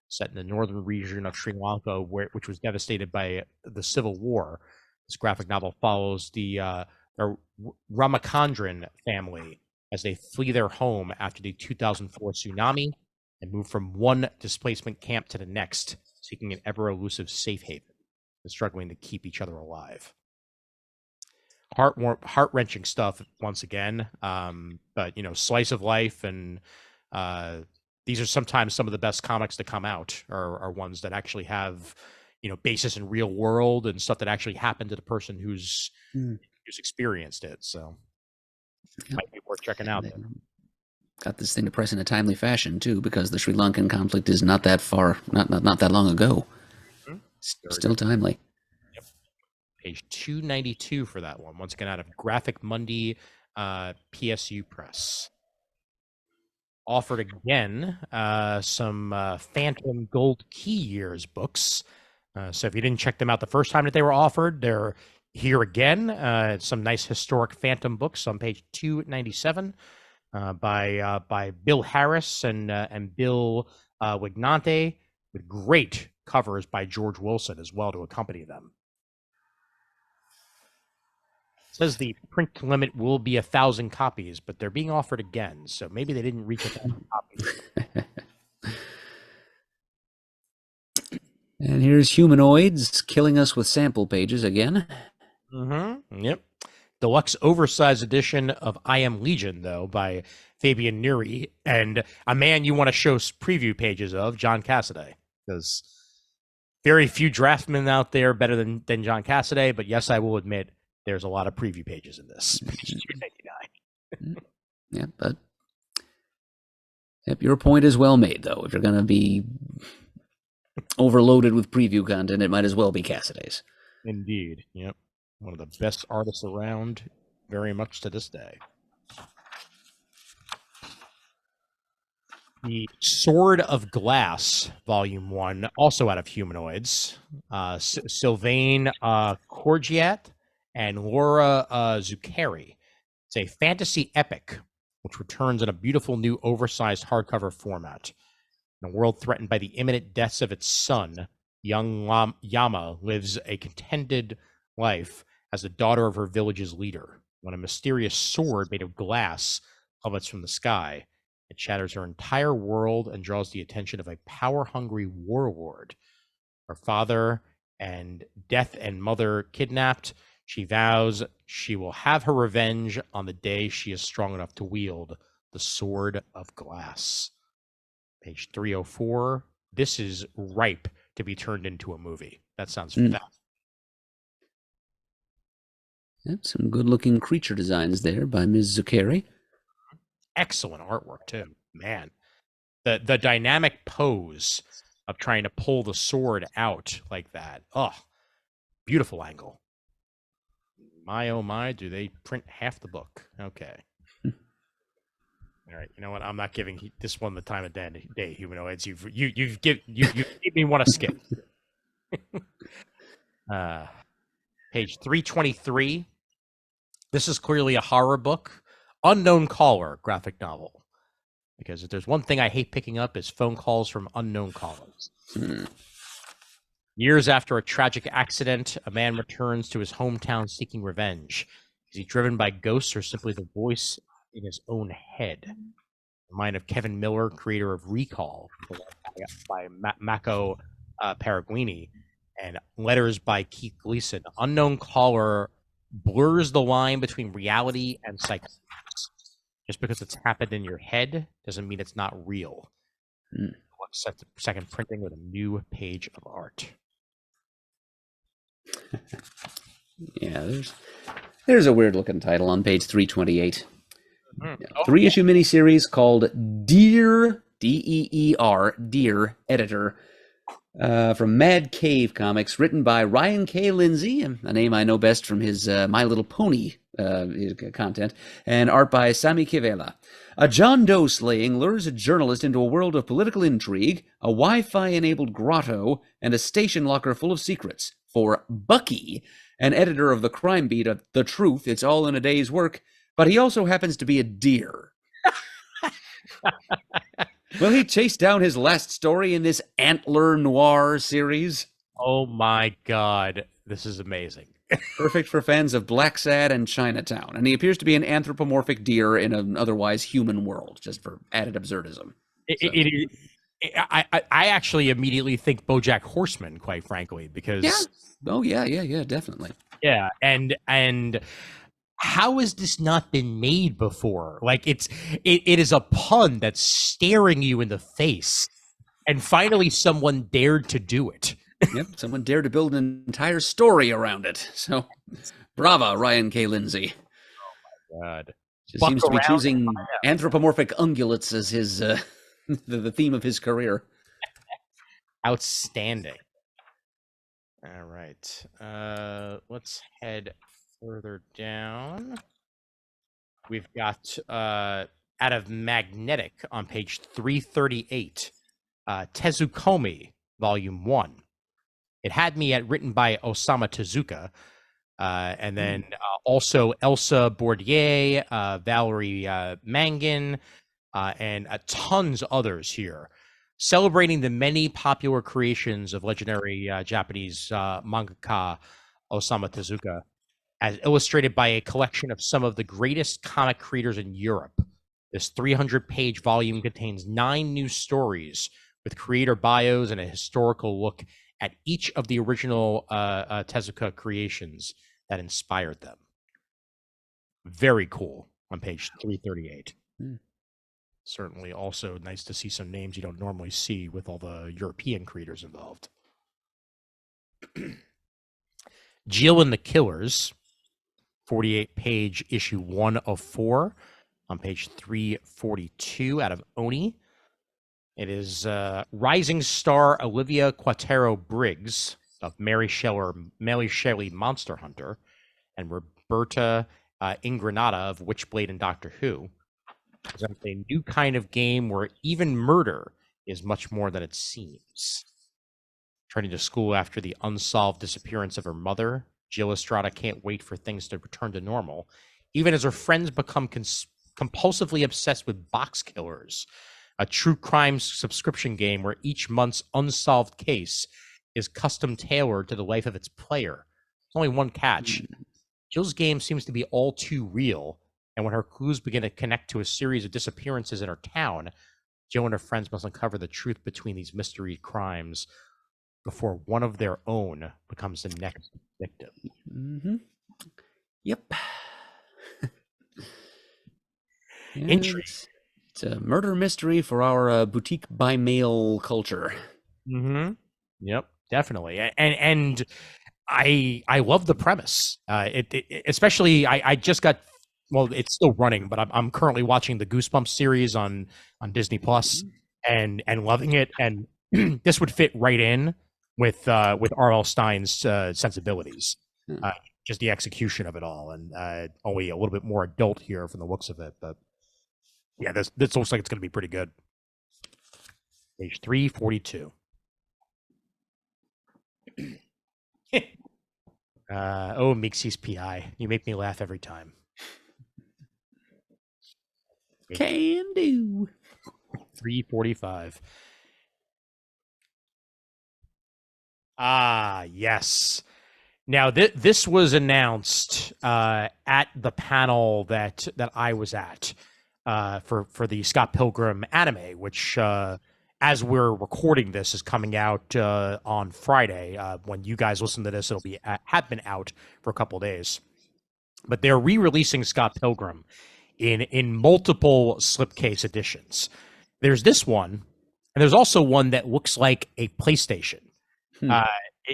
set in the northern region of Sri Lanka, which was devastated by the civil war. This graphic novel follows the Ramachandran family as they flee their home after the 2004 tsunami and move from one displacement camp to the next, seeking an ever-elusive safe haven and struggling to keep each other alive. Heart-wrenching stuff once again, but slice of life, and these are sometimes some of the best comics to come out are ones that actually have basis in real world and stuff that actually happened to the person who's experienced it. So might be worth checking out. Got this thing to press in a timely fashion too, because the Sri Lankan conflict is not that far, not that long ago. Still timely. Yep. Page 292 for that one. Once again, out of Graphic Monday, PSU Press. Offered again some Phantom Gold Key Years books. So if you didn't check them out the first time that they were offered, they're here again. Some nice historic Phantom books on page 297 by Bill Harris and Bill Wignante, with great covers by George Wilson as well to accompany them. It says the print limit will be 1,000 copies, but they're being offered again, so maybe they didn't reach 1,000 copies. And here's Humanoids killing us with sample pages again. Yep. Deluxe oversized edition of I Am Legion, though, by Fabian Nuri, and a man you want to show preview pages of, John Cassaday, because very few draftsmen out there better than John Cassaday, but yes, I will admit there's a lot of preview pages in this. Page 299. Yeah, but your point is well made, though. If you're going to be overloaded with preview content, it might as well be Cassaday's. Indeed. Yep. One of the best artists around, very much to this day. The Sword of Glass, Volume 1, also out of Humanoids. Sylvain Courgiat and Laura Zuccari. It's a fantasy epic, which returns in a beautiful new oversized hardcover format. In a world threatened by the imminent deaths of its son, young Yama lives a contented life as the daughter of her village's leader, when a mysterious sword made of glass plummets from the sky. It shatters her entire world and draws the attention of a power-hungry warlord. Her father and death and mother kidnapped. She vows she will have her revenge on the day she is strong enough to wield the sword of glass. Page 304. This is ripe to be turned into a movie. That sounds fast. Yep, some good-looking creature designs there by Ms. Zuccari. Excellent artwork too, man. The dynamic pose of trying to pull the sword out like that. Oh, beautiful angle. My oh my, do they print half the book? Okay. All right, you know what? I'm not giving this one the time of day, humanoids. You've made me want to skip. Page 323. This is clearly a horror book. Unknown Caller graphic novel. Because if there's one thing I hate picking up is phone calls from unknown callers. Years after a tragic accident, a man returns to his hometown seeking revenge. Is he driven by ghosts or simply the voice in his own head? The mind of Kevin Miller, creator of Recall, by Mako Paraguini, and letters by Keith Gleason. Unknown Caller blurs the line between reality and psychosis. Just because it's happened in your head doesn't mean it's not real. Second printing with a new page of art. Yeah, there's a weird looking title on page 328. Three-issue miniseries called Dear, D-E-E-R, Dear Editor, from Mad Cave Comics, written by Ryan K. Lindsay, a name I know best from his My Little Pony content, and art by Sami Kivela. A John Doe slaying lures a journalist into a world of political intrigue, a Wi-Fi-enabled grotto, and a station locker full of secrets. For Bucky, an editor of the crime beat of The Truth, it's all in a day's work, but he also happens to be a deer. Will he chase down his last story in this Antler Noir series? Oh my God, this is amazing. Perfect for fans of Black Sad and Chinatown, and he appears to be an anthropomorphic deer in an otherwise human world, just for added absurdism. I actually immediately think BoJack Horseman, quite frankly, because Definitely. Yeah, and how has this not been made before? Like it is a pun that's staring you in the face, and finally someone dared to do it. Yep, someone dared to build an entire story around it. So, brava, Ryan K. Lindsay. Oh my God! Just seems to be choosing anthropomorphic ungulates as his the theme of his career. Outstanding. All right, let's head further down. We've got out of Magnetic on page 338, Tezukomi, Volume 1. It had me at written by Osamu Tezuka, and then also Elsa Bourdieu, Valerie Mangin, and tons others here, celebrating the many popular creations of legendary Japanese mangaka Osamu Tezuka, as illustrated by a collection of some of the greatest comic creators in Europe. This 300-page volume contains 9 new stories with creator bios and a historical look at each of the original Tezuka creations that inspired them. Very cool on page 338. Certainly also nice to see some names you don't normally see with all the European creators involved. Jill and the Killers, 48-page issue 1 of 4 on page 342 out of Oni. It is rising star Olivia Quatero Briggs of Mary Shelley Monster Hunter and Roberta Ingranata of Witchblade and Doctor Who. Presents a new kind of game where even murder is much more than it seems. Turning to school after the unsolved disappearance of her mother, Jill Estrada can't wait for things to return to normal, even as her friends become compulsively obsessed with box killers, a true crime subscription game where each month's unsolved case is custom tailored to the life of its player. There's only one catch. Jill's game seems to be all too real, and when her clues begin to connect to a series of disappearances in her town, Jill and her friends must uncover the truth between these mystery crimes. before one of their own becomes the next victim. Mm-hmm. Yep. Intrigue. It's a murder mystery for our boutique by mail culture. Mm-hmm. Yep, definitely. And I love the premise. Especially I just got, well, it's still running, but I'm currently watching the Goosebumps series on Disney Plus and loving it. And this would fit right in with R.L. Stein's sensibilities. Just the execution of it all, and only a little bit more adult here from the looks of it. But yeah, this looks like it's going to be pretty good. Page 342. Oh, Mixie's PI. You make me laugh every time. Can do. 345. Ah, yes. Now, this was announced at the panel that I was at for the Scott Pilgrim anime, which, as we're recording this, is coming out on Friday. When you guys listen to this, it'll be have been out for a couple of days. But they're re-releasing Scott Pilgrim in multiple slipcase editions. There's this one, and there's also one that looks like a PlayStation.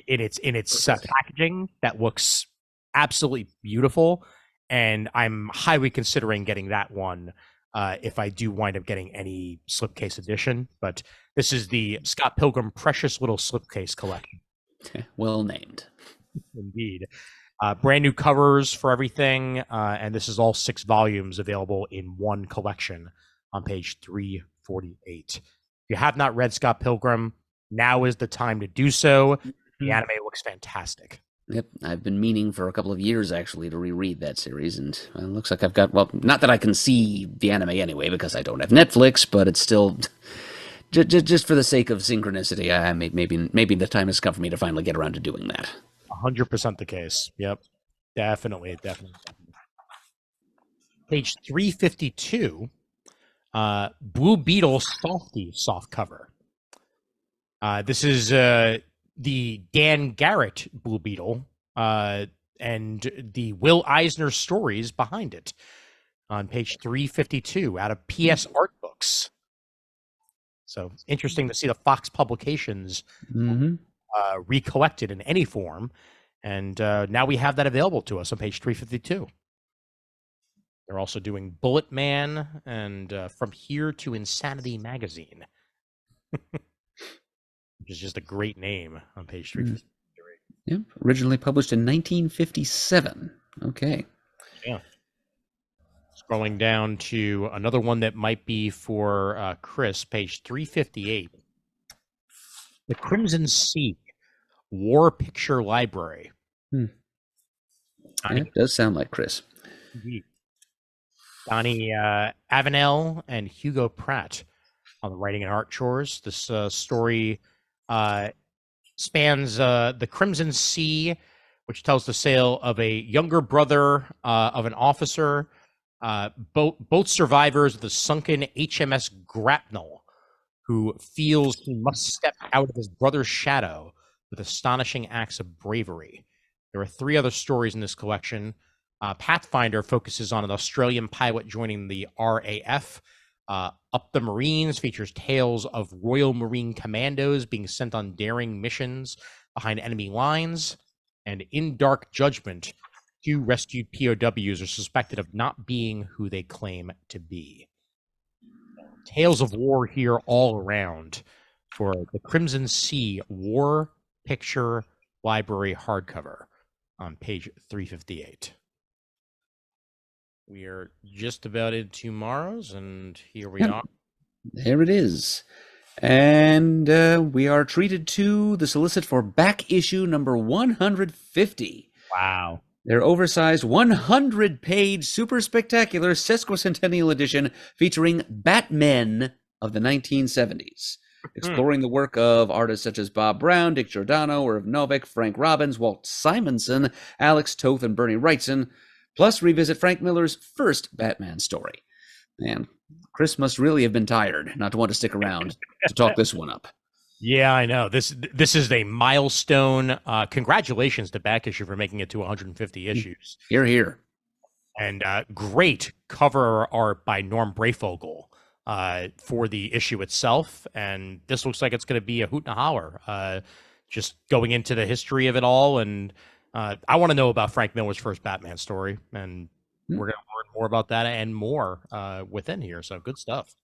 In its packaging that looks absolutely beautiful, and I'm highly considering getting that one if I do wind up getting any slipcase edition. But this is the Scott Pilgrim Precious Little Slipcase Collection. Well named. Indeed. Brand new covers for everything, and this is all 6 volumes available in one collection on page 348. If you have not read Scott Pilgrim, now is the time to do so. The anime looks fantastic. Yep, I've been meaning for a couple of years, actually, to reread that series, and it looks like I've got, well, not that I can see the anime anyway, because I don't have Netflix, but it's still, just for the sake of synchronicity, maybe the time has come for me to finally get around to doing that. 100% the case. Yep, definitely. Page 352, Blue Beetle Softy soft cover. This is the Dan Garrett Blue Beetle and the Will Eisner stories behind it on page 352 out of PS Art Books. So interesting to see the Fox Publications recollected in any form. And now we have that available to us on page 352. They're also doing Bullet Man and From Here to Insanity Magazine. Which is just a great name on page 353. Yep, originally published in 1957. Okay. Yeah. Scrolling down to another one that might be for Chris, page 358. The Crimson Sea, War Picture Library. Yeah, it does sound like Chris. Indeed. Donnie Avenel and Hugo Pratt on the writing and art chores. This story spans the Crimson Sea, which tells the tale of a younger brother of an officer, both survivors of the sunken HMS Grapnel, who feels he must step out of his brother's shadow with astonishing acts of bravery. There are 3 other stories in this collection. Pathfinder focuses on an Australian pilot joining the RAF. Up the Marines features tales of Royal Marine Commandos being sent on daring missions behind enemy lines. And in Dark Judgment, 2 rescued POWs are suspected of not being who they claim to be. Tales of war here all around for the Crimson Sea War Picture Library hardcover on page 358. We are just about into Mars, and here we are. There it is. And we are treated to the solicit for back issue number 150. Wow. Their oversized 100-page super spectacular sesquicentennial edition featuring Batmen of the 1970s, exploring the work of artists such as Bob Brown, Dick Giordano, Irv Novick, Frank Robbins, Walt Simonson, Alex Toth, and Bernie Wrightson, plus revisit Frank Miller's first Batman story. Man, Chris must really have been tired not to want to stick around to talk this one up. Yeah, I know. This is a milestone. Congratulations to Back Issue for making it to 150 issues. Here, here. And great cover art by Norm Brayfogle for the issue itself. And this looks like it's going to be a hoot and a holler. Just going into the history of it all, and I want to know about Frank Miller's first Batman story, and we're going to learn more about that and more within here. So good stuff.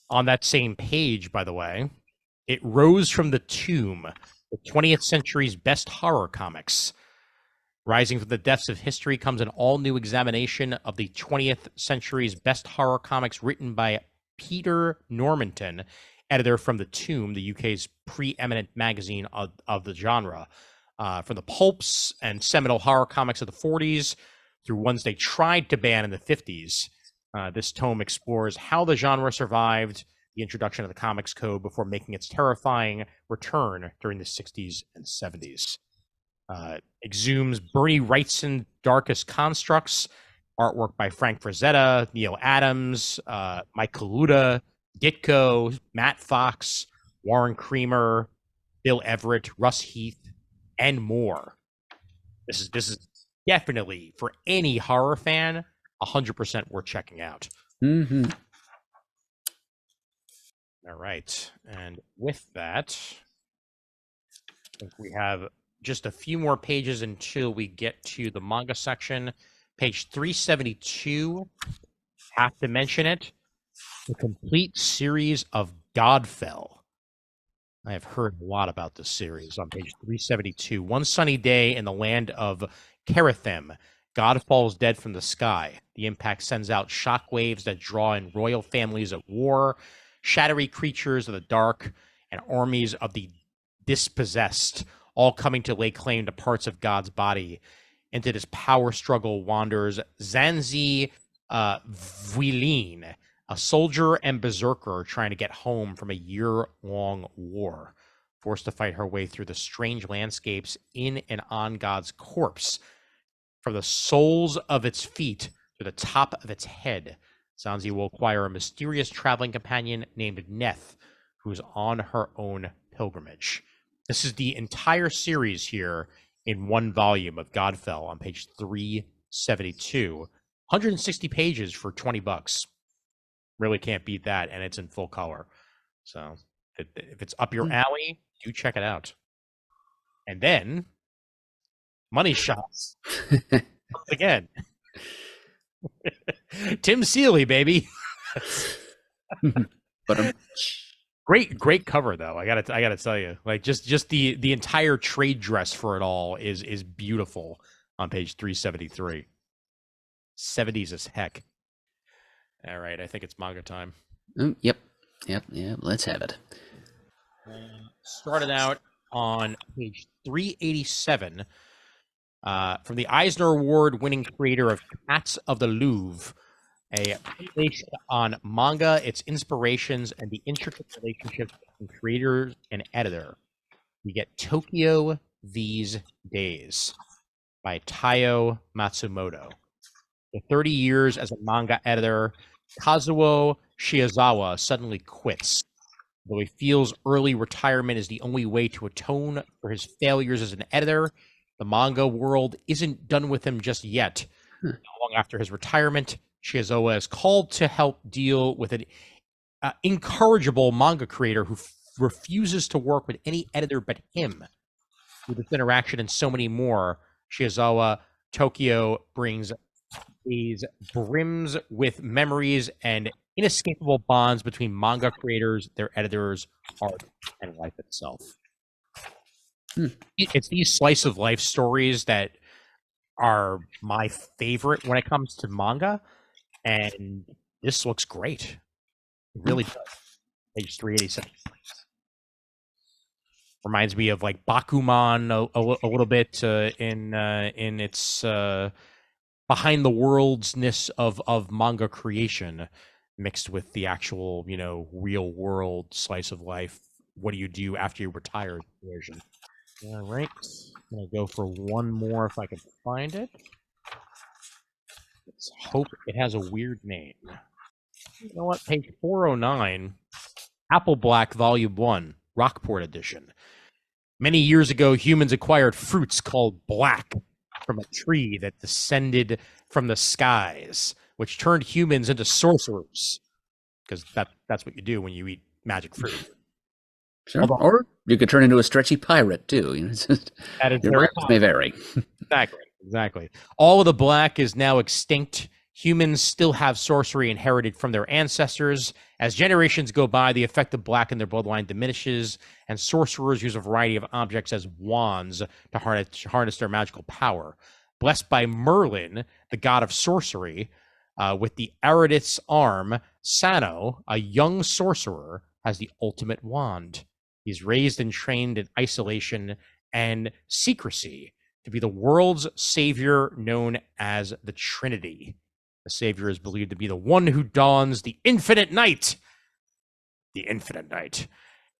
On that same page, by the way, it rose from the tomb, the 20th century's best horror comics. Rising from the depths of history comes an all-new examination of the 20th century's best horror comics written by Peter Normanton, editor from The Tomb, the UK's preeminent magazine of the genre. From the pulps and seminal horror comics of the 40s through ones they tried to ban in the 50s, this tome explores how the genre survived the introduction of the Comics Code before making its terrifying return during the 60s and 70s. Exhumes Bernie Wrightson's darkest constructs, artwork by Frank Frazetta, Neil Adams, Mike Kaluta, Ditko, Matt Fox, Warren Creamer, Bill Everett, Russ Heath, and more. This is definitely, for any horror fan, 100% worth checking out. Mm-hmm. All right, and with that, I think we have just a few more pages until we get to the manga section. Page 372, have to mention it, the complete series of Godfell. I have heard a lot about this series on page 372. One sunny day in the land of Kerathim, God falls dead from the sky. The impact sends out shockwaves that draw in royal families at war, shadowy creatures of the dark, and armies of the dispossessed, all coming to lay claim to parts of God's body. Into this power struggle wanders Zanzi Vuilin, a soldier and berserker trying to get home from a year-long war. Forced to fight her way through the strange landscapes in and on God's corpse. From the soles of its feet to the top of its head, Zanzi will acquire a mysterious traveling companion named Neth, who's on her own pilgrimage. This is the entire series here in one volume of Godfell on page 372. 160 pages for $20. Really can't beat that, and it's in full color. So if it's up your alley, do check it out. And then, money shots. Once again. Tim Seeley, baby. But great cover though. I gotta tell you, like just the entire trade dress for it all is beautiful on page 373. 70s as heck. All right, I think it's manga time. Yep. Let's have it. Started out on page 387 from the Eisner Award-winning creator of Cats of the Louvre, a based on manga, its inspirations, and the intricate relationships between creator and editor. We get Tokyo These Days by Taiyo Matsumoto. For 30 years as a manga editor, Kazuo Shiozawa suddenly quits. Though he feels early retirement is the only way to atone for his failures as an editor, the manga world isn't done with him just yet. Long after his retirement, Shiozawa is called to help deal with an incorrigible manga creator who refuses to work with any editor but him. With this interaction and so many more, Shiozawa Tokyo brings these brims with memories and inescapable bonds between manga creators, their editors, art, and life itself. It's these slice of life stories that are my favorite when it comes to manga, and this looks great. It really does. Page 387. Reminds me of like Bakuman a little bit in its behind the worldsness of manga creation, mixed with the actual, real world slice of life. What do you do after you retire version? All right, I'm gonna go for one more if I can find it. Let's hope it has a weird name. You know what? Page 409 Apple Black Volume 1, Rockport Edition. Many years ago, humans acquired fruits called black from a tree that descended from the skies, which turned humans into sorcerers. Because that's what you do when you eat magic fruit. Sure. Or you could turn into a stretchy pirate, too. You know, That is your very rhymes may vary. Exactly. All of the black is now extinct. Humans still have sorcery inherited from their ancestors. As generations go by, the effect of black in their bloodline diminishes, and sorcerers use a variety of objects as wands to harness their magical power. Blessed by Merlin, the god of sorcery, with the Erudite's arm, Sano, a young sorcerer, has the ultimate wand. He's raised and trained in isolation and secrecy to be the world's savior, known as the Trinity. The savior is believed to be the one who dawns the infinite night, an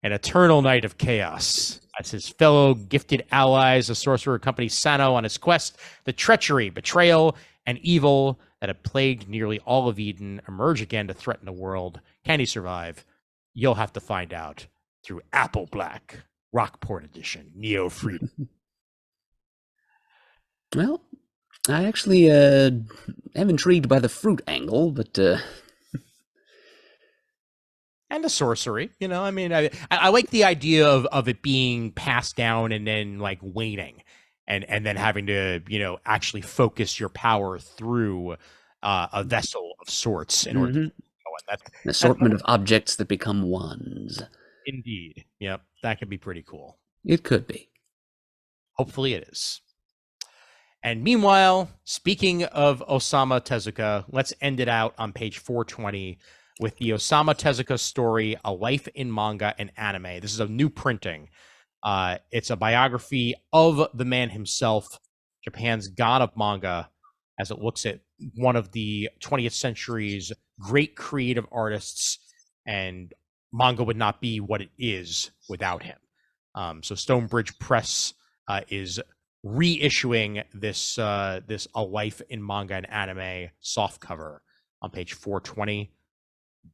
eternal night of chaos. As his fellow gifted allies, the sorcerer accompanies Sano on his quest. The treachery, betrayal, and evil that have plagued nearly all of Eden emerge again to threaten the world. Can he survive? You'll have to find out through Apple Black, Rockport Edition, Neo Freedom. Well, I actually am intrigued by the fruit angle, but and the sorcery, you know. I mean, I like the idea of it being passed down and then like waning, and then having to, you know, actually focus your power through a vessel of sorts in order to go on. An assortment of objects that become wands. Indeed. Yep. That could be pretty cool. It could be. Hopefully it is. And meanwhile, speaking of Osamu Tezuka, let's end it out on page 420 with the Osamu Tezuka story, A Life in Manga and Anime. This is a new printing. It's a biography of the man himself, Japan's god of manga, as it looks at one of the 20th century's great creative artists, and manga would not be what it is without him. So Stonebridge Press is reissuing this A Life in Manga and Anime softcover on page 420.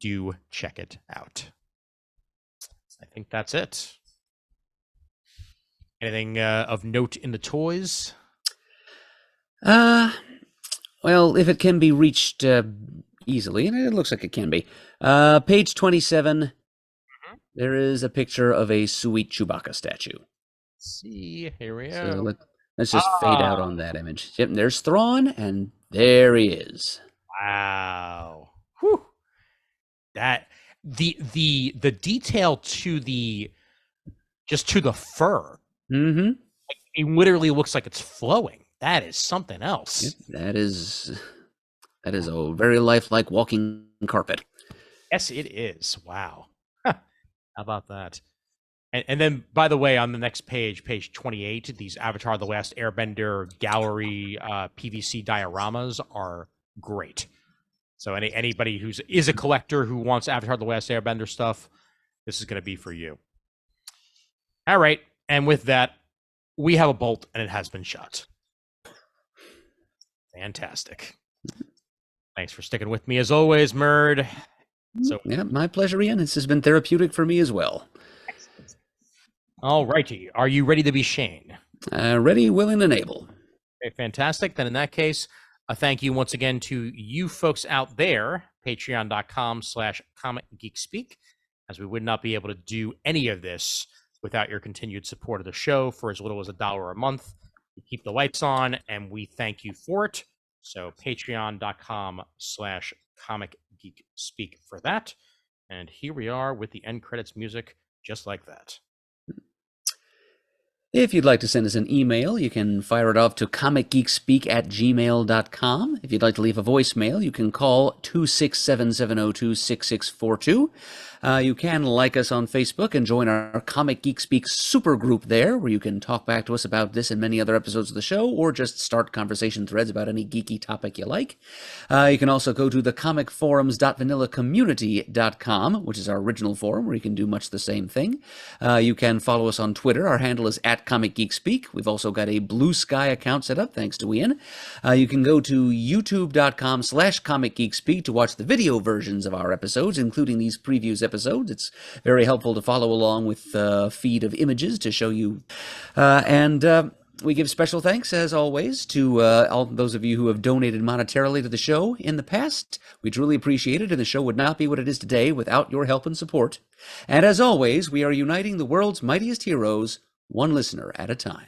Do check it out. I think that's it. Anything of note in the toys? Well, if it can be reached easily, and it looks like it can be. Page 27, there is a picture of a sweet Chewbacca statue. Let's see, here we So go. let's just fade out on that image. Yep, there's Thrawn, and there he is. Wow. Whew. That the detail to the fur. Mm-hmm. It literally looks like it's flowing. That is something else. Yep, that is a very lifelike walking carpet. Yes, it is. Wow. How about that? And then, by the way, on the next page, page 28, these Avatar: The Last Airbender gallery PVC dioramas are great. So anybody who is a collector who wants Avatar: The Last Airbender stuff, this is going to be for you. All right. And with that, we have a bolt, and it has been shot. Fantastic. Thanks for sticking with me as always, Murd. So yeah, my pleasure, Ian. This has been therapeutic for me as well. All righty. Are you ready to be Shane? Ready, willing, and able. Okay, fantastic. Then in that case, a thank you once again to you folks out there, patreon.com/comicgeekspeak, as we would not be able to do any of this without your continued support of the show for as little as $1 a month. We keep the lights on, and we thank you for it. So patreon.com/comicgeekspeak for that. And here we are with the end credits music, just like that. If you'd like to send us an email, you can fire it off to comicgeekspeak@gmail.com. If you'd like to leave a voicemail, you can call 267-702-6642. You can like us on Facebook and join our Comic Geek Speak super group there, where you can talk back to us about this and many other episodes of the show, or just start conversation threads about any geeky topic you like. You can also go to the comicforums.vanillacommunity.com, which is our original forum, where you can do much the same thing. You can follow us on Twitter. Our handle is Comic Geek Speak. We've also got a Blue Sky account set up, thanks to Ian. You can go to youtube.com/Comic Geek Speak to watch the video versions of our episodes, including these previews episodes. It's very helpful to follow along with the feed of images to show you. We give special thanks, as always, to all those of you who have donated monetarily to the show in the past. We truly appreciate it, and the show would not be what it is today without your help and support. And as always, we are uniting the world's mightiest heroes, one listener at a time.